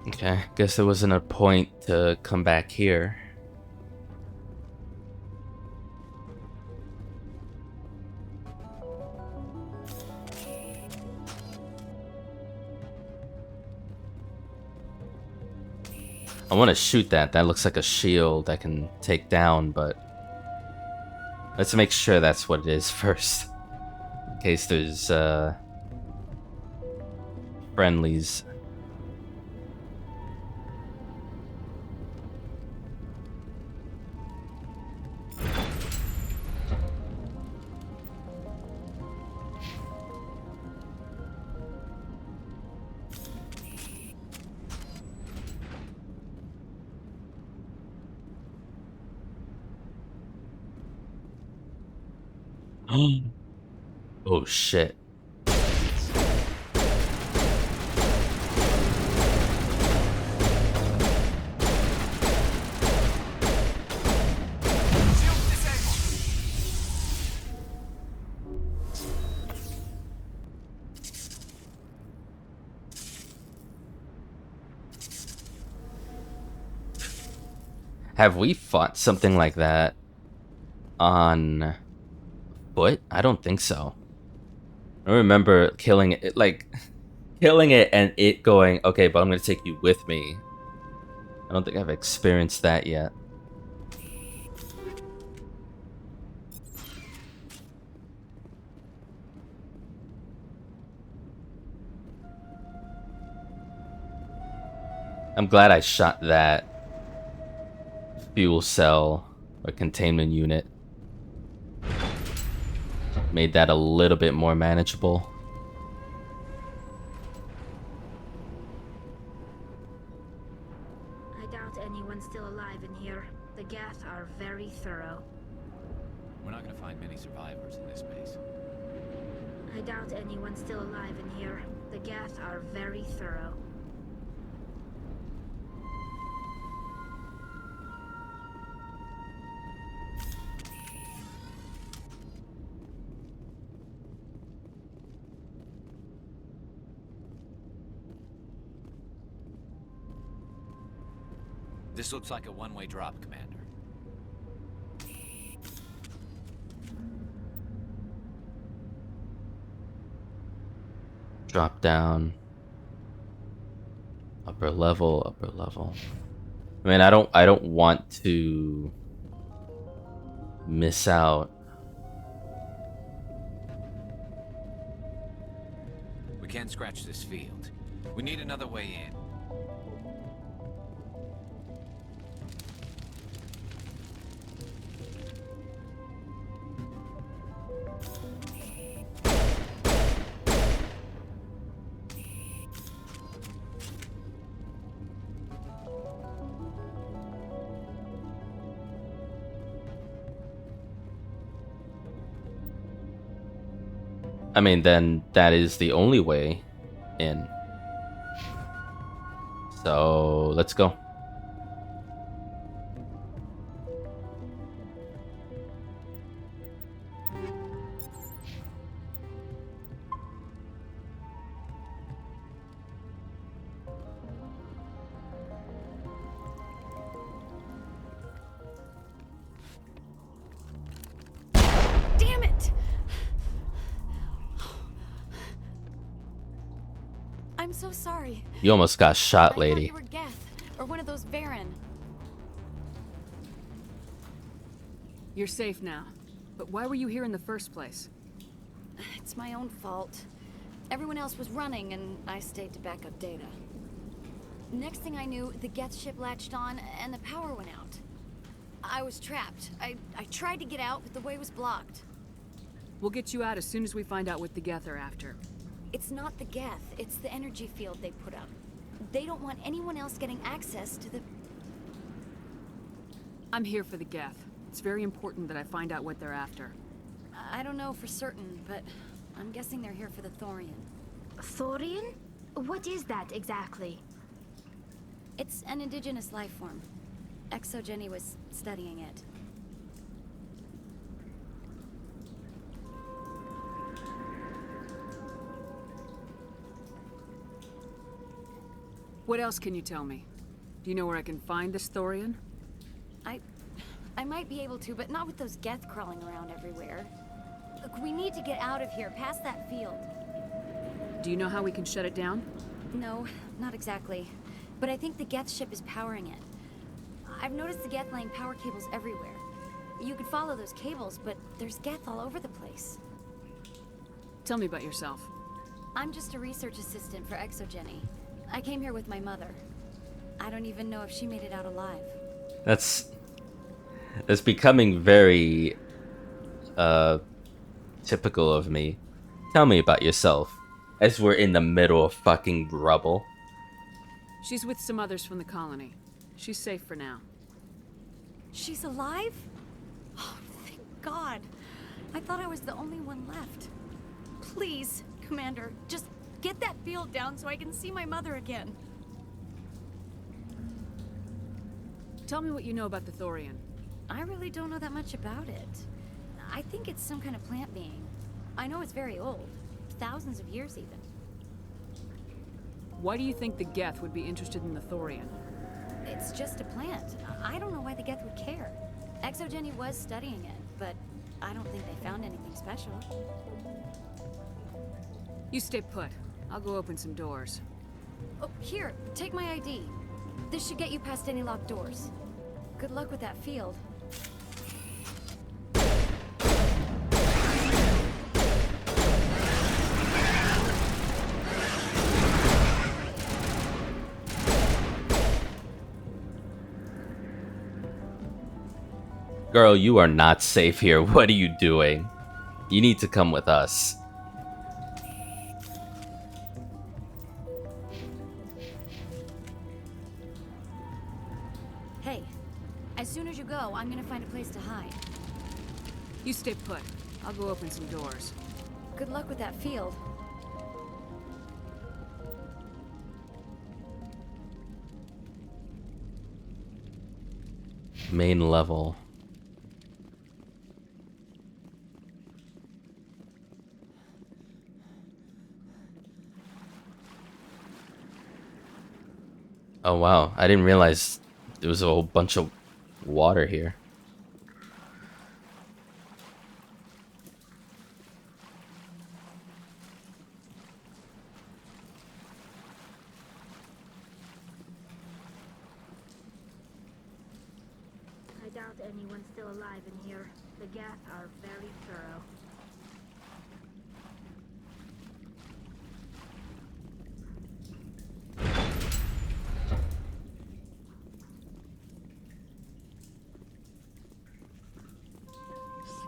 Okay, guess there wasn't a point to come back here. I want to shoot that. That looks like a shield I can take down, but let's make sure that's what it is first. In case there's friendlies. Oh shit. Have we fought something like that on foot? I don't think so. I remember killing it, like killing it and it going, okay, but I'm gonna take you with me. I don't think I've experienced that yet. I'm glad I shot that fuel cell or containment unit. Made that a little bit more manageable. I doubt anyone's still alive in here. The Geth are very thorough. We're not gonna find many survivors in this base. I doubt anyone's still alive in here. The Geth are very thorough. This looks like a one-way drop, Commander. Drop down. Upper level, upper level. I mean, I don't want to miss out. We can't scratch this field. We need another way in. I mean, then that is the only way in. So let's go. Damn it! I'm so sorry. You almost got shot, I thought lady. you were Geth, or one of those Varen. You're safe now. But why were you here in the first place? It's my own fault. Everyone else was running, and I stayed to back up data. Next thing I knew, the Geth ship latched on, and the power went out. I was trapped. I tried to get out, but the way was blocked. We'll get you out as soon as we find out what the Geth are after. It's not the Geth, it's the energy field they put up. They don't want anyone else getting access to the... I'm here for the Geth. It's very important that I find out what they're after. I don't know for certain, but I'm guessing they're here for the Thorian. Thorian? What is that exactly? It's an indigenous life form. Jenny was studying it. What else can you tell me? Do you know where I can find this Thorian? I might be able to, but not with those Geth crawling around everywhere. Look, we need to get out of here, past that field. Do you know how we can shut it down? No, not exactly. But I think the Geth ship is powering it. I've noticed the Geth laying power cables everywhere. You could follow those cables, but there's Geth all over the place. Tell me about yourself. I'm just a research assistant for Jenny. I came here with my mother. I don't even know if she made it out alive. That's becoming very typical of me. Tell me about yourself, as we're in the middle of fucking rubble. She's with some others from the colony. She's safe for now. She's alive? Oh, thank God. I thought I was the only one left. Please, Commander, just get that field down so I can see my mother again. Tell me what you know about the Thorian. I really don't know that much about it. I think it's some kind of plant being. I know it's very old. Thousands of years even. Why do you think the Geth would be interested in the Thorian? It's just a plant. I don't know why the Geth would care. Jenny was studying it, but I don't think they found anything special. You stay put. I'll go open some doors. Oh, here, take my ID. This should get you past any locked doors. Good luck with that field. Girl, you are not safe here. What are you doing? You need to come with us. Hey, as soon as you go, I'm gonna find a place to hide. You stay put. I'll go open some doors. Good luck with that field. Main level. Oh wow, I didn't realize there was a whole bunch of water here. I doubt anyone's still alive in here. The Geth are very thorough.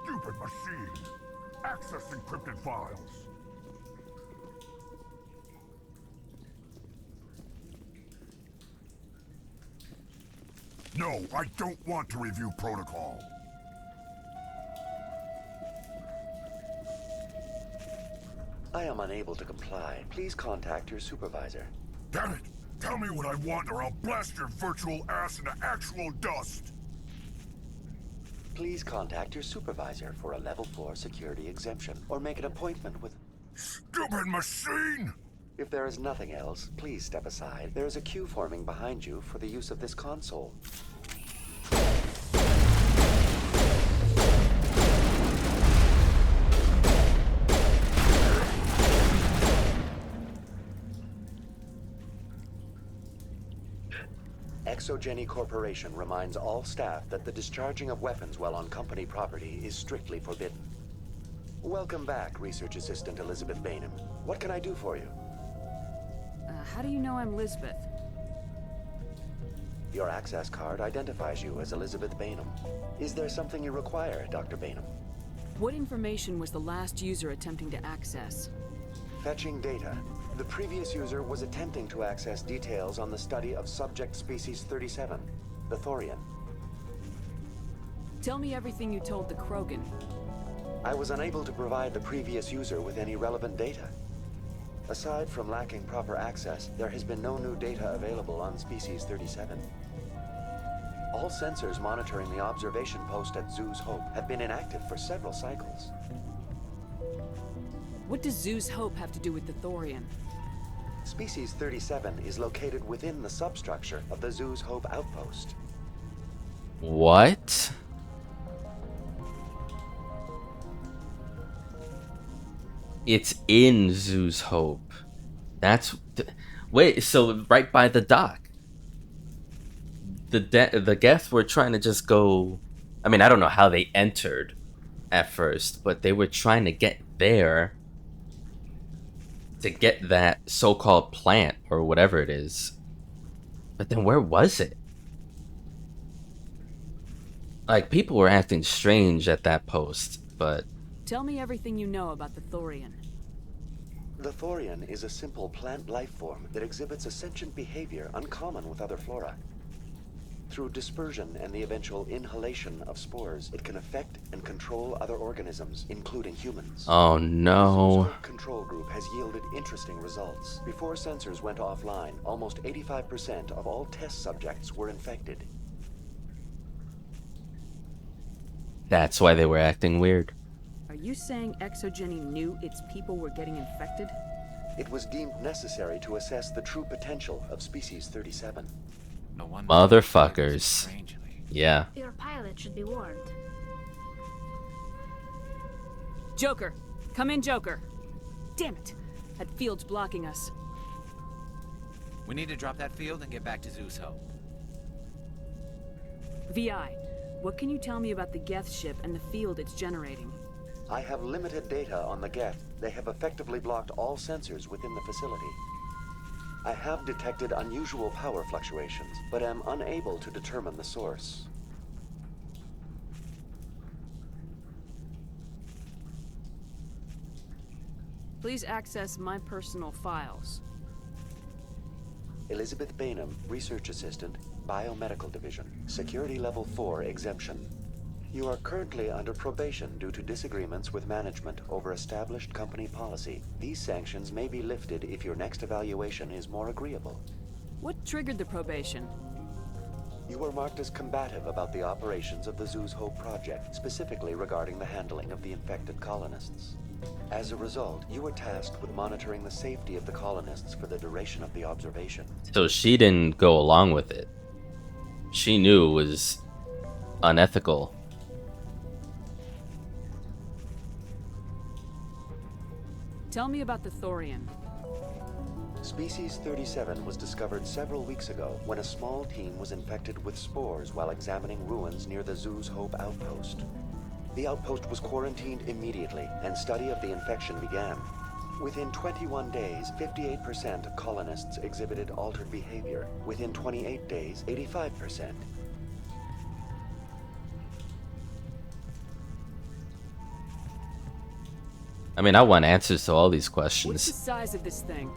Stupid machine! Access encrypted files! No, I don't want to review protocol. I am unable to comply. Please contact your supervisor. Damn it! Tell me what I want or I'll blast your virtual ass into actual dust! Please contact your supervisor for a level 4 security exemption, or make an appointment with... Stupid machine! If there is nothing else, please step aside. There is a queue forming behind you for the use of this console. Exogeny Corporation reminds all staff that the discharging of weapons while on company property is strictly forbidden. Welcome back, Research Assistant Elizabeth Bainham. What can I do for you? How do you know I'm Lisbeth? Your access card identifies you as Elizabeth Bainham. Is there something you require, Dr. Bainham? What information was the last user attempting to access? Fetching data. The previous user was attempting to access details on the study of subject species 37, the Thorian. Tell me everything you told the Krogan. I was unable to provide the previous user with any relevant data. Aside from lacking proper access, there has been no new data available on species 37. All sensors monitoring the observation post at Zoo's Hope have been inactive for several cycles. What does Zoo's Hope have to do with the Thorian? Species 37 is located within the substructure of the Zoo's Hope outpost. What? It's in Zoo's Hope. That's... Wait, so right by the dock. The Geth were trying to just go... I mean, I don't know how they entered at first, but they were trying to get there to get that so-called plant or whatever it is. But then where was it? Like, people were acting strange at that post, but... Tell me everything you know about the Thorian. The Thorian is a simple plant life form that exhibits a sentient behavior uncommon with other flora. Through dispersion and the eventual inhalation of spores, it can affect and control other organisms, including humans. Oh no. The control group has yielded interesting results. Before sensors went offline, almost 85% of all test subjects were infected. That's why they were acting weird. Are you saying Exogeny knew its people were getting infected? It was deemed necessary to assess the true potential of species 37. No one Motherfuckers. Yeah. Your pilot should be warned. Joker! Come in, Joker! Damn it! That field's blocking us. We need to drop that field and get back to Zeus Hope. VI, what can you tell me about the Geth ship and the field it's generating? I have limited data on the Geth. They have effectively blocked all sensors within the facility. I have detected unusual power fluctuations, but am unable to determine the source. Please access my personal files. Elizabeth Bainham, Research Assistant, Biomedical Division, Security Level 4 exemption. You are currently under probation due to disagreements with management over established company policy. These sanctions may be lifted if your next evaluation is more agreeable. What triggered the probation? You were marked as combative about the operations of the Zoo's Hope project, specifically regarding the handling of the infected colonists. As a result, you were tasked with monitoring the safety of the colonists for the duration of the observation. So she didn't go along with it. She knew it was unethical. Tell me about the Thorian. Species 37 was discovered several weeks ago when a small team was infected with spores while examining ruins near the Zoo's Hope outpost. The outpost was quarantined immediately, and study of the infection began. Within 21 days, 58% of colonists exhibited altered behavior. Within 28 days, 85%. I mean, I want answers to all these What's questions. the size of this thing?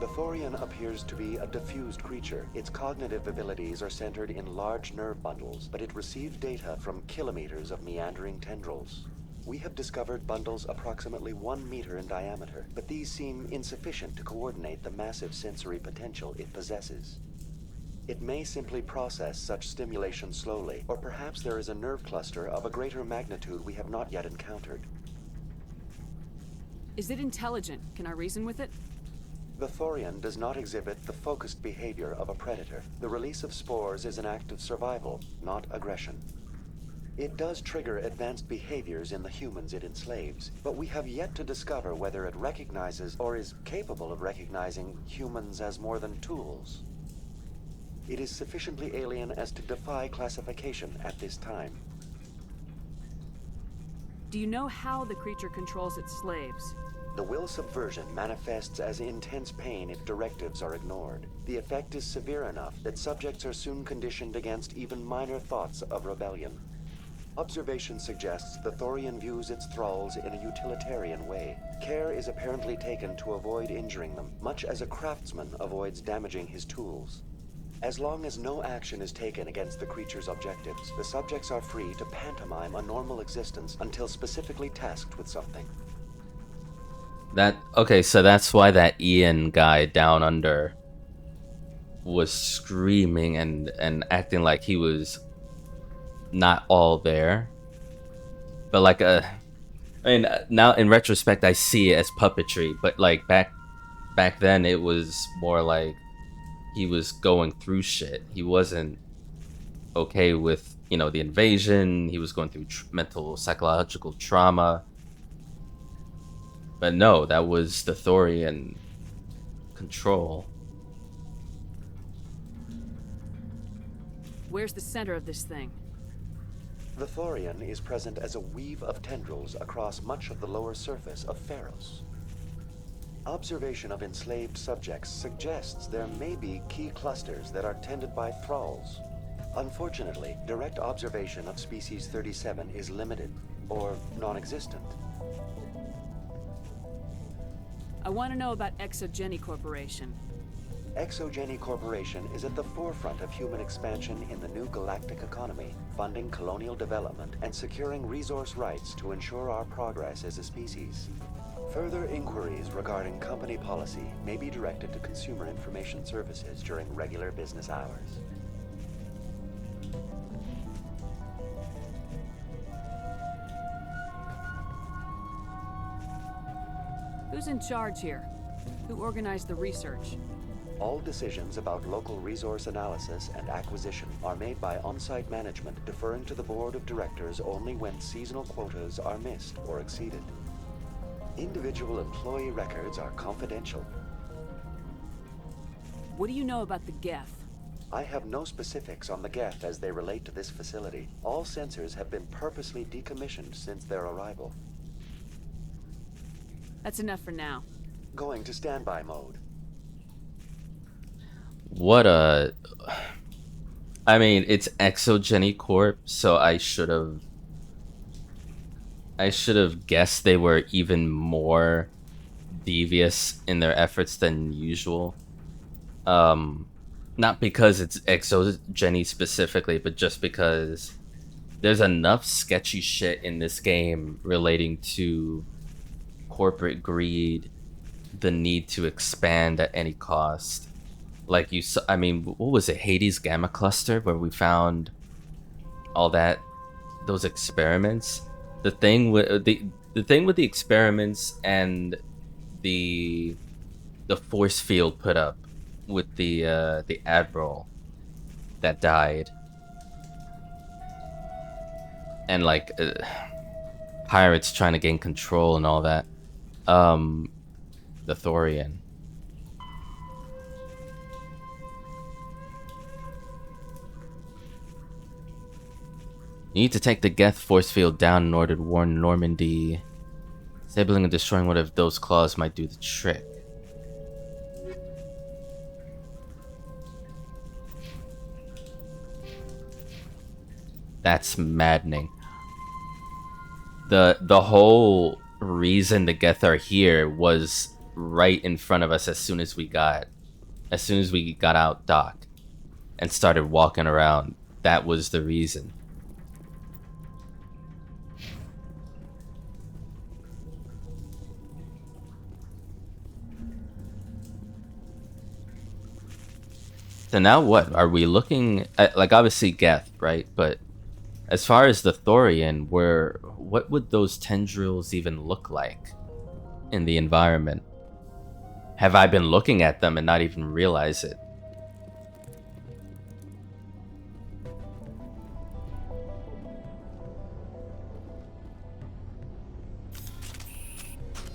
The Thorian appears to be a diffused creature. Its cognitive abilities are centered in large nerve bundles, but it receives data from kilometers of meandering tendrils. We have discovered bundles approximately 1 meter in diameter, but these seem insufficient to coordinate the massive sensory potential it possesses. It may simply process such stimulation slowly, or perhaps there is a nerve cluster of a greater magnitude we have not yet encountered. Is it intelligent? Can I reason with it? The Thorian does not exhibit the focused behavior of a predator. The release of spores is an act of survival, not aggression. It does trigger advanced behaviors in the humans it enslaves, but we have yet to discover whether it recognizes or is capable of recognizing humans as more than tools. It is sufficiently alien as to defy classification at this time. Do you know how the creature controls its slaves? The will subversion manifests as intense pain if directives are ignored. The effect is severe enough that subjects are soon conditioned against even minor thoughts of rebellion. Observation suggests the Thorian views its thralls in a utilitarian way. Care is apparently taken to avoid injuring them, much as a craftsman avoids damaging his tools. As long as no action is taken against the creature's objectives, the subjects are free to pantomime a normal existence until specifically tasked with something. Okay, so that's why that Ian guy down under was screaming and acting like he was not all there. But like I mean, now in retrospect I see it as puppetry, but like back then it was more like he was going through shit. He wasn't okay with, you know, the invasion. He was going through mental psychological trauma. But no, that was the Thorian control. Where's the center of this thing? The Thorian is present as a weave of tendrils across much of the lower surface of Feros. Observation of enslaved subjects suggests there may be key clusters that are tended by thralls. Unfortunately, direct observation of species 37 is limited, or non-existent. I want to know about Exogeny Corporation. Exogeny Corporation is at the forefront of human expansion in the new galactic economy, funding colonial development and securing resource rights to ensure our progress as a species. Further inquiries regarding company policy may be directed to Consumer Information Services during regular business hours. Who's in charge here? Who organized the research? All decisions about local resource analysis and acquisition are made by on-site management, deferring to the board of directors only when seasonal quotas are missed or exceeded. Individual employee records are confidential. What do you know about the Geth? I have no specifics on the Geth as they relate to this facility. All sensors have been purposely decommissioned since their arrival. That's enough for now. Going to standby mode. What a... I mean, it's Exogeny Corp, so I should have guessed they were even more devious in their efforts than usual. Not because it's Exogeny specifically, but just because there's enough sketchy shit in this game relating to corporate greed, the need to expand at any cost. Like you saw, I mean, what was it, Hades Gamma Cluster, where we found all those experiments? The thing with the experiments and the force field put up with the admiral that died, and like pirates trying to gain control and all that. The Thorian. You need to take the Geth force field down in order to warn Normandy. Disabling and destroying one of those claws might do the trick. That's maddening. The whole reason the Geth are here was right in front of us as soon as we got out dock and started walking around. That was the reason. So now what? Are we looking at, like, obviously Geth, right? But as far as the Thorian, what would those tendrils even look like in the environment? Have I been looking at them and not even realize it?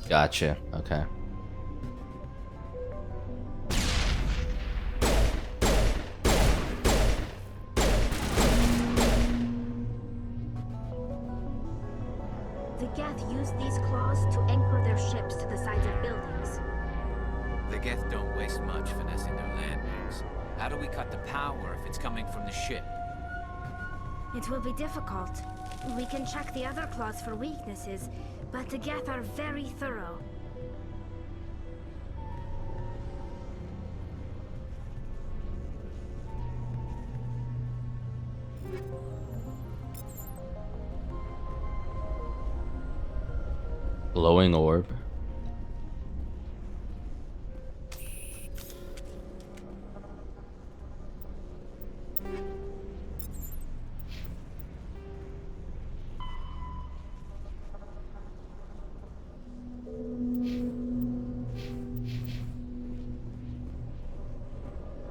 Gotcha. Okay. The Geth use these claws to anchor their ships to the sides of buildings. The Geth don't waste much finessing their landings. How do we cut the power if it's coming from the ship? It will be difficult. We can check the other claws for weaknesses, but the Geth are very thorough. Glowing orb.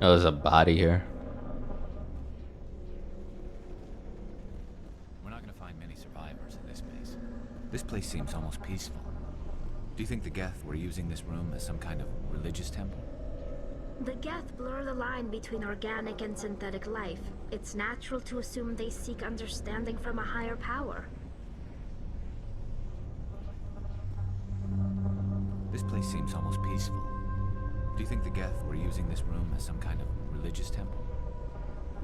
Oh, there's a body here. We're not gonna find many survivors in this base. This place seems almost peaceful. Do you think the Geth were using this room as some kind of religious temple? The Geth blur the line between organic and synthetic life. It's natural to assume they seek understanding from a higher power. This place seems almost peaceful. Do you think the Geth were using this room as some kind of religious temple?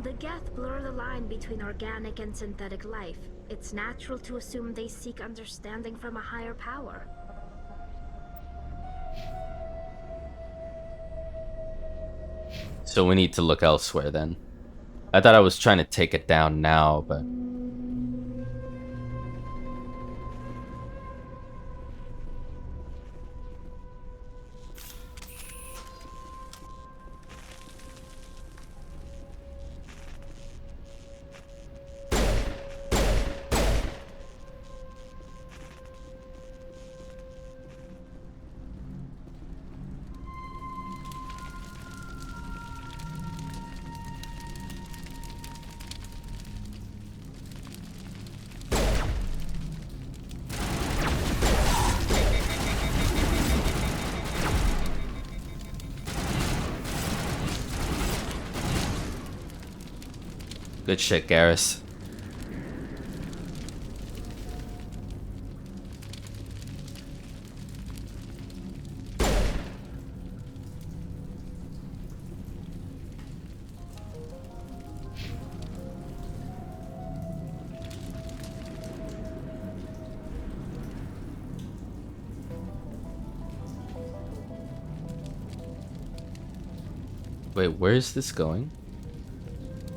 The Geth blur the line between organic and synthetic life. It's natural to assume they seek understanding from a higher power. So we need to look elsewhere then. I thought I was trying to take it down now, but... Good shit, Garrus. Wait, where is this going?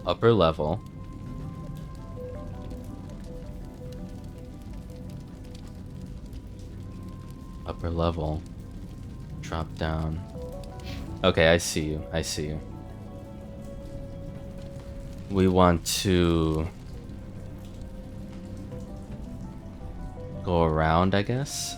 Upper level. Upper level. Drop down. Okay, I see you. I see you. We want to go around, I guess.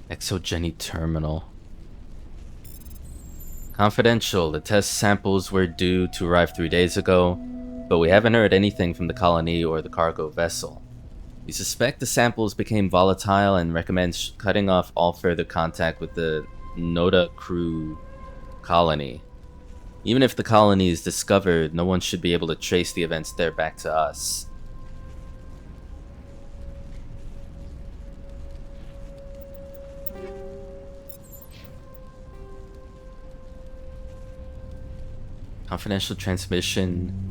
Exogeny terminal. Confidential. The test samples were due to arrive 3 days ago, but we haven't heard anything from the colony or the cargo vessel. We suspect the samples became volatile and recommend cutting off all further contact with the Noda crew colony. Even if the colony is discovered, no one should be able to trace the events there back to us. Confidential transmission.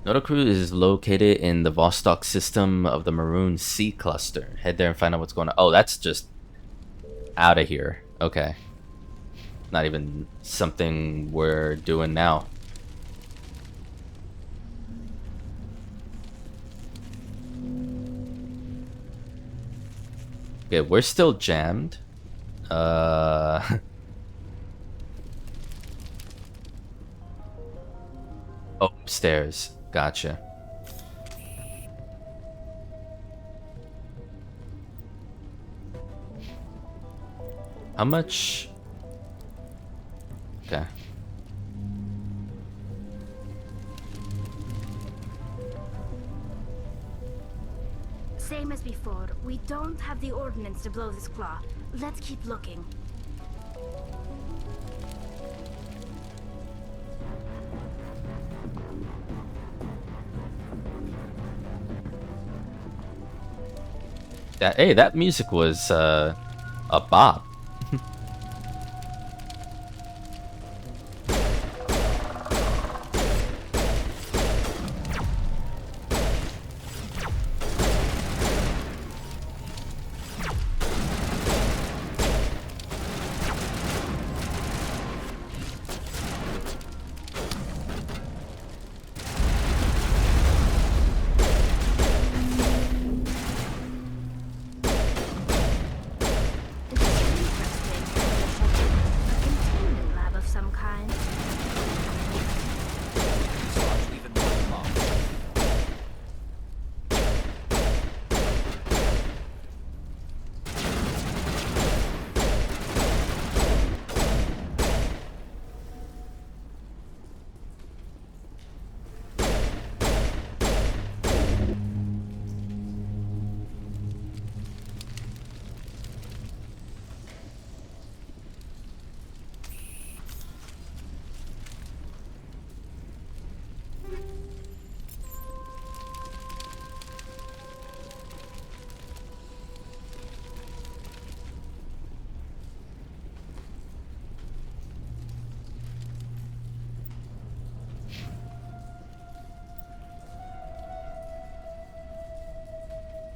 Noda Crew is located in the Vostok system of the Maroon Sea cluster. Head there and find out what's going on. Oh, that's just out of here. Okay. Not even something we're doing now. Okay, we're still jammed. Oh, upstairs. Gotcha. How much? Okay. Same as before. We don't have the ordnance to blow this claw. Let's keep looking. Hey, that music was a bop.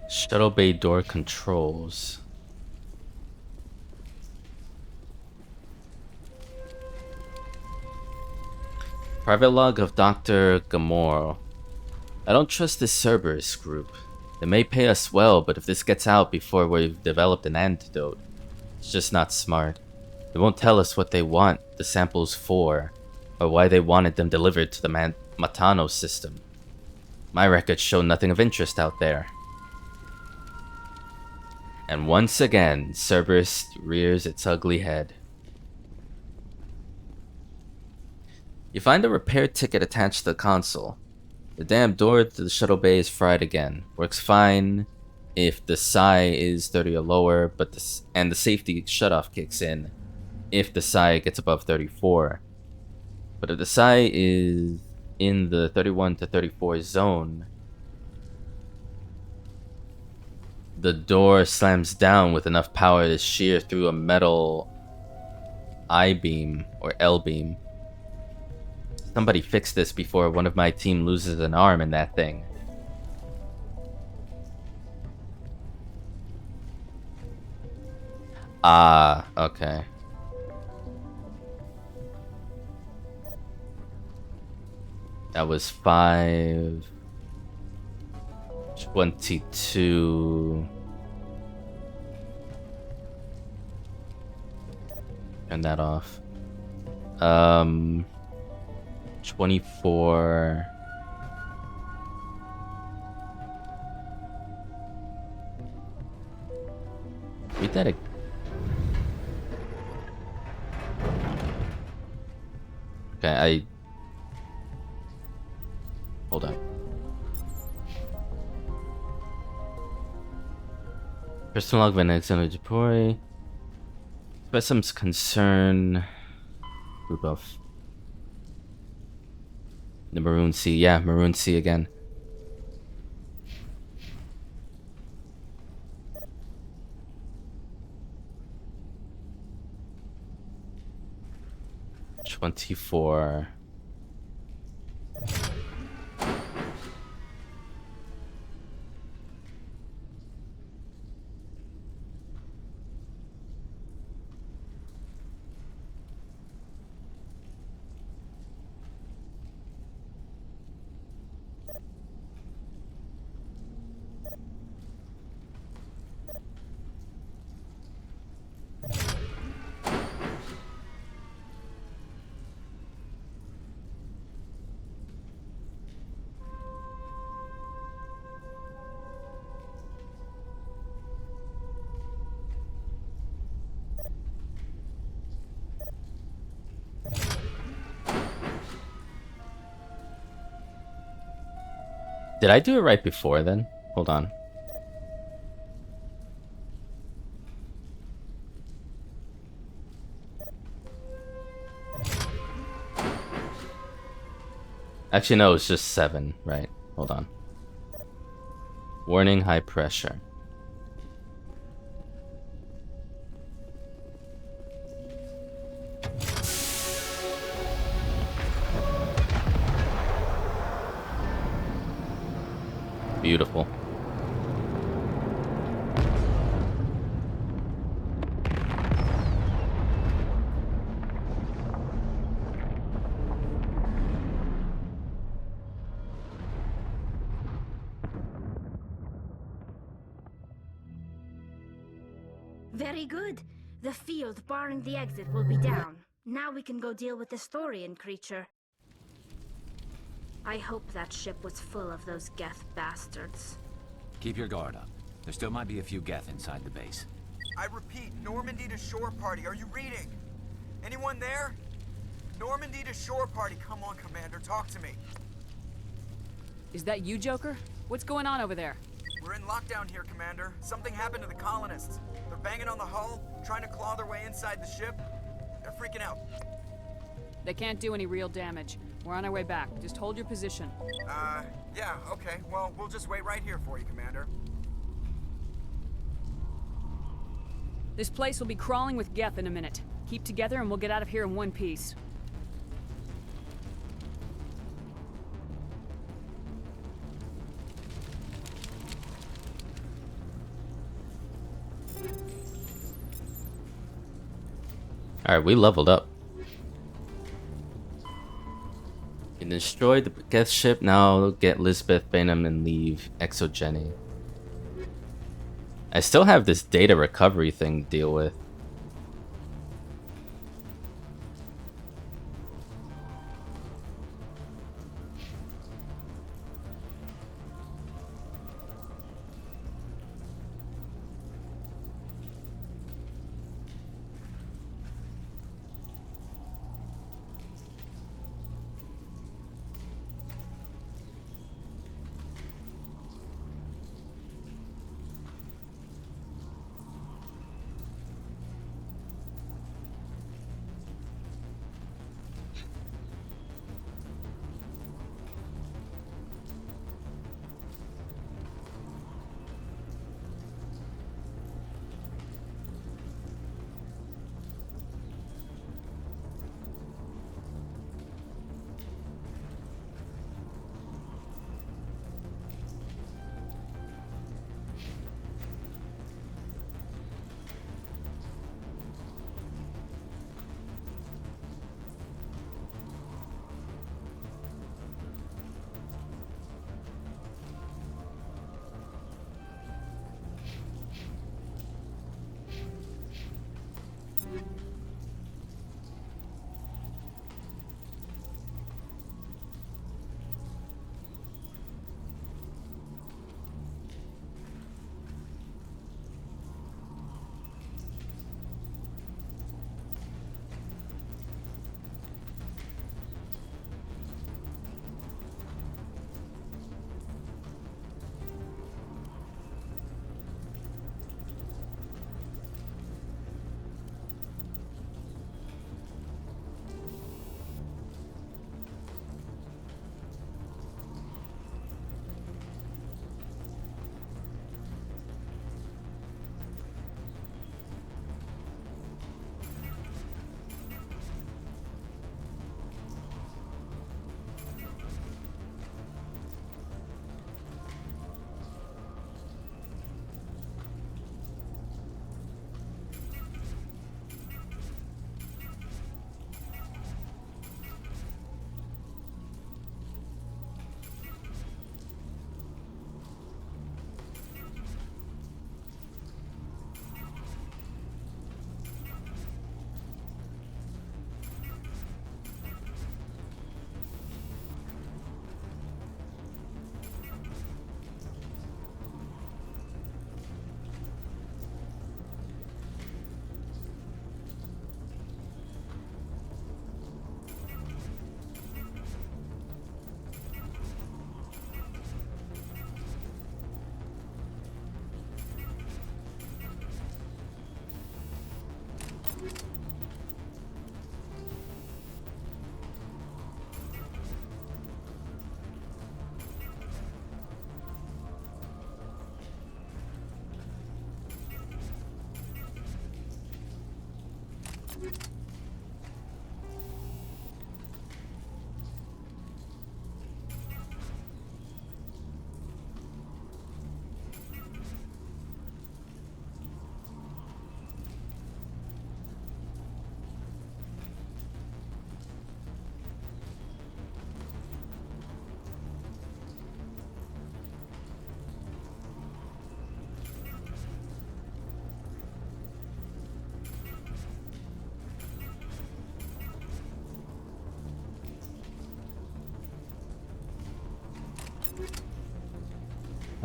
Shuttle bay door controls. Private log of Dr. Gamora. I don't trust this Cerberus group. They may pay us well, but if this gets out before we've developed an antidote, it's just not smart. They won't tell us what they want the samples for, or why they wanted them delivered to the Matano system. My records show nothing of interest out there. And once again, Cerberus rears its ugly head. You find a repair ticket attached to the console. The damn door to the shuttle bay is fried again. Works fine if the psi is 30 or lower, but the safety shutoff kicks in if the psi gets above 34. But if the psi is in the 31 to 34 zone, the door slams down with enough power to shear through a metal I-beam or L-beam. Somebody fix this before one of my team loses an arm in that thing. Ah, okay. That was 5:22. Turn that off. 24. synthetic. Okay, hold on. Personal log of Alexander Japori. Express some concern. Group of the Maroon Sea. Yeah, Maroon Sea again. $24. Did I do it right before then? Hold on. Actually, no, it's just 7, right? Hold on. Warning, high pressure. Beautiful. Very good. The field barring the exit will be down. Now we can go deal with the Storian creature. I hope that ship was full of those Geth bastards. Keep your guard up. There still might be a few Geth inside the base. I repeat, Normandy to shore party. Are you reading? Anyone there? Normandy to shore party. Come on, Commander, talk to me. Is that you, Joker? What's going on over there? We're in lockdown here, Commander. Something happened to the colonists. They're banging on the hull, trying to claw their way inside the ship. They're freaking out. They can't do any real damage. We're on our way back. Just hold your position. Yeah, okay. Well, we'll just wait right here for you, Commander. This place will be crawling with Geth in a minute. Keep together and we'll get out of here in one piece. Alright, we leveled up. You destroyed the Geth ship, now get Lisbeth, Bainham, and leave Exogeny. I still have this data recovery thing to deal with.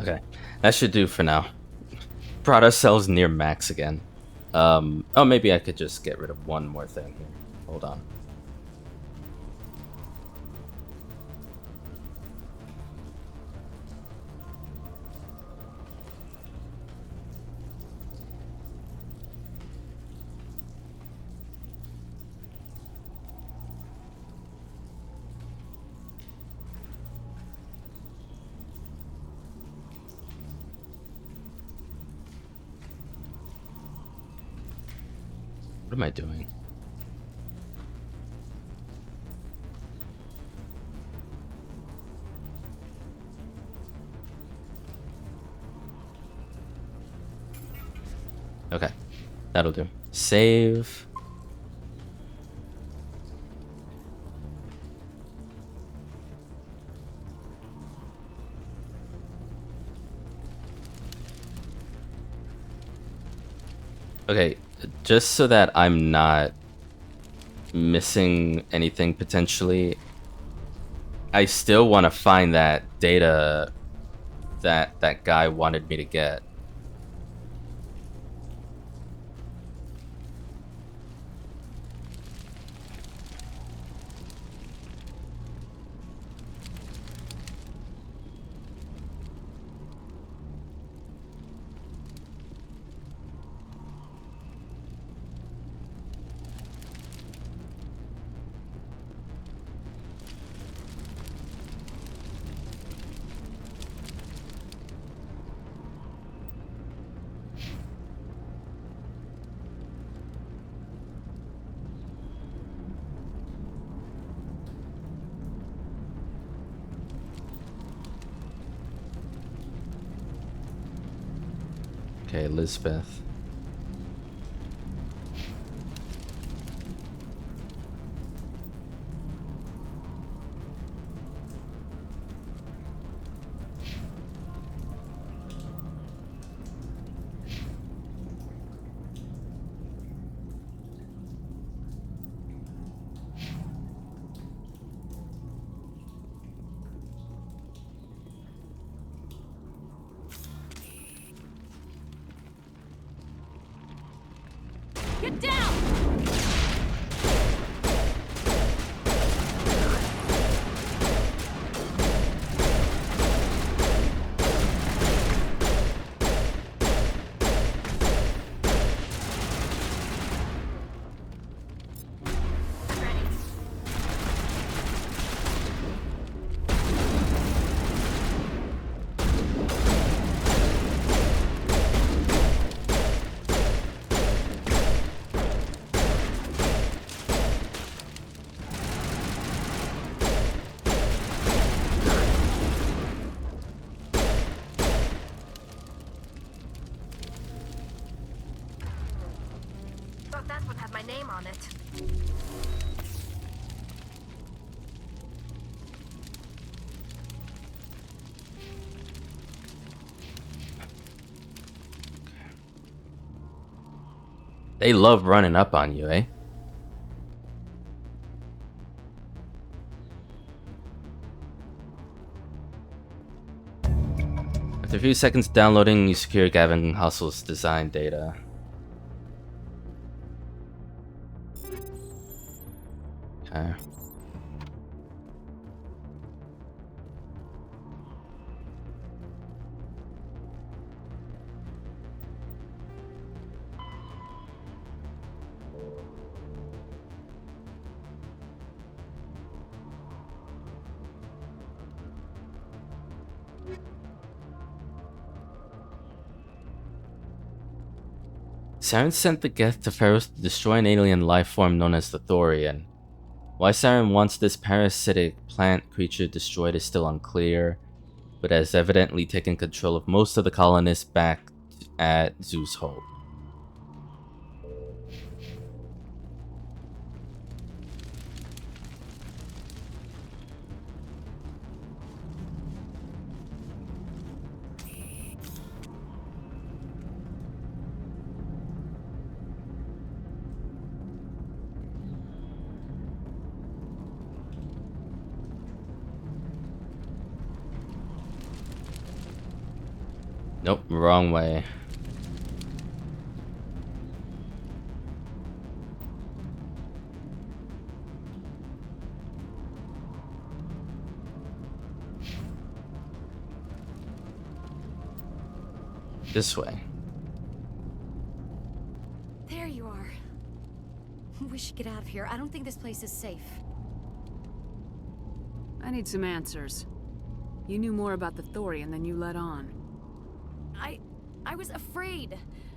Okay, that should do for now. Brought ourselves near max again. Oh, maybe I could just get rid of one more thing here. Hold on. What am I doing? Okay, that'll do. Save. Okay, just so that I'm not missing anything potentially, I still want to find that data that that guy wanted me to get. Okay, Elizabeth. Get down! Thought that would have my name on it. They love running up on you, eh? After a few seconds downloading, you secure Gavin Hustle's design data. Okay. Saren sent the Geth to Feros to destroy an alien life form known as the Thorian. Why Saren wants this parasitic plant creature destroyed is still unclear, but has evidently taken control of most of the colonists back at Zeus Hope. Nope, wrong way. This way. There you are. We should get out of here. I don't think this place is safe. I need some answers. You knew more about the Thorian than you let on. I was afraid.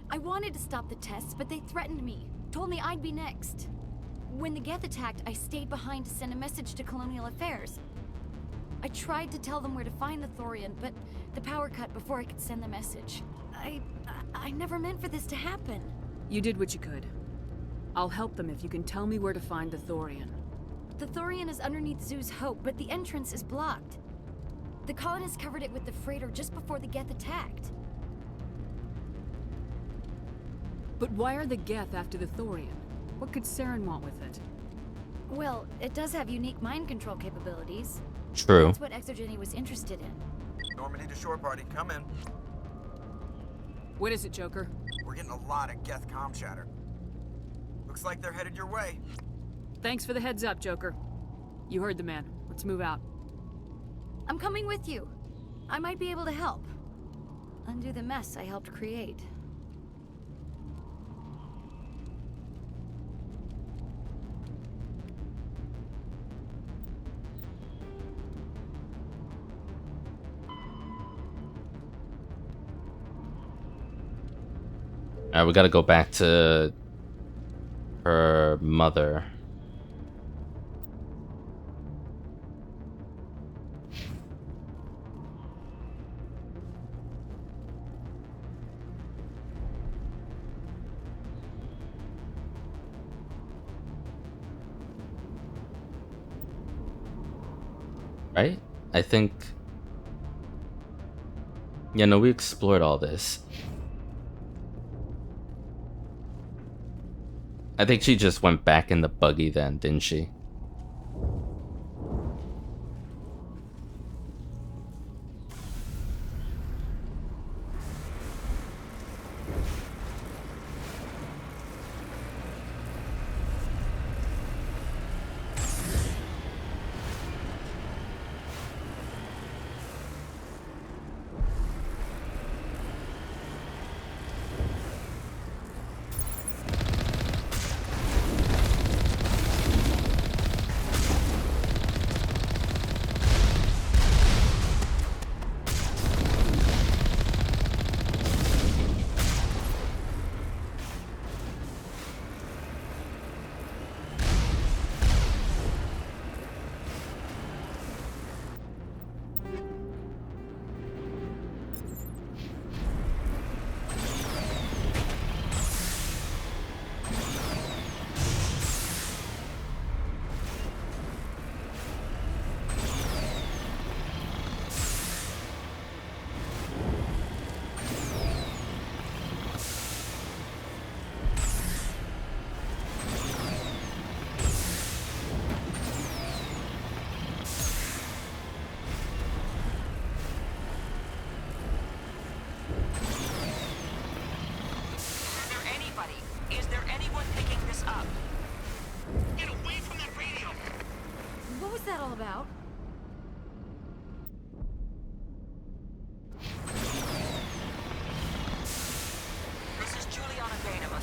I wanted to stop the tests, but they threatened me. Told me I'd be next. When the Geth attacked, I stayed behind to send a message to Colonial Affairs. I tried to tell them where to find the Thorian, but the power cut before I could send the message. I never meant for this to happen. You did what you could. I'll help them if you can tell me where to find the Thorian. The Thorian is underneath Zeus Hope, but the entrance is blocked. The colonists covered it with the freighter just before the Geth attacked. But why are the Geth after the Thorian? What could Saren want with it? Well, it does have unique mind control capabilities. True. That's what Exogeny was interested in. Normandy to shore party, come in. What is it, Joker? We're getting a lot of Geth comm chatter. Looks like they're headed your way. Thanks for the heads up, Joker. You heard the man. Let's move out. I'm coming with you. I might be able to help. Undo the mess I helped create. Alright, we gotta go back to her mother. Right? I think... Yeah, no, we explored all this. I think she just went back in the buggy then, didn't she?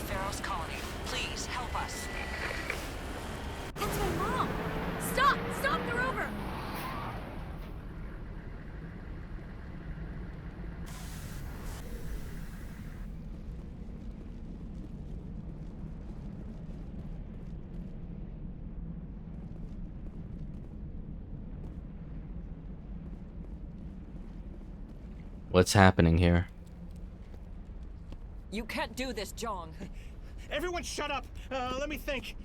Feros colony. Please, help us. That's my mom! Stop! Stop the rover! What's happening here? You can't do this, Jong. Everyone shut up! Let me think.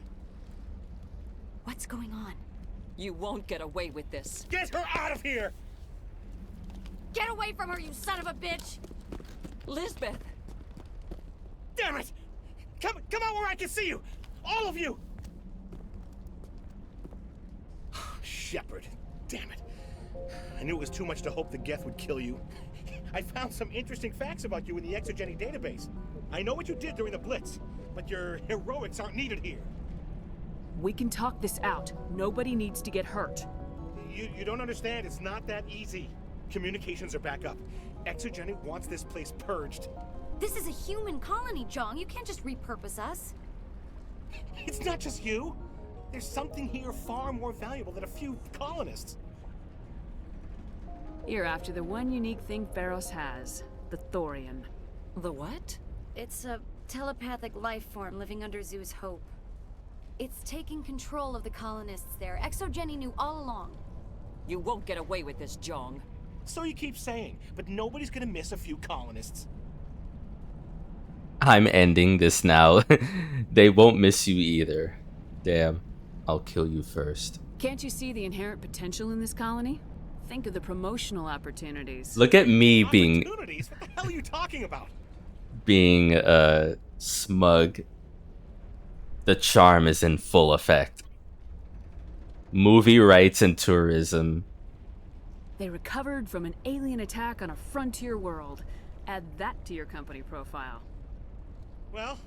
What's going on? You won't get away with this. Get her out of here! Get away from her, you son of a bitch! Lisbeth! Damn it! Come out where I can see you! All of you! Shepard, damn it. I knew it was too much to hope the Geth would kill you. I found some interesting facts about you in the Exogeny database. I know what you did during the Blitz, but your heroics aren't needed here. We can talk this out. Nobody needs to get hurt. You don't understand. It's not that easy. Communications are back up. Exogeny wants this place purged. This is a human colony, Jong. You can't just repurpose us. It's not just you. There's something here far more valuable than a few colonists. You're after the one unique thing Feros has. The Thorian. The what? It's a telepathic life form living under Zeus Hope. It's taking control of the colonists there. Exogeny knew all along. You won't get away with this, Jong. So you keep saying, but nobody's gonna miss a few colonists. I'm ending this now. They won't miss you either. Damn. I'll kill you first. Can't you see the inherent potential in this colony? Think of the promotional opportunities. Look at me being... Opportunities? What the hell are you talking about? Being, smug. The charm is in full effect. Movie rights and tourism. They recovered from an alien attack on a frontier world. Add that to your company profile. Well,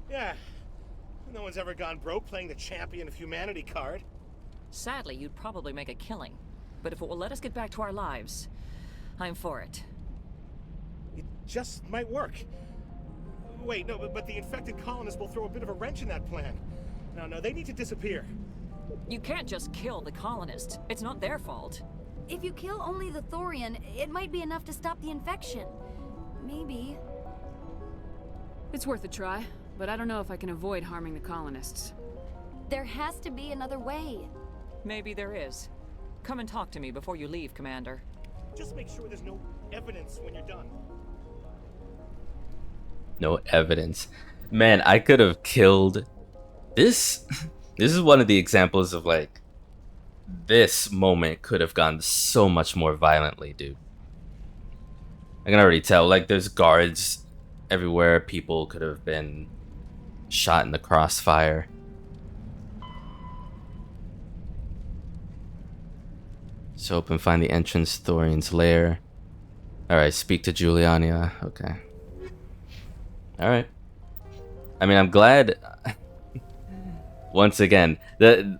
yeah. No one's ever gone broke playing the champion of humanity card. Sadly, you'd probably make a killing. But if it will let us get back to our lives, I'm for it. It just might work. Wait, no, but the infected colonists will throw a bit of a wrench in that plan. No, they need to disappear. You can't just kill the colonists. It's not their fault. If you kill only the Thorian, it might be enough to stop the infection. Maybe. It's worth a try, but I don't know if I can avoid harming the colonists. There has to be another way. Maybe there is. Come and talk to me before you leave, Commander. Just make sure there's no evidence when you're done. No evidence. Man, I could have killed this. This is one of the examples of like this moment could have gone so much more violently, dude. I can already tell. Like, there's guards everywhere. People could have been shot in the crossfire. So open, find the entrance to Thorian's lair. Alright, speak to Juliania. Okay. Alright. I mean, I'm glad. Once again,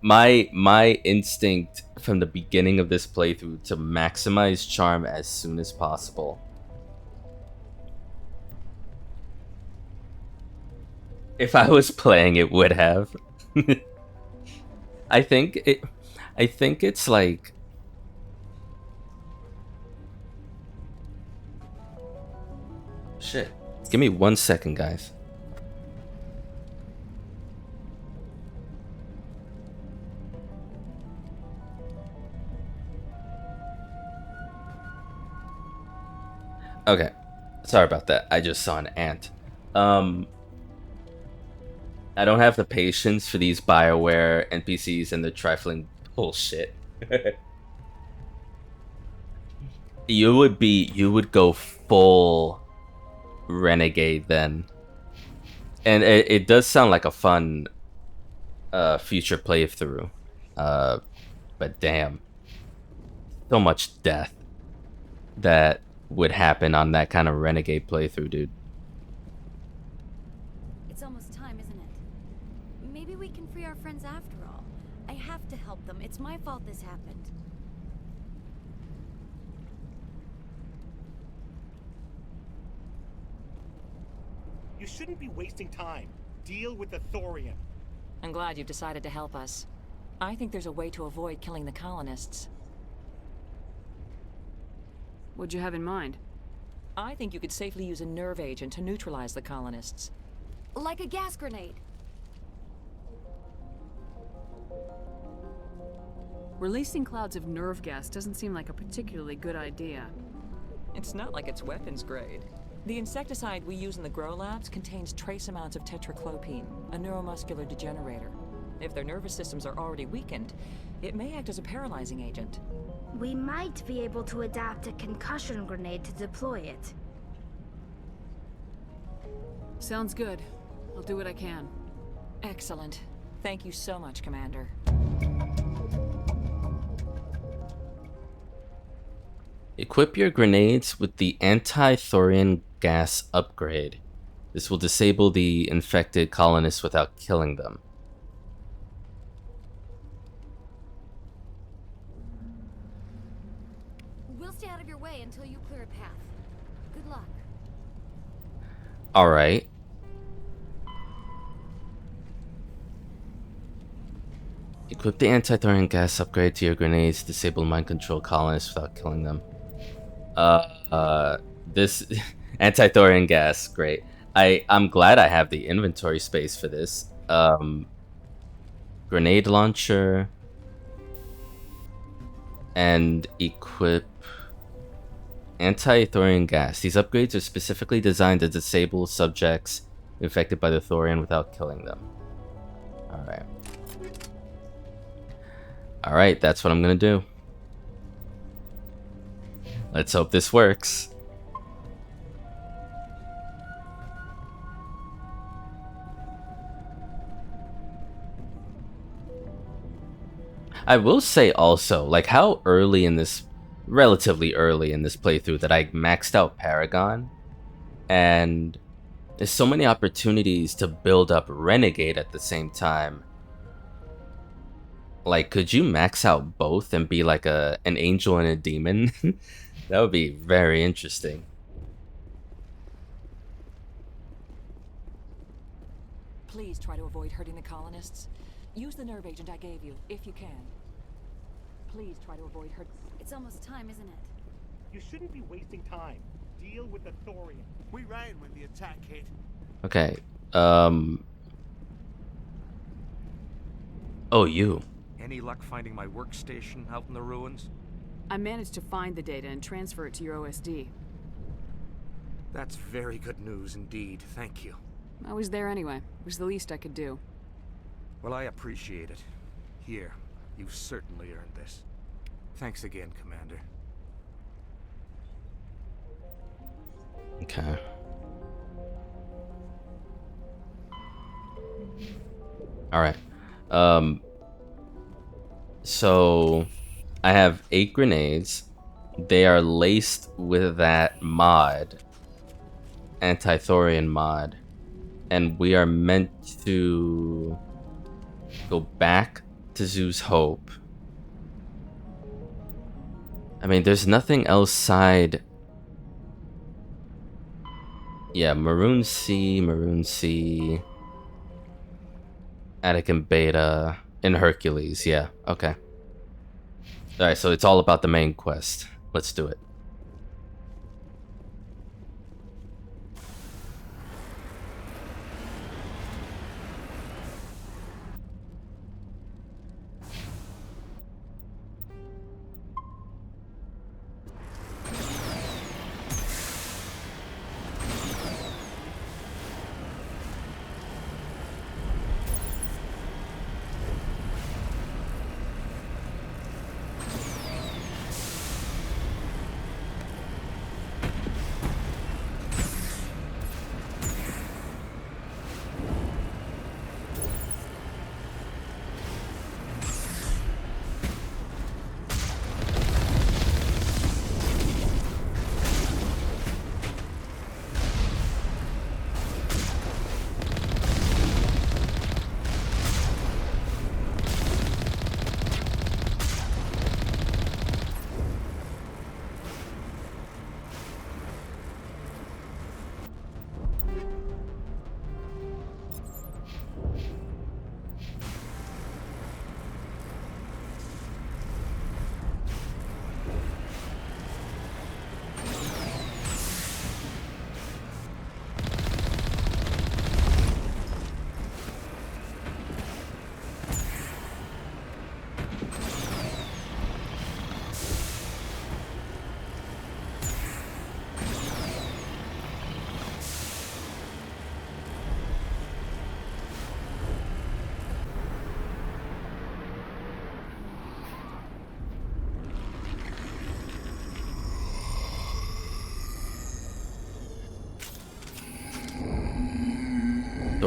my instinct from the beginning of this playthrough to maximize charm as soon as possible. If I was playing, it would have. I think it's like, shit. Give me 1 second, guys. Okay. Sorry about that. I just saw an ant. I don't have the patience for these BioWare NPCs and their trifling bullshit. You would go full renegade then. And it does sound like a fun future playthrough. But damn. So much death that would happen on that kind of renegade playthrough, dude. It's almost time, isn't it? Maybe we can free our friends after all. I have to help them. It's my fault this happened. You shouldn't be wasting time. Deal with the Thorian. I'm glad you've decided to help us. I think there's a way to avoid killing the colonists. What'd you have in mind? I think you could safely use a nerve agent to neutralize the colonists. Like a gas grenade. Releasing clouds of nerve gas doesn't seem like a particularly good idea. It's not like it's weapons grade. The insecticide we use in the grow labs contains trace amounts of tetraclopine, a neuromuscular degenerator. If their nervous systems are already weakened, it may act as a paralyzing agent. We might be able to adapt a concussion grenade to deploy it. Sounds good. I'll do what I can. Excellent. Thank you so much, Commander. Equip your grenades with the anti-thorium gas upgrade. This will disable the infected colonists without killing them. We'll stay out of your way until you clear a path. Good luck. Alright. Equip the anti-thorium gas upgrade to your grenades to disable mind control colonists without killing them. This anti-thorium gas, great. I'm glad I have the inventory space for this. Grenade launcher. And equip anti-thorium gas. These upgrades are specifically designed to disable subjects infected by the thorium without killing them. Alright. Alright, that's what I'm gonna do. Let's hope this works. I will say also, like how early in this, relatively early in this playthrough, that I maxed out Paragon, and there's so many opportunities to build up Renegade at the same time. Like, could you max out both and be like an angel and a demon? That would be very interesting. Please try to avoid hurting the colonists. Use the nerve agent I gave you, if you can. Please try to avoid hurt. It's almost time, isn't it? You shouldn't be wasting time. Deal with the thorium. We ran when the attack hit. Okay. Oh, you. Any luck finding my workstation out in the ruins? I managed to find the data and transfer it to your OSD. That's very good news indeed. Thank you. I was there anyway. It was the least I could do. Well, I appreciate it. Here, you've certainly earned this. Thanks again, Commander. Okay. Alright. So I have 8 grenades. They are laced with that mod, anti-thorium mod, and we are meant to go back to Zoo's Hope. I mean, there's nothing else side. Yeah, Maroon Sea, Attic and Beta, and Hercules. Yeah, okay. Alright, so it's all about the main quest. Let's do it.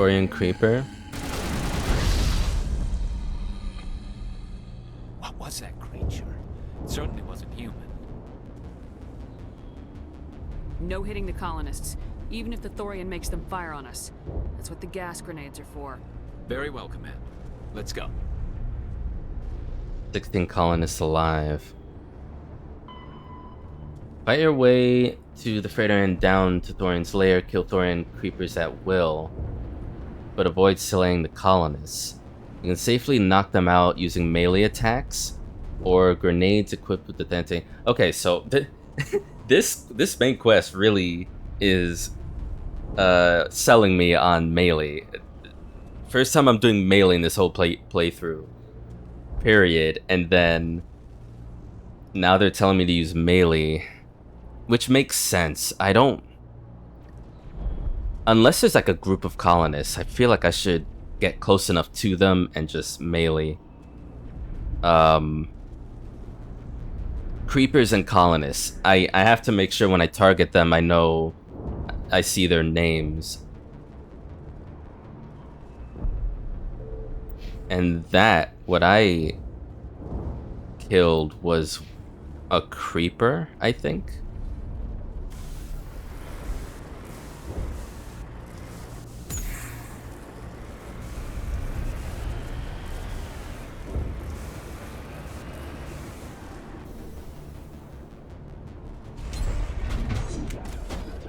Thorian creeper. What was that creature? It certainly wasn't human. No hitting the colonists, even if the Thorian makes them fire on us. That's what the gas grenades are for. Very well, Commander. Let's go. 16 colonists alive. Fight your way to the freighter and down to Thorian's lair. Kill Thorian creepers at will, but avoid slaying the colonists. You can safely knock them out using melee attacks or grenades equipped with the detonating. Okay, so this main quest really is selling me on melee. First time I'm doing melee in this whole playthrough. Period. And then now they're telling me to use melee, which makes sense. I don't... Unless there's like a group of colonists, I feel like I should get close enough to them and just melee. Creepers and colonists. I have to make sure when I target them, I know I see their names. And that, what I killed was a creeper, I think.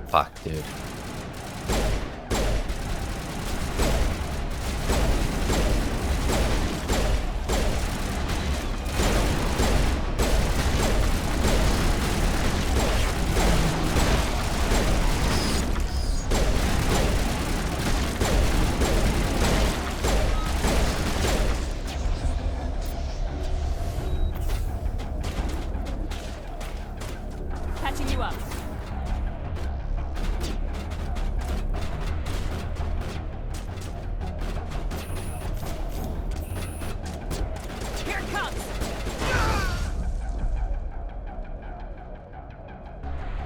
Fuck, dude. Patching you up. Here it comes.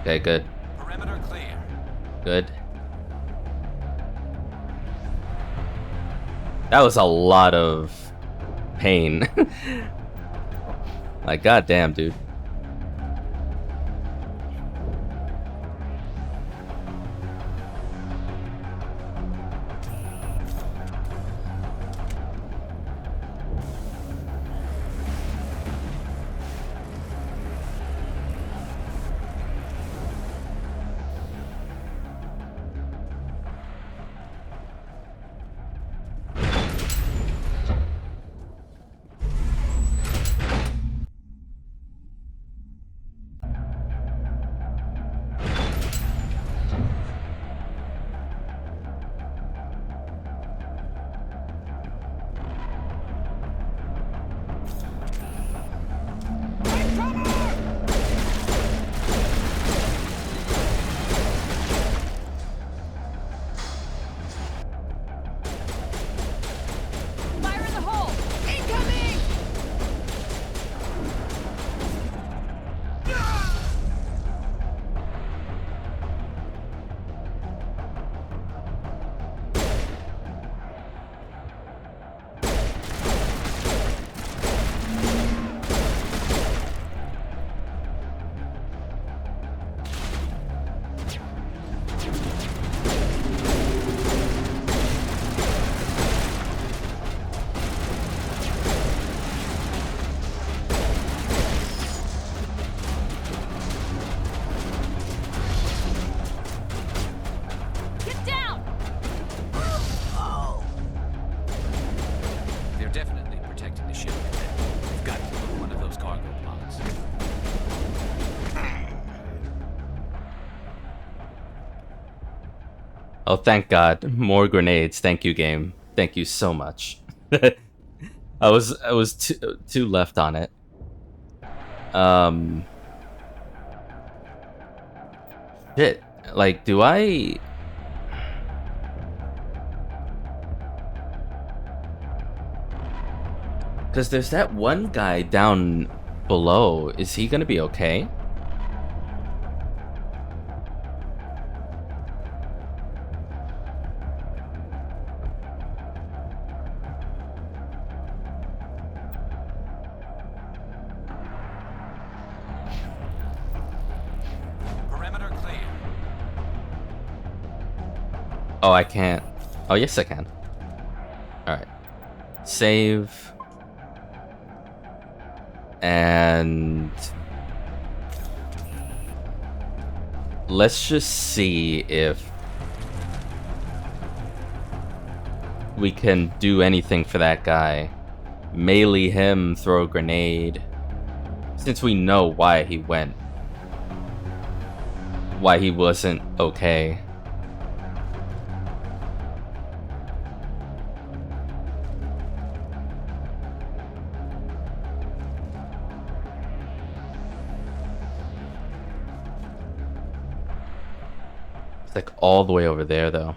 Okay, good. Perimeter clear. Good. That was a lot of pain. Like, goddamn, dude. Fire in the hole! Incoming! Get down! They're definitely protecting the ship. We've got to move one of those cargo pods. Oh, thank God. More grenades. Thank you, game. Thank you so much. I was two left on it. Shit. Like, do I... Because there's that one guy down below. Is he gonna be okay? Oh, I can't. Oh, yes, I can. Alright. Save. And let's just see if we can do anything for that guy. Melee him, throw a grenade. Since we know why he went. Why he wasn't okay. It's like all the way over there though.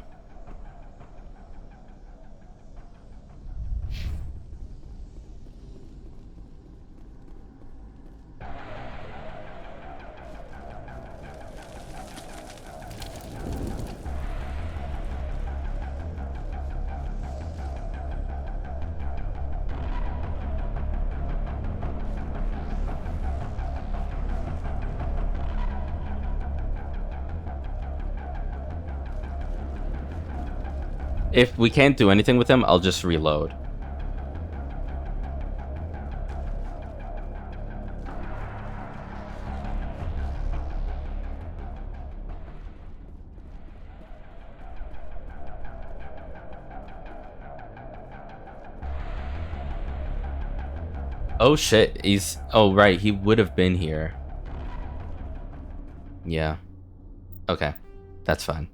If we can't do anything with him, I'll just reload. Oh shit, he's... Oh right, he would have been here. Yeah. Okay, that's fine.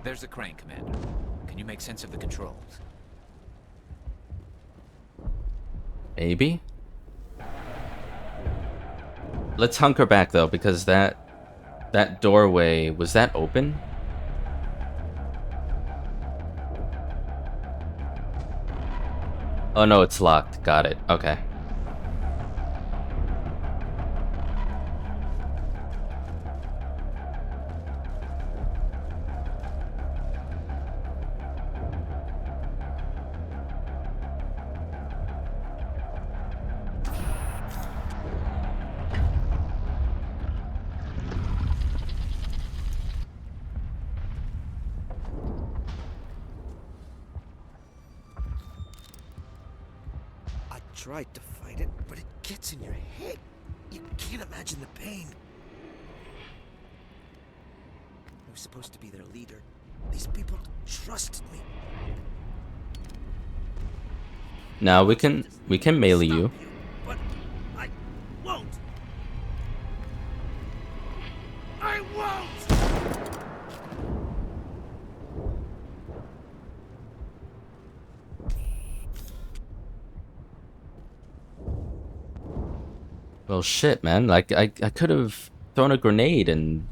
There's the crane, Commander. Can you make sense of the controls? Maybe? Let's hunker back though, because that doorway, was that open? Oh no, it's locked. Got it. Okay. Tried to fight it, but it gets in your head. You can't imagine the pain. I was supposed to be their leader. These people trusted me. Now we can melee you. But I won't. I won't. Well, shit, man. Like, I could have thrown a grenade and...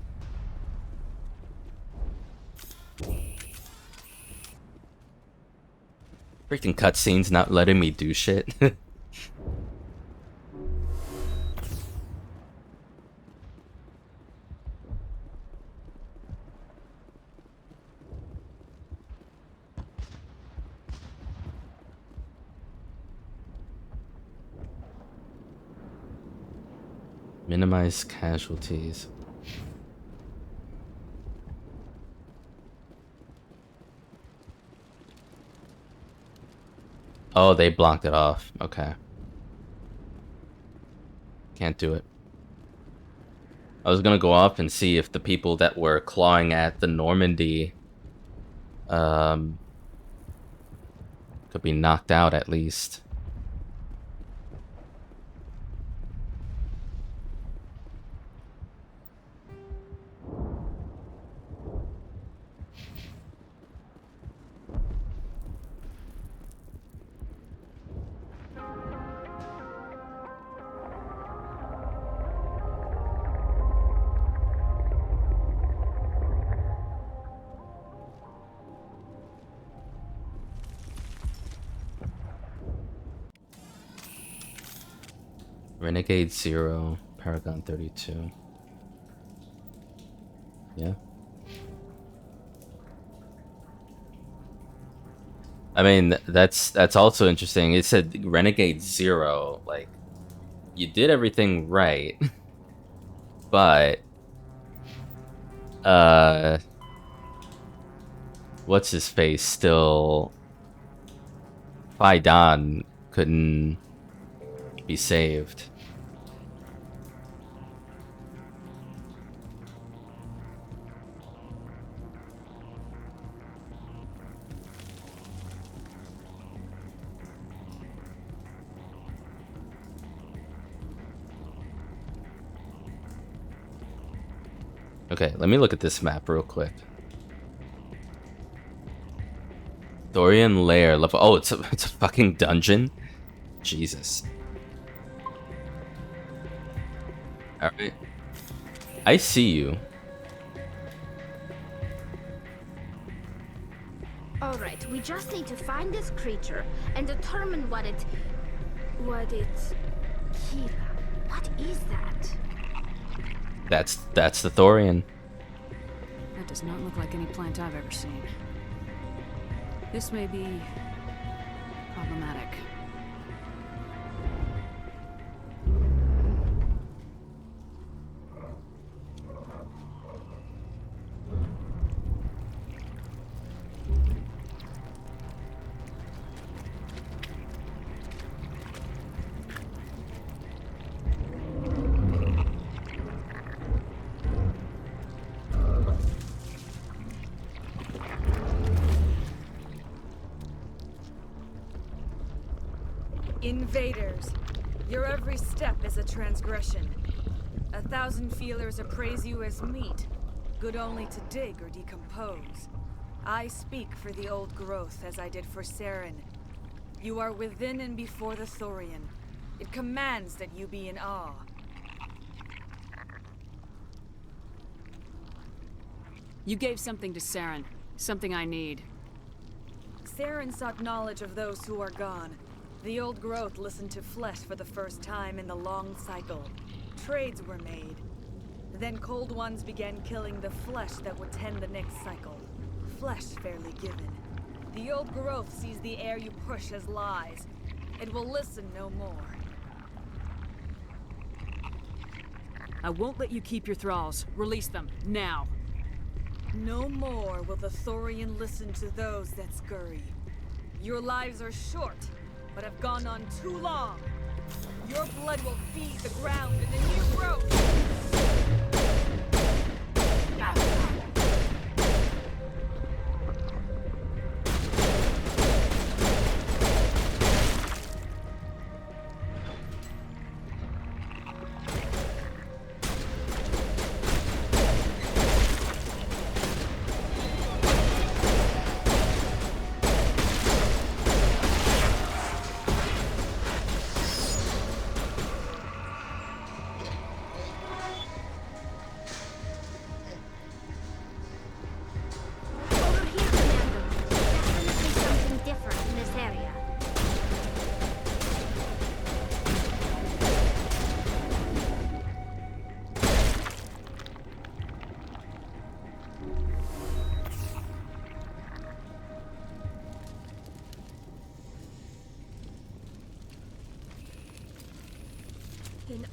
Freaking cutscenes not letting me do shit. Minimize casualties. Oh, they blocked it off. Okay. Can't do it. I was gonna go up and see if the people that were clawing at the Normandy could be knocked out at least. Renegade 0, Paragon 32. Yeah. I mean, that's also interesting. It said Renegade 0, like, you did everything right, but, what's his face still, Faidan couldn't be saved. Okay, let me look at this map real quick. Thorian Lair level. Oh, it's a fucking dungeon. Jesus. All right. I see you. All right, we just need to find this creature and determine what it... Kira, what is that? That's the Thorian. That does not look like any plant I've ever seen. This may be problematic. Invaders, your every step is a transgression. 1,000 feelers appraise you as meat, good only to dig or decompose. I speak for the old growth as I did for Saren. You are within and before the Thorian. It commands that you be in awe. You gave something to Saren. Something I need. Saren sought knowledge of those who are gone. The old growth listened to flesh for the first time in the long cycle. Trades were made. Then cold ones began killing the flesh that would tend the next cycle. Flesh fairly given. The old growth sees the air you push as lies. It will listen no more. I won't let you keep your thralls. Release them, now. No more will the Thorian listen to those that scurry. Your lives are short, but have gone on too long. Your blood will feed the ground in the new growth.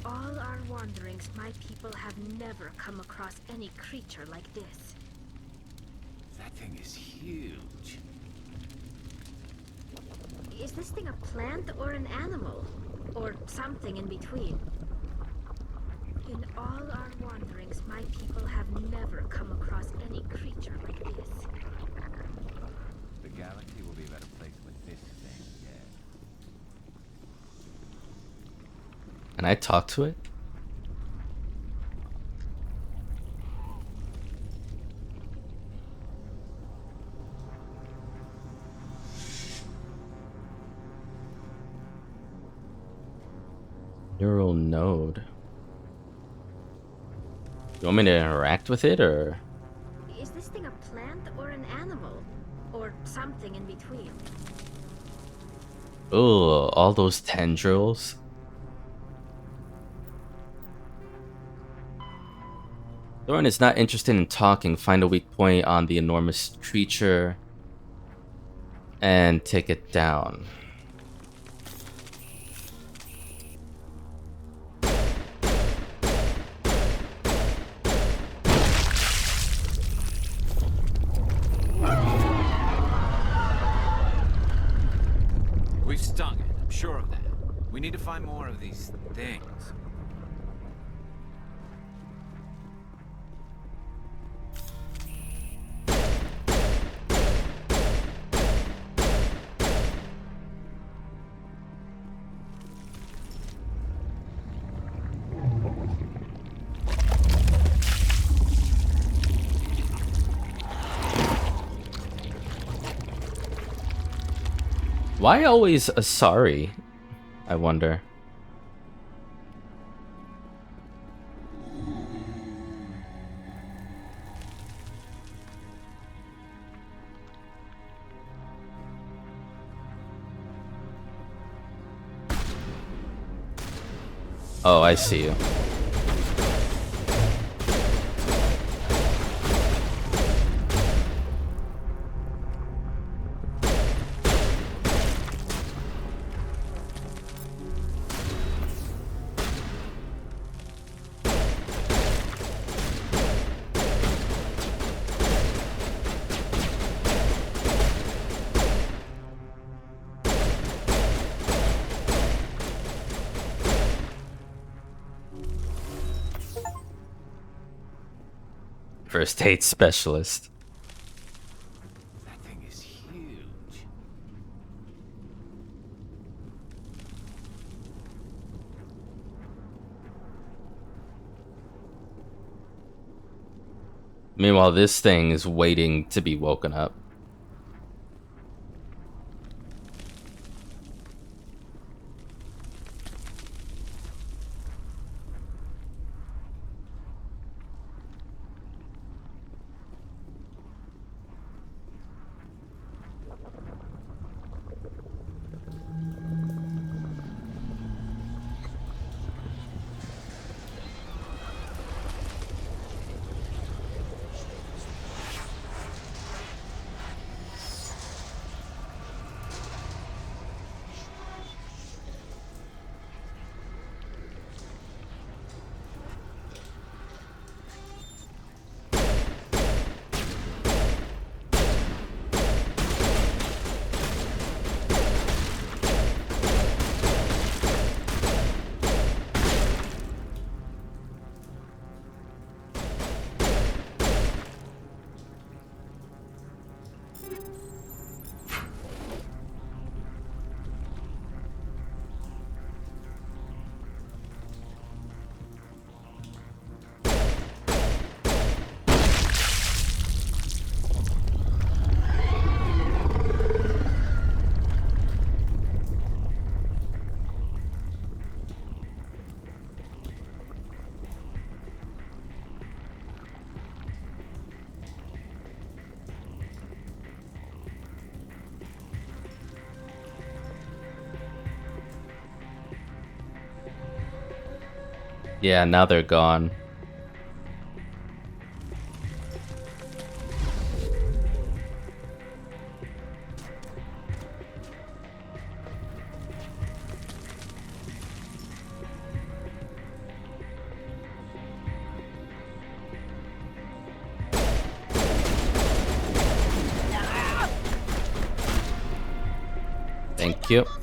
all our wanderings, my people have never come across any creature like this. That thing is huge. Is this thing a plant or an animal? Or something in between? In all our wanderings, my people have never come across any creature like this. The galaxy will be a better place with this thing, yeah. Can I talk to it? Neural node. You want me to interact with it, or? Is this thing a plant or an animal? Or something in between? Oh, all those tendrils. Thorin is not interested in talking. Find a weak point on the enormous creature and take it down. We've stung it, I'm sure of that. We need to find more of these things. Why always Asari? I wonder. Oh, I see you. First aid specialist. That thing is huge. Meanwhile, this thing is waiting to be woken up. Yeah, now they're gone. Thank you.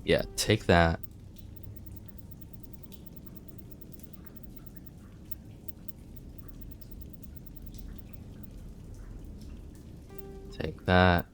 Yeah, take that. Take that.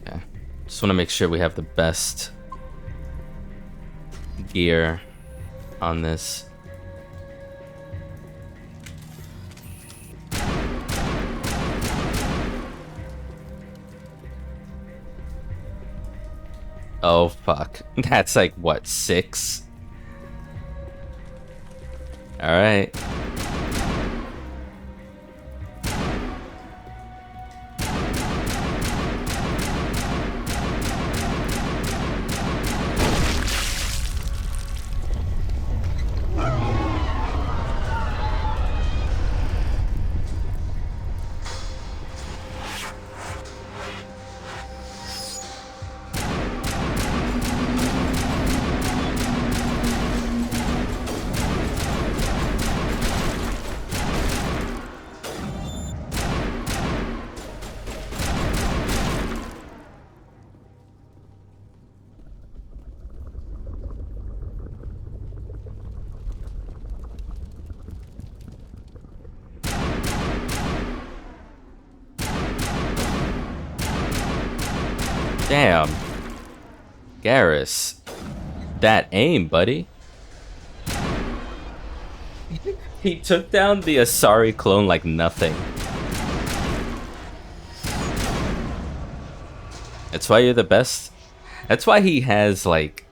Okay. Just want to make sure we have the best gear on this. Oh fuck. That's like what, 6? Alright. Damn. Garrus. That aim, buddy. He took down the Asari clone like nothing. That's why you're the best. That's why he has like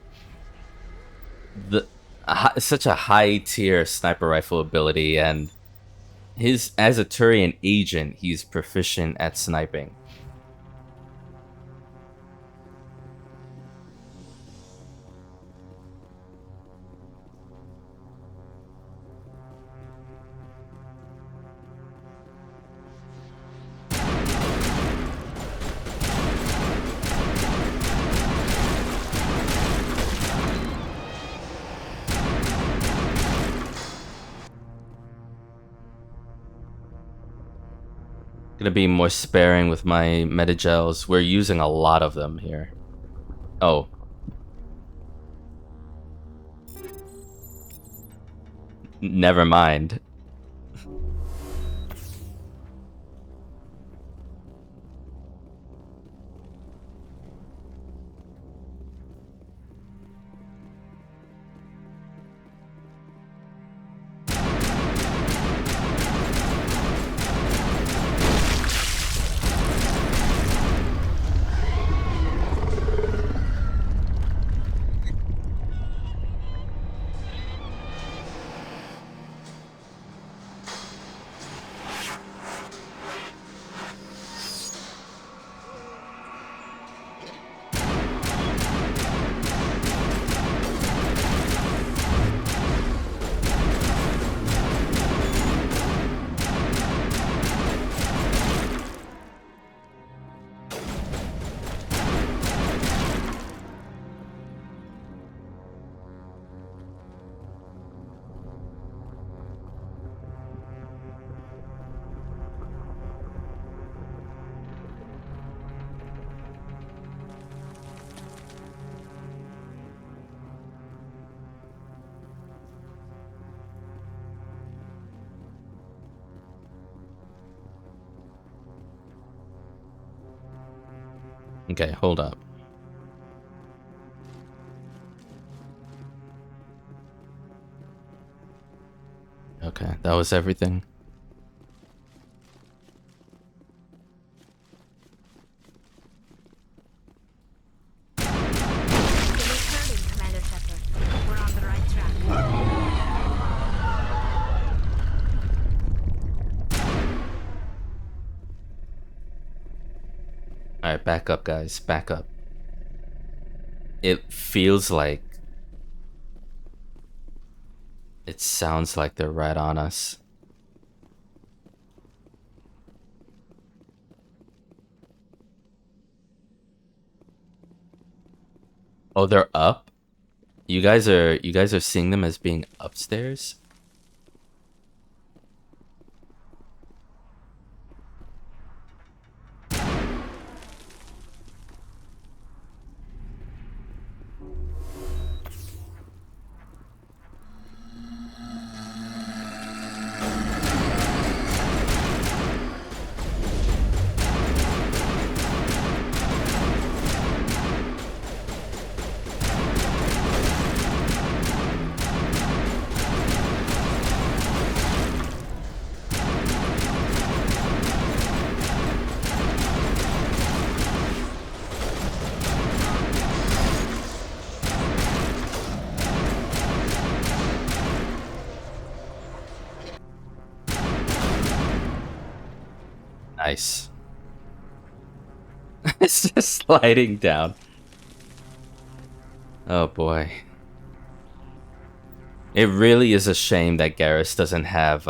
such a high tier sniper rifle ability, and his as a Turian agent, he's proficient at sniping. Gonna be more sparing with my metagels. We're using a lot of them here. Oh. Never mind. Okay, hold up. Okay, that was everything. Commander Shepard. We're on the right track. Alright, back up, guys. Back up. It feels like... It sounds like they're right on us. Oh, they're up? You guys are seeing them as being upstairs? Nice. It's just sliding down. Oh boy. It really is a shame that Garrus doesn't have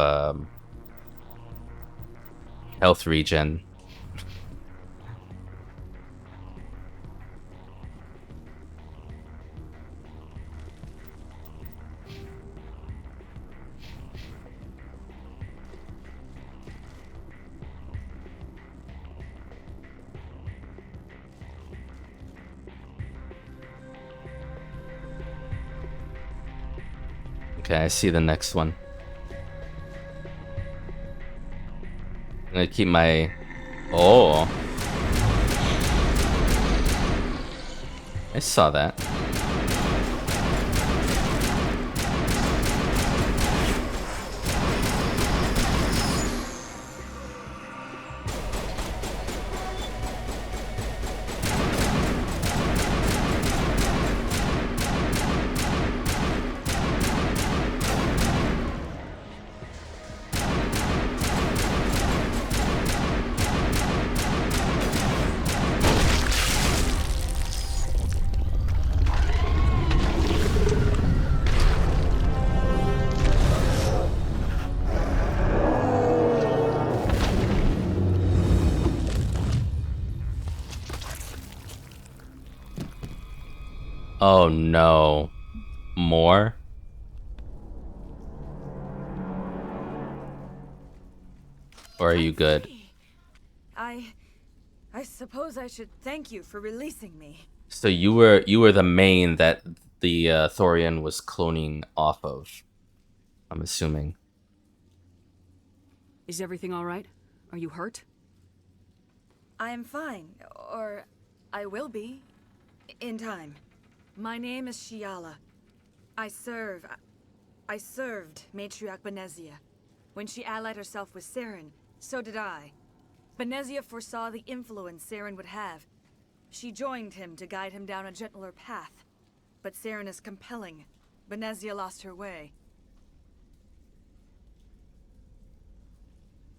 health regen. Okay, I see the next one. I'm gonna keep my... Oh. I saw that. Oh no. More? Or are you good? I suppose I should thank you for releasing me. So you were the main that the Thorian was cloning off of, I'm assuming. Is everything all right? Are you hurt? I am fine, or I will be, in time. My name is Shiala. I served Matriarch Benezia. When she allied herself with Saren, so did I. Benezia foresaw the influence Saren would have. She joined him to guide him down a gentler path. But Saren is compelling. Benezia lost her way.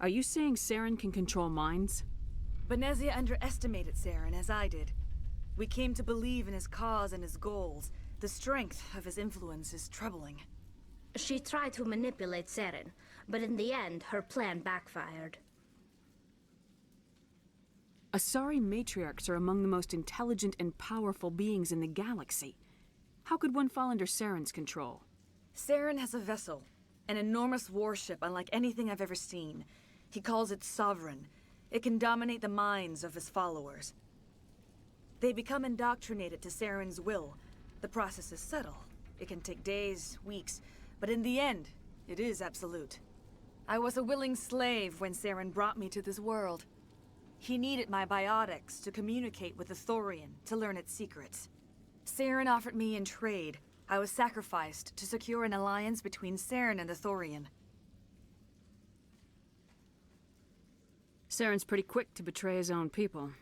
Are you saying Saren can control minds? Benezia underestimated Saren, as I did. We came to believe in his cause and his goals. The strength of his influence is troubling. She tried to manipulate Saren, but in the end, her plan backfired. Asari matriarchs are among the most intelligent and powerful beings in the galaxy. How could one fall under Saren's control? Saren has a vessel, an enormous warship unlike anything I've ever seen. He calls it Sovereign. It can dominate the minds of his followers. They become indoctrinated to Saren's will. The process is subtle. It can take days, weeks, but in the end, it is absolute. I was a willing slave when Saren brought me to this world. He needed my biotics to communicate with the Thorian to learn its secrets. Saren offered me in trade. I was sacrificed to secure an alliance between Saren and the Thorian. Saren's pretty quick to betray his own people.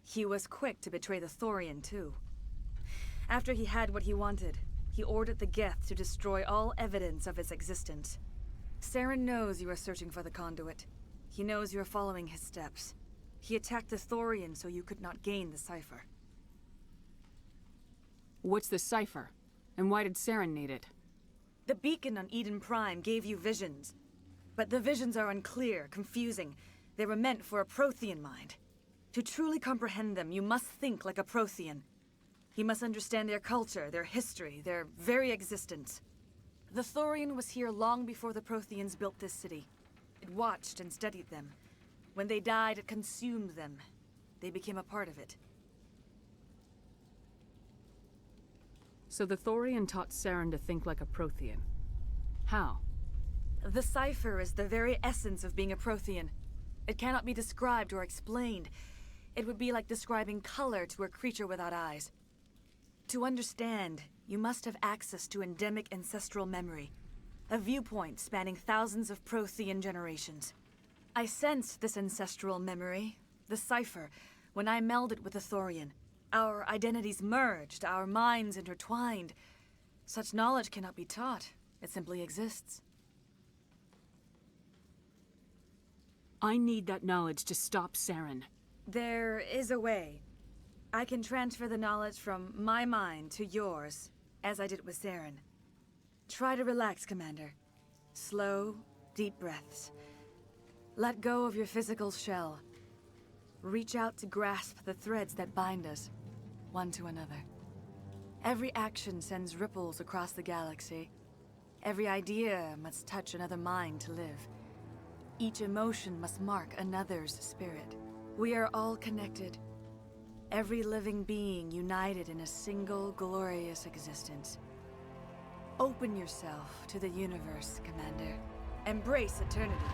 He was quick to betray the Thorian, too. After he had what he wanted, he ordered the Geth to destroy all evidence of its existence. Saren knows you are searching for the conduit. He knows you are following his steps. He attacked the Thorian so you could not gain the cipher. What's the cipher? And why did Saren need it? The beacon on Eden Prime gave you visions. But the visions are unclear, confusing. They were meant for a Prothean mind. To truly comprehend them, you must think like a Prothean. You must understand their culture, their history, their very existence. The Thorian was here long before the Protheans built this city. It watched and studied them. When they died, it consumed them. They became a part of it. So the Thorian taught Saren to think like a Prothean. How? The cipher is the very essence of being a Prothean. It cannot be described or explained. It would be like describing color to a creature without eyes. To understand, you must have access to endemic ancestral memory, a viewpoint spanning thousands of Prothean generations. I sensed this ancestral memory, the cipher, when I melded with the Thorian. Our identities merged, our minds intertwined. Such knowledge cannot be taught. It simply exists. I need that knowledge to stop Saren. There is a way. I can transfer the knowledge from my mind to yours, as I did with Saren. Try to relax, Commander. Slow, deep breaths. Let go of your physical shell. Reach out to grasp the threads that bind us, one to another. Every action sends ripples across the galaxy. Every idea must touch another mind to live. Each emotion must mark another's spirit. We are all connected. Every living being united in a single glorious existence. Open yourself to the universe, Commander. Embrace eternity.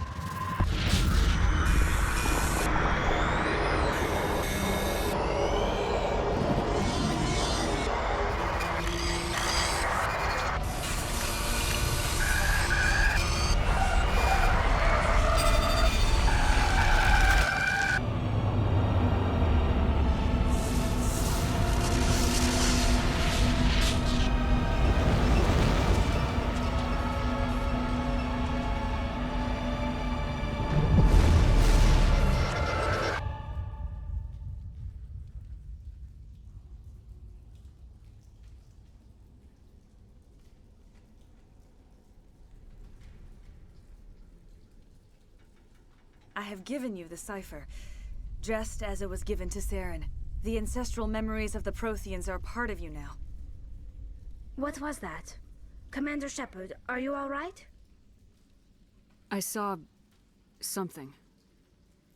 I have given you the cipher, just as it was given to Saren. The ancestral memories of the Protheans are part of you now. What was that? Commander Shepard, are you all right? I saw something.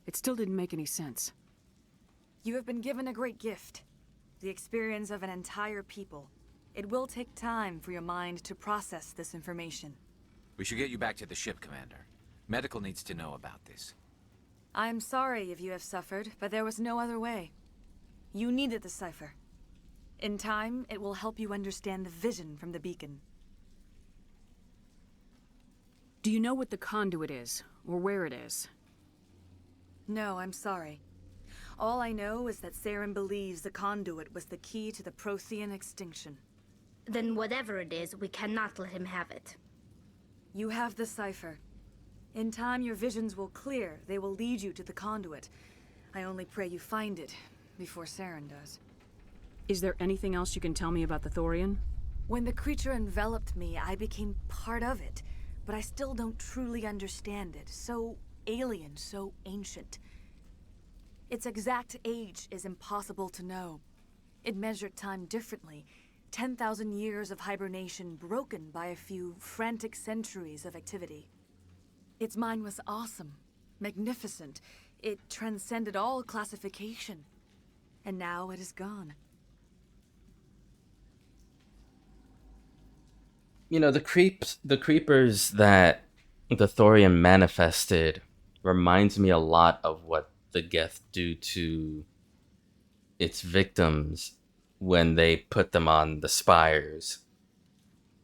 It still didn't make any sense. You have been given a great gift. The experience of an entire people. It will take time for your mind to process this information. We should get you back to the ship, Commander. Medical needs to know about this. I'm sorry if you have suffered, but there was no other way. You needed the cipher. In time, it will help you understand the vision from the beacon. Do you know what the conduit is, or where it is? No, I'm sorry. All I know is that Saren believes the conduit was the key to the Prothean extinction. Then whatever it is, we cannot let him have it. You have the cipher. In time, your visions will clear. They will lead you to the conduit. I only pray you find it before Saren does. Is there anything else you can tell me about the Thorian? When the creature enveloped me, I became part of it. But I still don't truly understand it. So alien, so ancient. Its exact age is impossible to know. It measured time differently. 10,000 years of hibernation broken by a few frantic centuries of activity. Its mind was awesome, magnificent. It transcended all classification. And now it is gone. You know, the creepers that the Thorian manifested reminds me a lot of what the Geth do to its victims when they put them on the spires,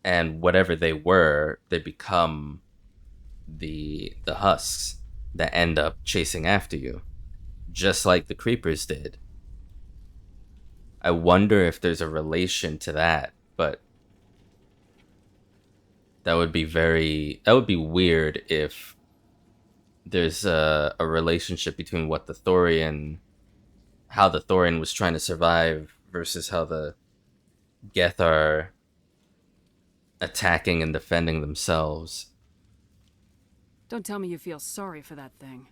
and whatever they were, they become the husks that end up chasing after you, just like the creepers did. I wonder if there's a relation to that, but that would be weird if there's a relationship between what how the Thorian was trying to survive versus how the Geth are attacking and defending themselves. Don't tell me you feel sorry for that thing.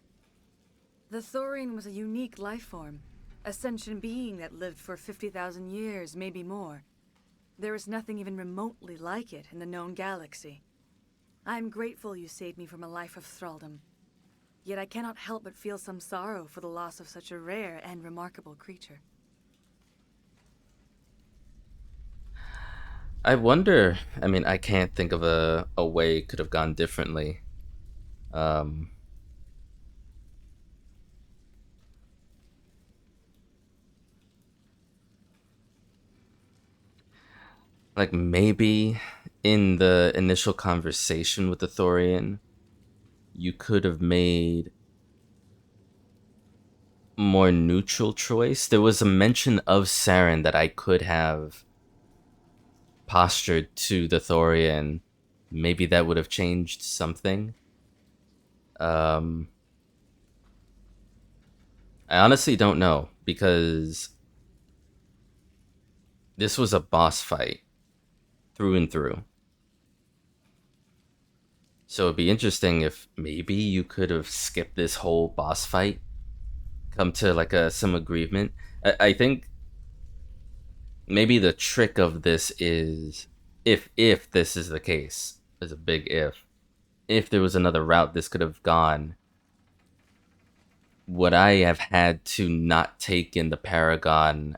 The Thorian was a unique life form. A sentient being that lived for 50,000 years, maybe more. There is nothing even remotely like it in the known galaxy. I'm grateful you saved me from a life of thraldom. Yet I cannot help but feel some sorrow for the loss of such a rare and remarkable creature. I wonder, I mean, I can't think of a way it could have gone differently. Like maybe in the initial conversation with the Thorian, you could have made more neutral choice. There was a mention of Saren that I could have postured to the Thorian. Maybe that would have changed something. I honestly don't know, because this was a boss fight through and through. So it'd be interesting if maybe you could have skipped this whole boss fight, come to like some agreement. I think maybe the trick of this is, if this is the case, there's a big if there was another route this could have gone, would I have had to not take in the Paragon,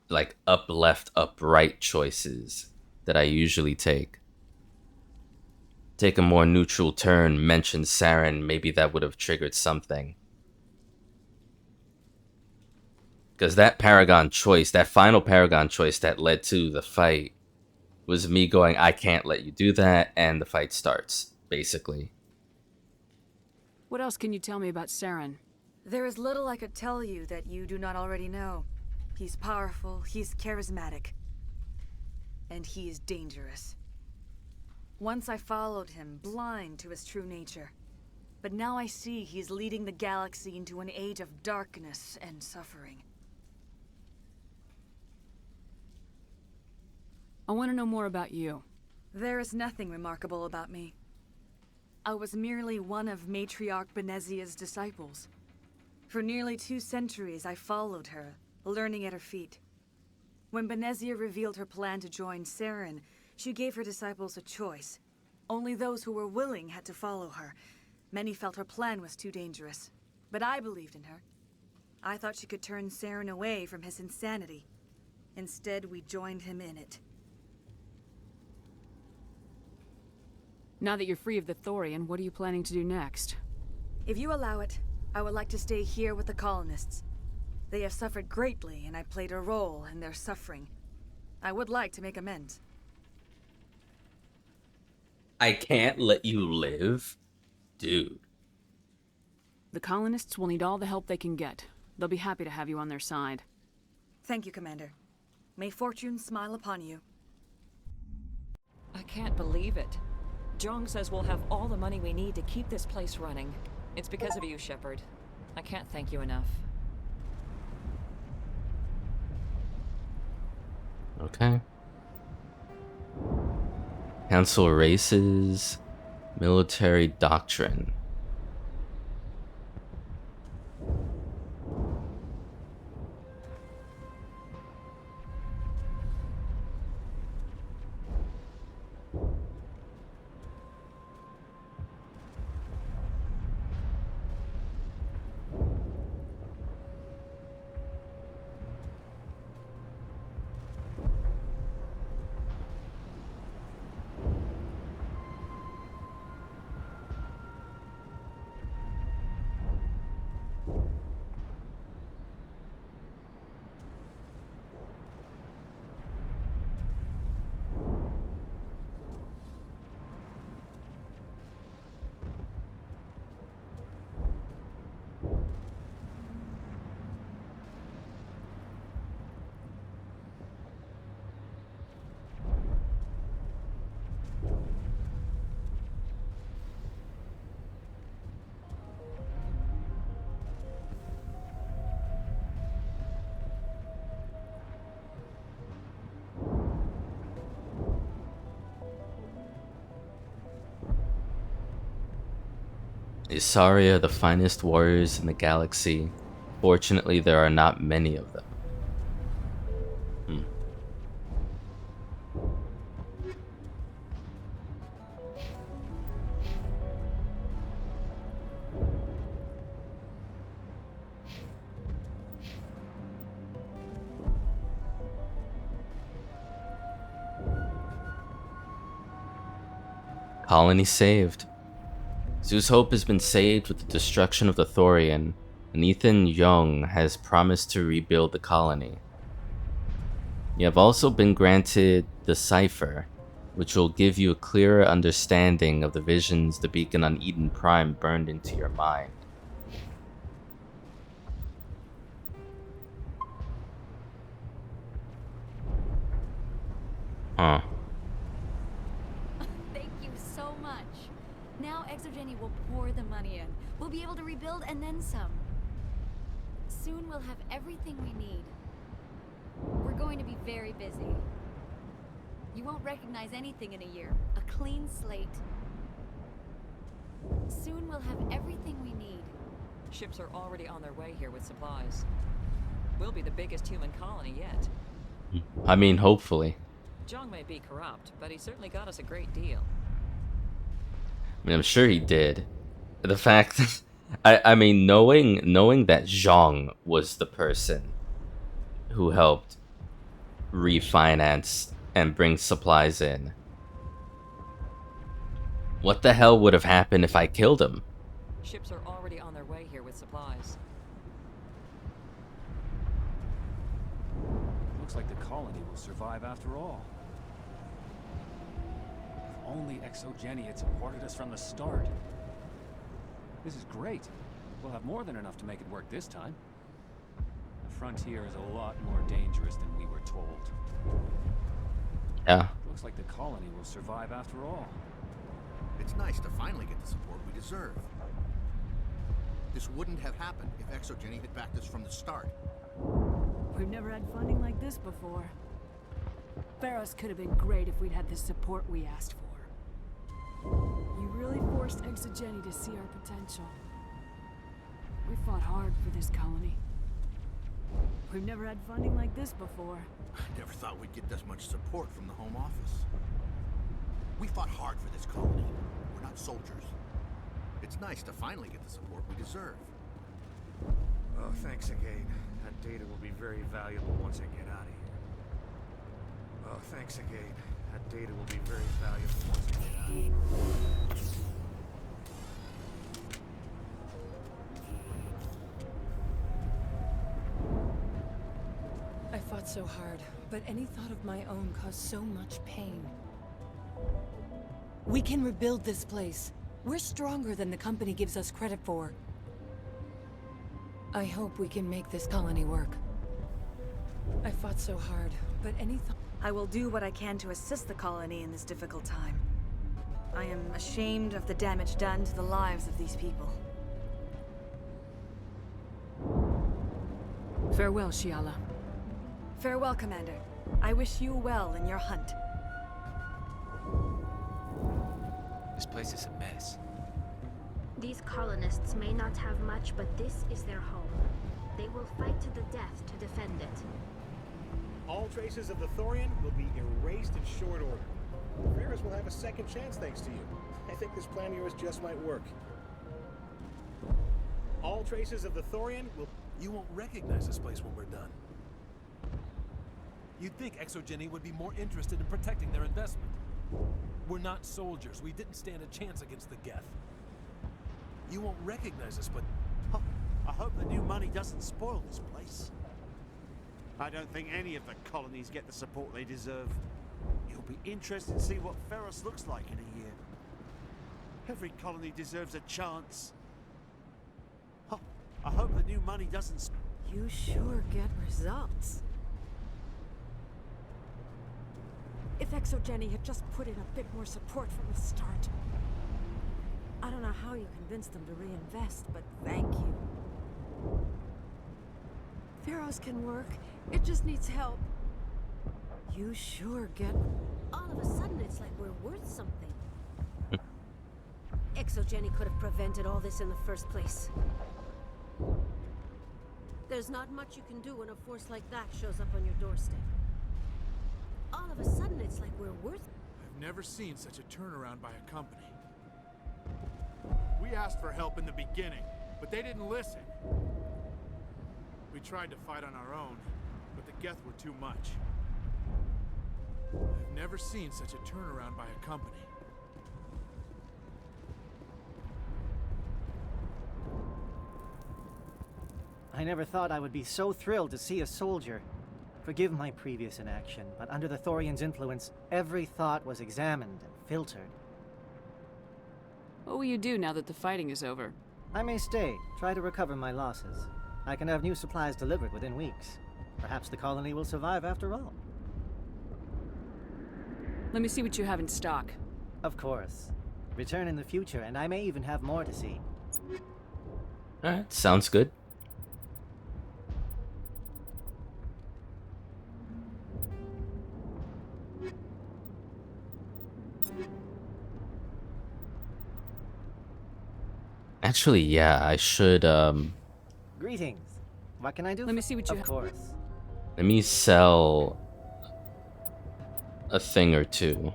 like up, left, up, right choices that I usually take? Take a more neutral turn, mention Saren, maybe that would have triggered something. Because that Paragon choice, that final Paragon choice that led to the fight, was me going, I can't let you do that, and the fight starts, basically. What else can you tell me about Saren? There is little I could tell you that you do not already know. He's powerful, he's charismatic, and he is dangerous. Once I followed him, blind to his true nature. But now I see he's leading the galaxy into an age of darkness and suffering. I want to know more about you. There is nothing remarkable about me. I was merely one of Matriarch Benezia's disciples. For nearly 2 centuries, I followed her, learning at her feet. When Benezia revealed her plan to join Saren, she gave her disciples a choice. Only those who were willing had to follow her. Many felt her plan was too dangerous, but I believed in her. I thought she could turn Saren away from his insanity. Instead, we joined him in it. Now that you're free of the Thorian, what are you planning to do next? If you allow it, I would like to stay here with the colonists. They have suffered greatly, and I played a role in their suffering. I would like to make amends. I can't let you live? Dude. The colonists will need all the help they can get. They'll be happy to have you on their side. Thank you, Commander. May fortune smile upon you. I can't believe it. Jong says we'll have all the money we need to keep this place running. It's because of you, Shepard. I can't thank you enough. Okay. Council races, military doctrine. Isari are the finest warriors in the galaxy. Fortunately, there are not many of them. Colony saved. Zeus Hope has been saved with the destruction of the Thorian, and Ethan Young has promised to rebuild the colony. You have also been granted the Cipher, which will give you a clearer understanding of the visions the beacon on Eden Prime burned into your mind. Huh. Thank you so much. Now Exogeny will pour the money in. We'll be able to rebuild and then some. Soon we'll have everything we need. We're going to be very busy. You won't recognize anything in a year. A clean slate. Soon we'll have everything we need. Ships are already on their way here with supplies. We'll be the biggest human colony yet. I mean, hopefully. Zhang may be corrupt, but he certainly got us a great deal. I mean, I'm sure he did. The fact, I mean, knowing that Zhang was the person who helped refinance and bring supplies in. What the hell would have happened if I killed him? Ships are already on their way here with supplies. Looks like the colony will survive after all. If only Exogeny had supported us from the start. This is great. We'll have more than enough to make it work this time. The frontier is a lot more dangerous than we were told. Yeah. Looks like the colony will survive after all. It's nice to finally get the support we deserve. This wouldn't have happened if Exogeny had backed us from the start. We've never had funding like this before. Feros could have been great if we'd had the support we asked for. You really forced Exogeny to see our potential. We fought hard for this colony. We've never had funding like this before. I never thought we'd get this much support from the Home Office. We fought hard for this colony. We're not soldiers. It's nice to finally get the support we deserve. Oh, thanks again. That data will be very valuable once I get out of here. Oh, thanks again. That data will be very valuable once I get out of here. I fought so hard, but any thought of my own caused so much pain. We can rebuild this place. We're stronger than the company gives us credit for. I hope we can make this colony work. I fought so hard, but any thought... I will do what I can to assist the colony in this difficult time. I am ashamed of the damage done to the lives of these people. Farewell, Shiala. Farewell, Commander. I wish you well in your hunt. This place is a mess. These colonists may not have much, but this is their home. They will fight to the death to defend it. All traces of the Thorian will be erased in short order. Feros will have a second chance thanks to you. I think this plan of yours just might work. All traces of the Thorian will... You won't recognize this place when we're done. You'd think Exogeny would be more interested in protecting their investment. We're not soldiers. We didn't stand a chance against the Geth. You won't recognize us, but... Huh, I hope the new money doesn't spoil this place. I don't think any of the colonies get the support they deserve. You'll be interested to see what Feros looks like in a year. Every colony deserves a chance. Huh, I hope the new money doesn't... You sure get results. If Exogeny had just put in a bit more support from the start. I don't know how you convinced them to reinvest, but thank you. Feros can work. It just needs help. You sure get... All of a sudden, it's like we're worth something. Exogeny could have prevented all this in the first place. There's not much you can do when a force like that shows up on your doorstep. All of a sudden, it's like we're worth... I've never seen such a turnaround by a company. We asked for help in the beginning, but they didn't listen. We tried to fight on our own, but the Geth were too much. I've never seen such a turnaround by a company. I never thought I would be so thrilled to see a soldier. Forgive my previous inaction, but under the Thorians' influence, every thought was examined and filtered. What will you do now that the fighting is over? I may stay, try to recover my losses. I can have new supplies delivered within weeks. Perhaps the colony will survive after all. Let me see what you have in stock. Of course. Return in the future, and I may even have more to see. Alright, sounds good. Actually, yeah, I should, Greetings. What can I do? Let me see what you have. Of course. let me sell a thing or two.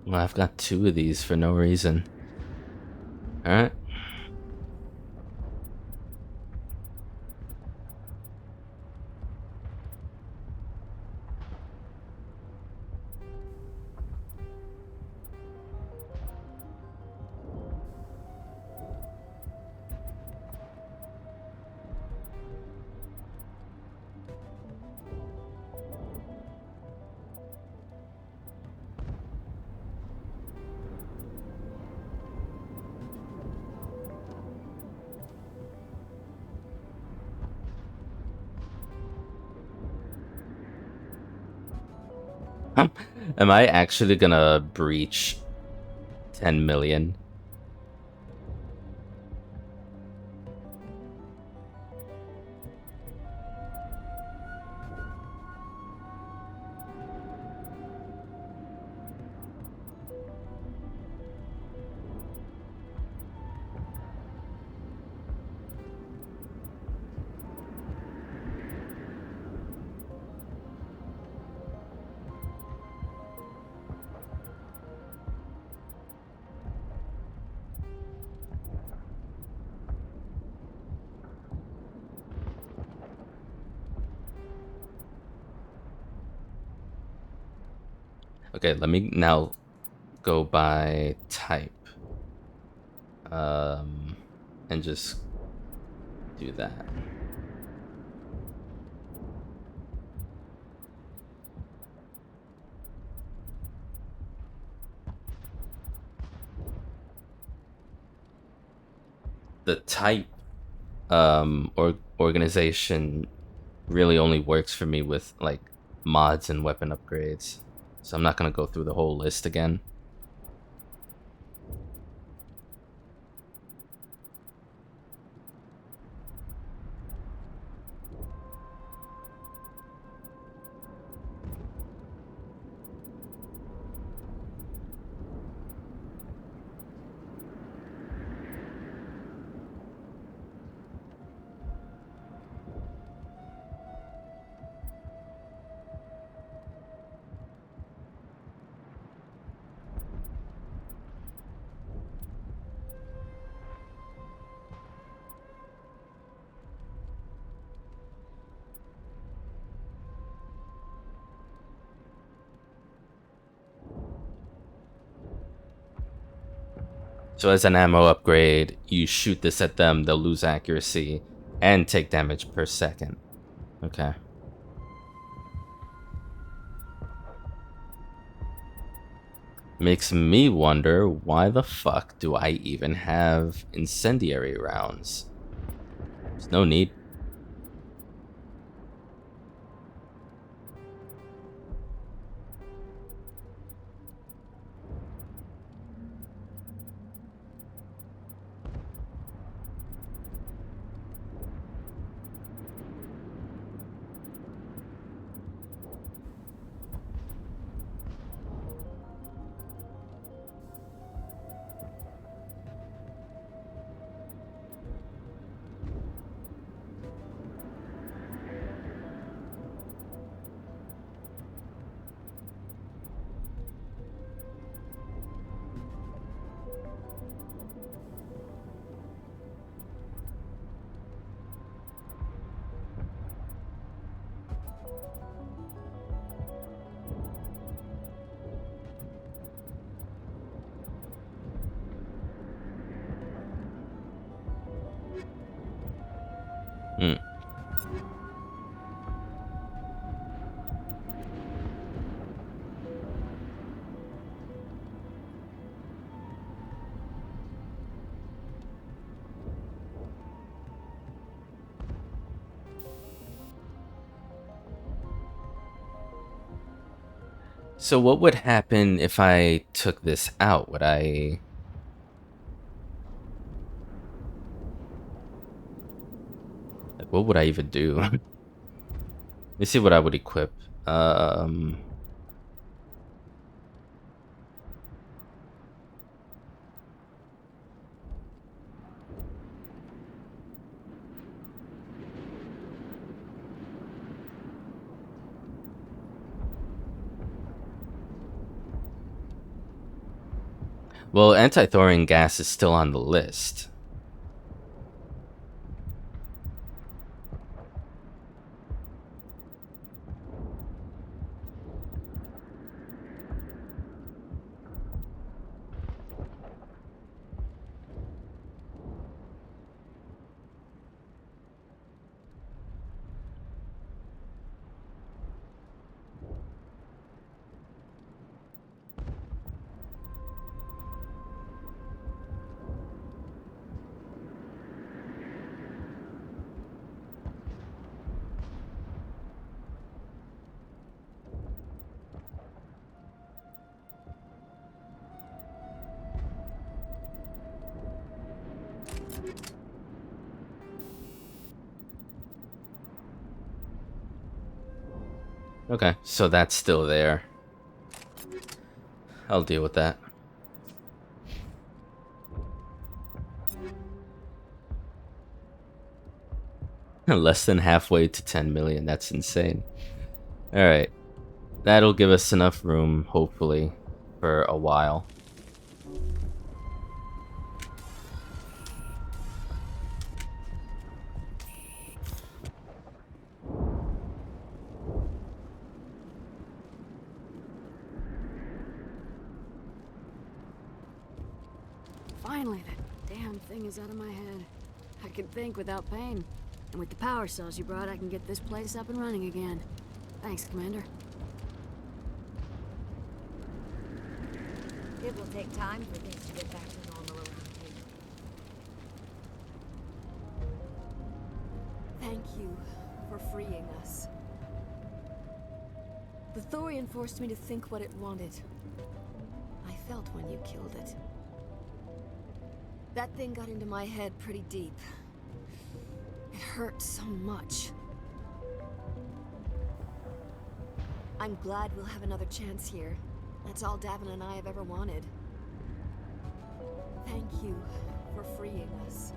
Well, I've got 2 of these for no reason. Alright. Am I actually gonna breach 10 million? Okay, let me now go by type. And just do that. The type organization really only works for me with like mods and weapon upgrades. So I'm not gonna go through the whole list again. So as an ammo upgrade, you shoot this at them, they'll lose accuracy and take damage per second. Okay. Makes me wonder, why the fuck do I even have incendiary rounds? There's no need. So what would happen if I took this out? Would I... Like, what would I even do? Let me see what I would equip. Well, anti-thorium gas is still on the list. Okay, so that's still there. I'll deal with that. Less than halfway to 10 million. That's insane. Alright. That'll give us enough room, hopefully, for a while. Finally, that damn thing is out of my head. I can think without pain. And with the power cells you brought, I can get this place up and running again. Thanks, Commander. It will take time for things to get back to normal around here. Thank you for freeing us. The Thorian forced me to think what it wanted. I felt when you killed it. That thing got into my head pretty deep. It hurt so much. I'm glad we'll have another chance here. That's all Davin and I have ever wanted. Thank you for freeing us.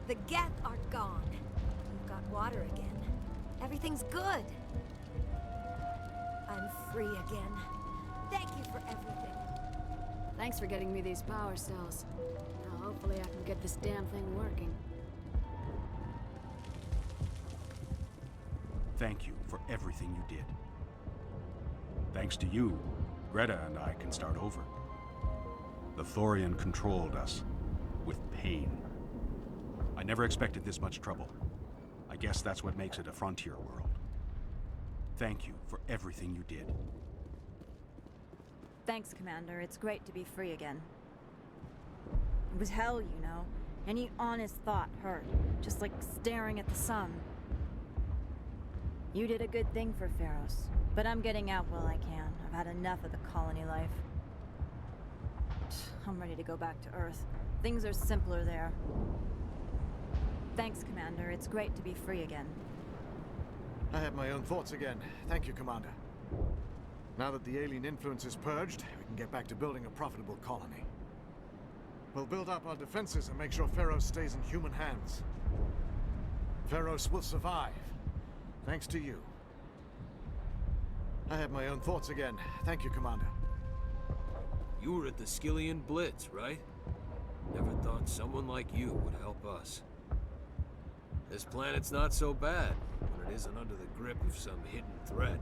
The Geth are gone. You've got water again. Everything's good. I'm free again. Thank you for everything. Thanks for getting me these power cells. Now hopefully I can get this damn thing working. Thank you for everything you did. Thanks to you, Greta and I can start over. The Thorian controlled us with pain. I never expected this much trouble. I guess that's what makes it a frontier world. Thank you for everything you did. Thanks, Commander. It's great to be free again. It was hell, you know. Any honest thought hurt, just like staring at the sun. You did a good thing for Feros, but I'm getting out while I can. I've had enough of the colony life. I'm ready to go back to Earth. Things are simpler there. Thanks, Commander. It's great to be free again. I have my own thoughts again. Thank you, Commander. Now that the alien influence is purged, we can get back to building a profitable colony. We'll build up our defenses and make sure Feros stays in human hands. Feros will survive, thanks to you. I have my own thoughts again. Thank you, Commander. You were at the Skillian Blitz, right? Never thought someone like you would help us. This planet's not so bad when it isn't under the grip of some hidden threat.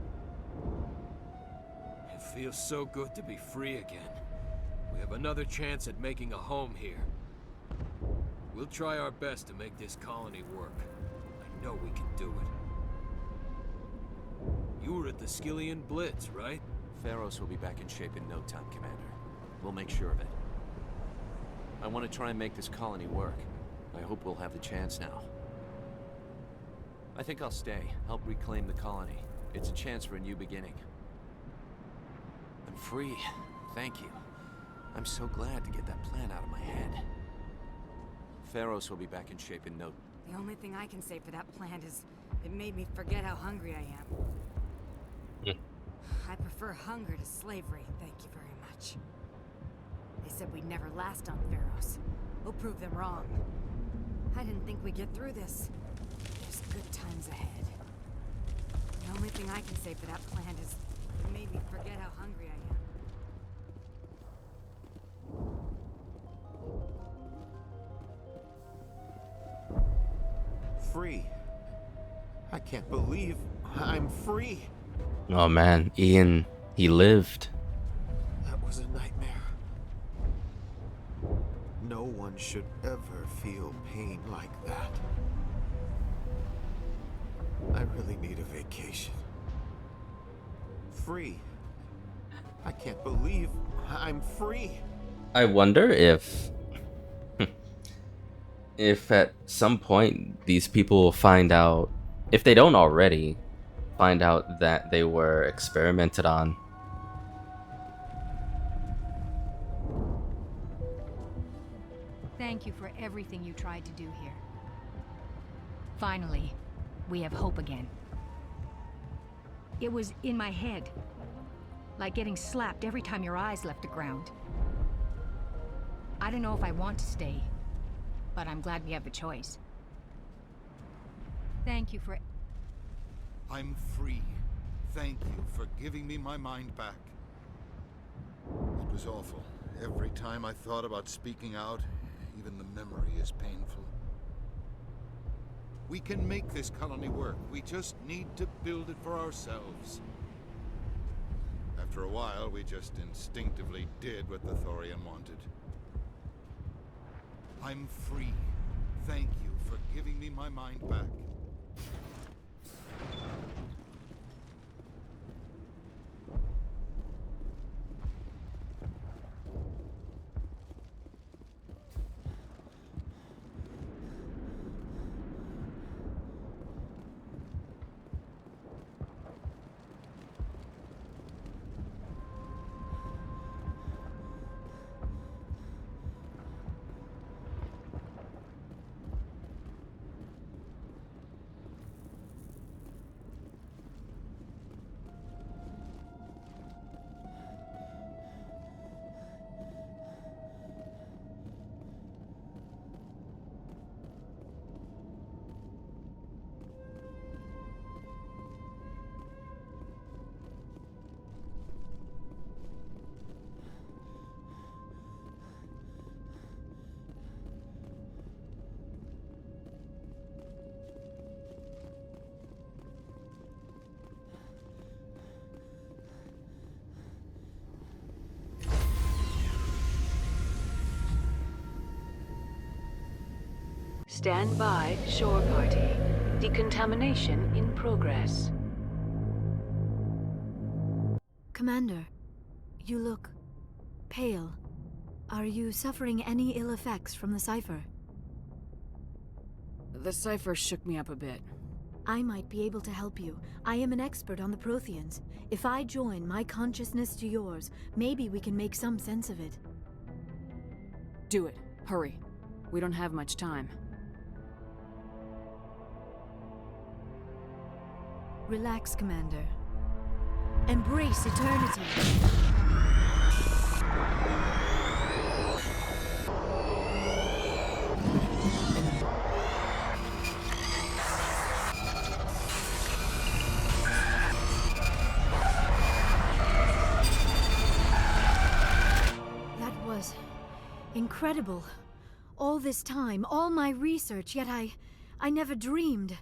It feels so good to be free again. We have another chance at making a home here. We'll try our best to make this colony work. I know we can do it. You were at the Skillian Blitz, right? Feros will be back in shape in no time, Commander. We'll make sure of it. I want to try and make this colony work. I hope we'll have the chance now. I think I'll stay, help reclaim the colony. It's a chance for a new beginning. I'm free. Thank you. I'm so glad to get that plan out of my head. Feros will be back in shape in no... The only thing I can say for that plan is it made me forget how hungry I am. I prefer hunger to slavery, thank you very much. They said we'd never last on Feros. We'll prove them wrong. I didn't think we'd get through this. There's good times ahead. The only thing I can say for that plan is it made me forget how hungry I am. Free. I can't believe I'm free. Oh man, Ian, he lived. That was a nightmare. No one should ever feel pain like that. I really need a vacation. Free. I can't believe I'm free. I wonder if at some point these people will find out, if they don't already, find out that they were experimented on. Thank you for everything you tried to do here. Finally, we have hope again. It was in my head. Like getting slapped every time your eyes left the ground. I don't know if I want to stay, but I'm glad we have the choice. Thank you for... I'm free. Thank you for giving me my mind back. It was awful. Every time I thought about speaking out, even the memory is painful. We can make this colony work. We just need to build it for ourselves. After a while, we just instinctively did what the Thorian wanted. I'm free. Thank you for giving me my mind back. Stand by, shore party. Decontamination in progress. Commander, you look pale. Are you suffering any ill effects from the cipher? The cipher shook me up a bit. I might be able to help you. I am an expert on the Protheans. If I join my consciousness to yours, maybe we can make some sense of it. Do it. Hurry. We don't have much time. Relax, Commander. Embrace eternity. That was incredible. All this time, all my research, yet I never dreamed.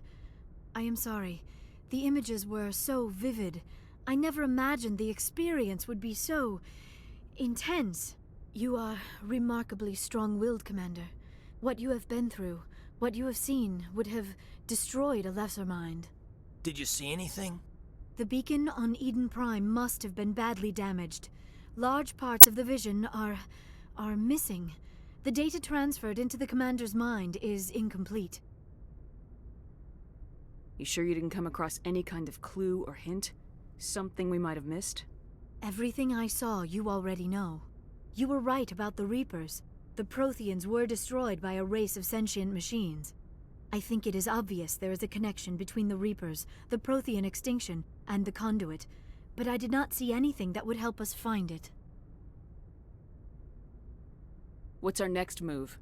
I am sorry. The images were so vivid. I never imagined the experience would be so intense. You are remarkably strong-willed, Commander. What you have been through, what you have seen, would have destroyed a lesser mind. Did you see anything? The beacon on Eden Prime must have been badly damaged. Large parts of the vision are missing. The data transferred into the Commander's mind is incomplete. You sure you didn't come across any kind of clue or hint? Something we might have missed? Everything I saw, you already know. You were right about the Reapers. The Protheans were destroyed by a race of sentient machines. I think it is obvious there is a connection between the Reapers, the Prothean extinction, and the Conduit, but I did not see anything that would help us find it. What's our next move?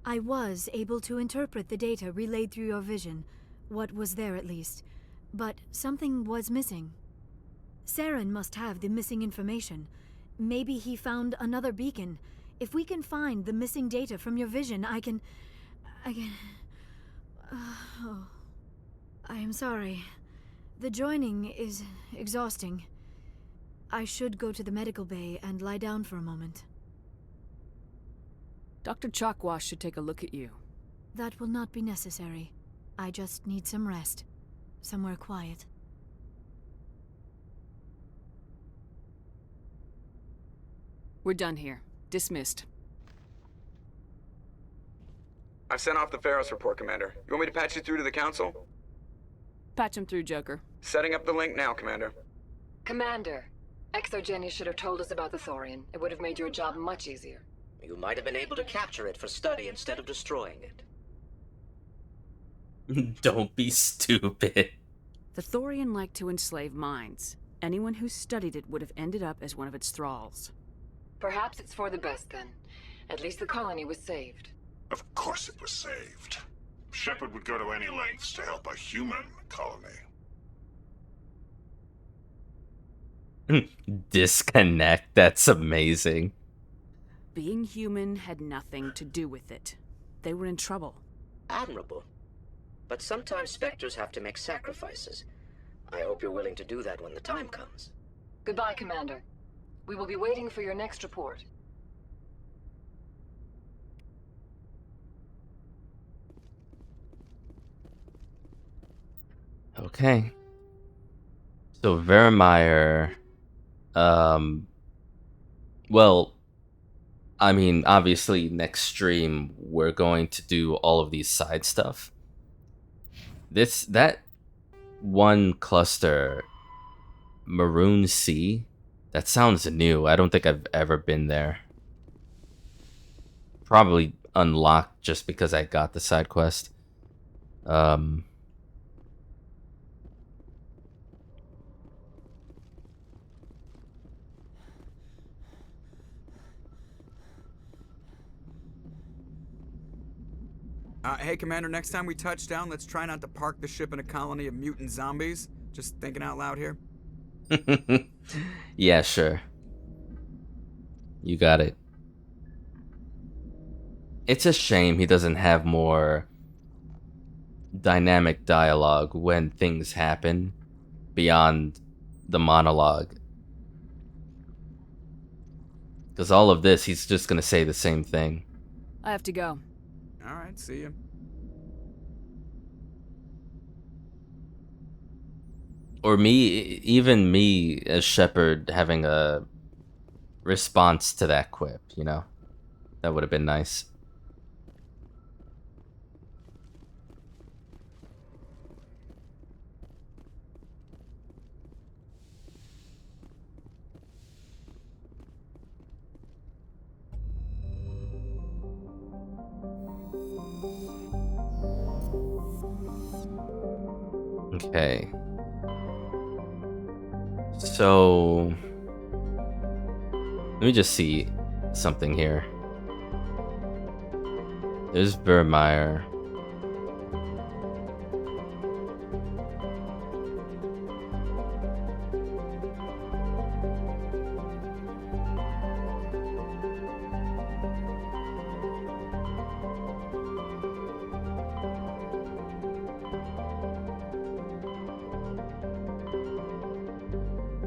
I was able to interpret the data relayed through your vision. What was there, at least. But something was missing. Saren must have the missing information. Maybe he found another beacon. If we can find the missing data from your vision, I can... Oh. I am sorry. The joining is exhausting. I should go to the medical bay and lie down for a moment. Dr. Chalkwash should take a look at you. That will not be necessary. I just need some rest. Somewhere quiet. We're done here. Dismissed. I've sent off the Feros report, Commander. You want me to patch you through to the Council? Patch him through, Joker. Setting up the link now, Commander. Commander, Exogeny should have told us about the Thorian. It would have made your job much easier. You might have been able to capture it for study instead of destroying it. Don't be stupid. The Thorian liked to enslave minds. Anyone who studied it would have ended up as one of its thralls. Perhaps it's for the best then. At least the colony was saved. Of course it was saved. Shepard would go to any lengths to help a human colony. Disconnect. That's amazing. Being human had nothing to do with it. They were in trouble. Admirable. But sometimes Spectres have to make sacrifices. I hope you're willing to do that when the time comes. Goodbye, Commander. We will be waiting for your next report. Okay. So Vermeer, well, I mean, obviously next stream we're going to do all of these side stuff. That one cluster, Maroon Sea, that sounds new. I don't think I've ever been there. Probably unlocked just because I got the side quest. Hey, Commander, next time we touch down, let's try not to park the ship in a colony of mutant zombies. Just thinking out loud here. Yeah, sure. You got it. It's a shame he doesn't have more dynamic dialogue when things happen beyond the monologue. Because all of this, he's just going to say the same thing. I have to go. Alright, see you. Or even me as Shepard having a response to that quip, you know? That would have been nice. Okay. So let me just see something here. There's Vermeer.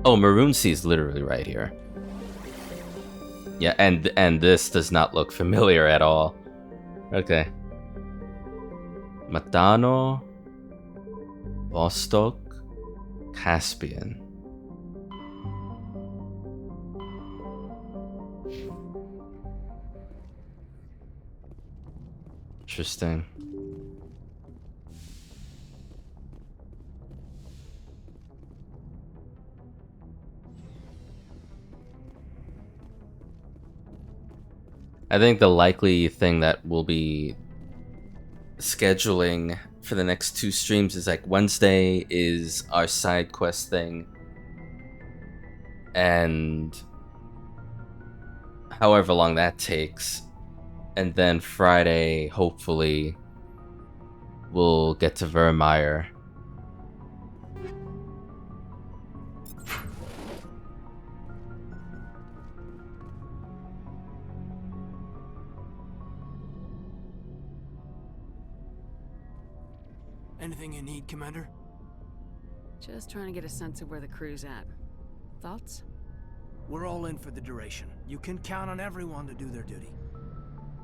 Oh, Maroon Sea is literally right here. Yeah, and this does not look familiar at all. Okay. Matano, Vostok, Caspian. Interesting. I think the likely thing that we'll be scheduling for the next 2 streams is like Wednesday is our side quest thing, and however long that takes, and then Friday hopefully we'll get to Vermeer. Anything you need, Commander? Just trying to get a sense of where the crew's at. Thoughts? We're all in for the duration. You can count on everyone to do their duty.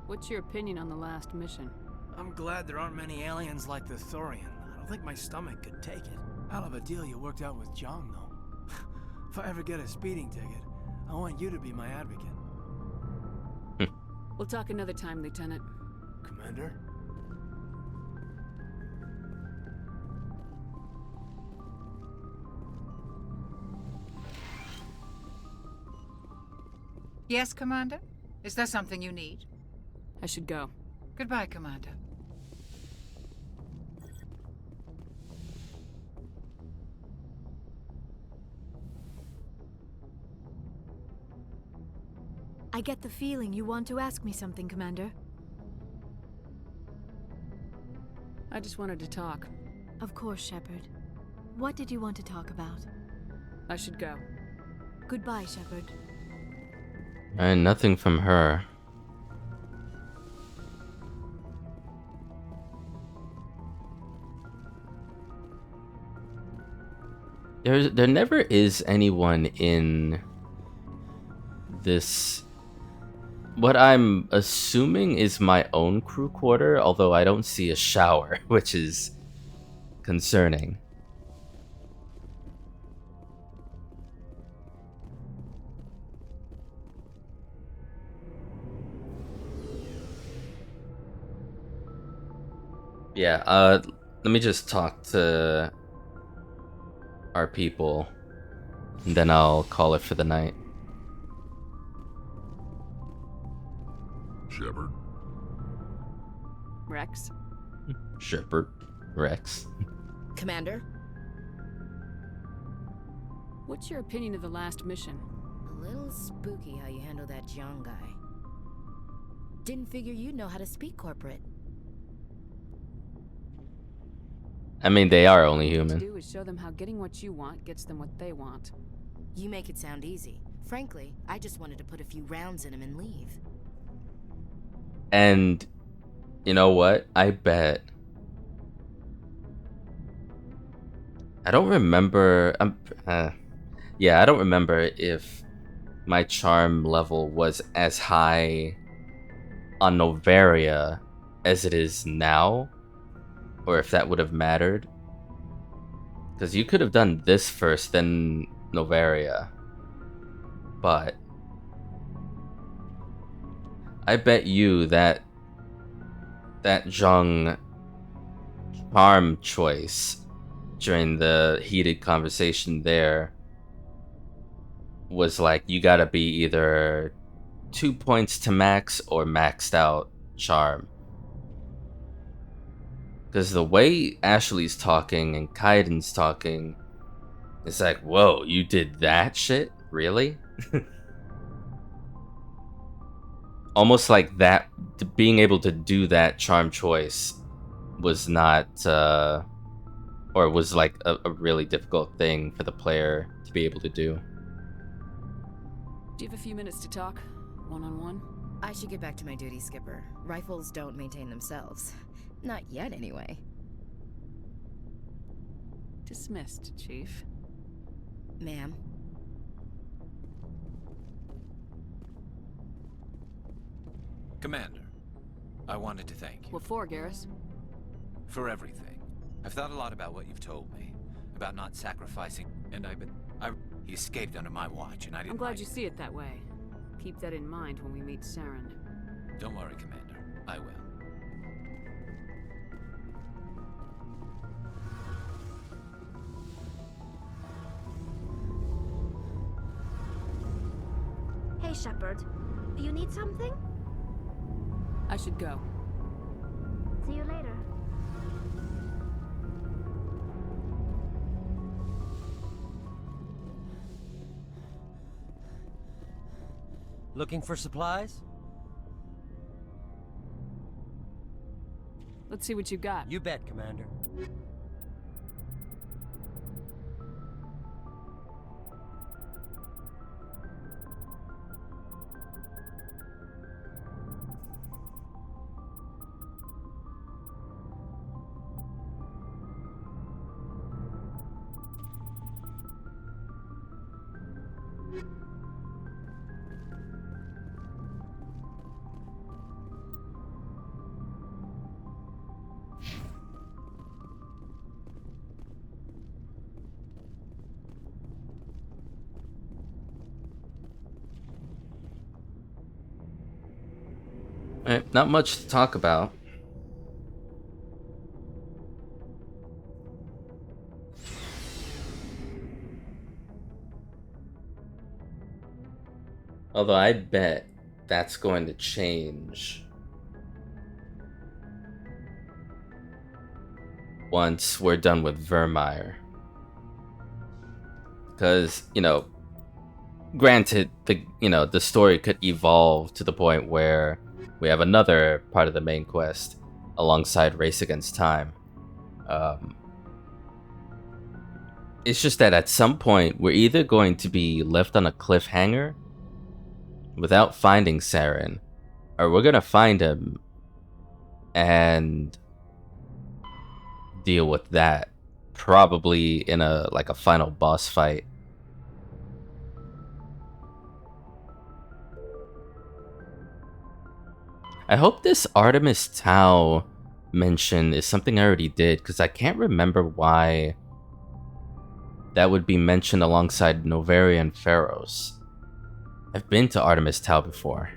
What's your opinion on the last mission? I'm glad there aren't many aliens like the Thorian. I don't think my stomach could take it. Hell of a deal you worked out with Jong, though. If I ever get a speeding ticket, I want you to be my advocate. We'll talk another time, Lieutenant. Commander? Yes, Commander? Is there something you need? I should go. Goodbye, Commander. I get the feeling you want to ask me something, Commander. I just wanted to talk. Of course, Shepard. What did you want to talk about? I should go. Goodbye, Shepard. And nothing from her. There never is anyone in this, what I'm assuming is my own crew quarter, although I don't see a shower, which is concerning. Yeah, let me just talk to our people, and then I'll call it for the night. Shepard. Rex? Shepard. Rex. Commander? What's your opinion of the last mission? A little spooky how you handle that young guy. Didn't figure you'd know how to speak corporate. I mean, they are only What human. to do is show them how getting what you want gets them what they want. You make it sound easy. Frankly, I just wanted to put a few rounds in him and leave. And you know what? I bet. I don't remember. Yeah, I don't remember if my charm level was as high on Novaria as it is now, or if that would have mattered. Because you could have done this first, then Novaria. But I bet you that Zhang charm choice during the heated conversation there was like, you gotta be either 2 points to max or maxed out charm. Because the way Ashley's talking and Kaiden's talking, it's like, whoa, you did that shit? Really? Almost like that, being able to do that charm choice was not, or was like a really difficult thing for the player to be able to do. Do you have a few minutes to talk? One-on-one? I should get back to my duty, Skipper. Rifles don't maintain themselves. Not yet, anyway. Dismissed, Chief. Ma'am. Commander, I wanted to thank you. What for, Garrus? For everything. I've thought a lot about what you've told me. About not sacrificing, and he escaped under my watch, and I didn't I'm glad like you see it that way. Keep that in mind when we meet Saren. Don't worry, Commander. I will. Hey, Shepard. You need something? I should go. See you later. Looking for supplies? Let's see what you got. You bet, Commander. Alright, not much to talk about. Although I bet that's going to change once we're done with Vermeer. Because, you know, granted, the story could evolve to the point where we have another part of the main quest alongside Race Against Time. It's just that at some point we're either going to be left on a cliffhanger without finding Saren, or we're gonna find him and deal with that, probably in a final boss fight. I hope this Artemis Tau mention is something I already did, because I can't remember why that would be mentioned alongside Noveria and Feros. I've been to Artemis Tau before.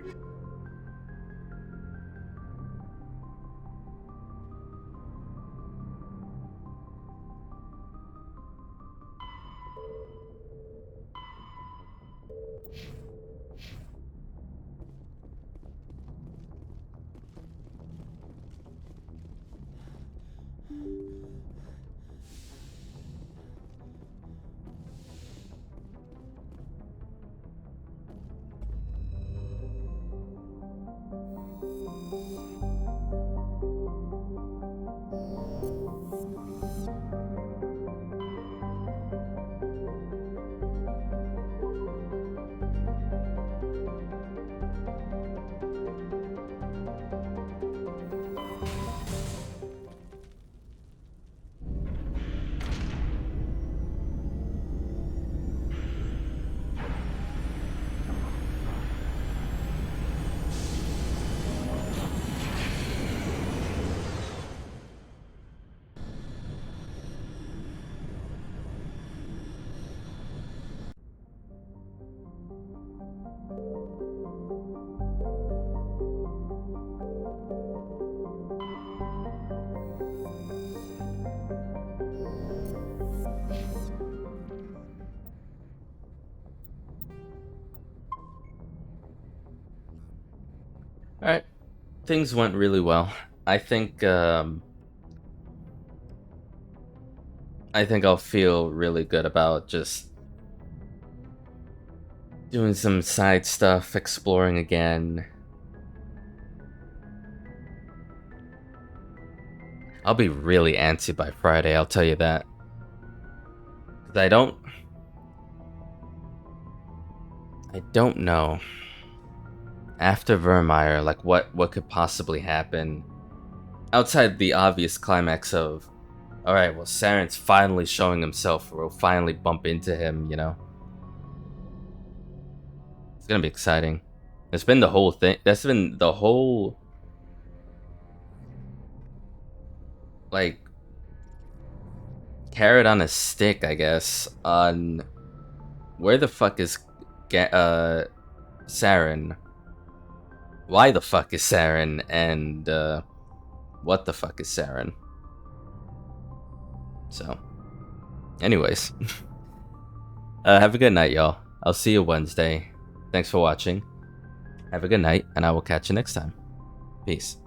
Alright, things went really well. I think I'll feel really good about just doing some side stuff, exploring again. I'll be really antsy by Friday, I'll tell you that. 'Cause I don't know. After Vermeer, like what could possibly happen outside the obvious climax of, all right, well, Saren's finally showing himself, or we'll finally bump into him, you know? It's gonna be exciting. It's been the whole thing. That's been the whole, like, carrot on a stick, I guess, on where the fuck is Saren? Why the fuck is Saren? And what the fuck is Saren? So, anyways, have a good night, y'all. I'll see you Wednesday. Thanks for watching. Have a good night, and I will catch you next time. Peace.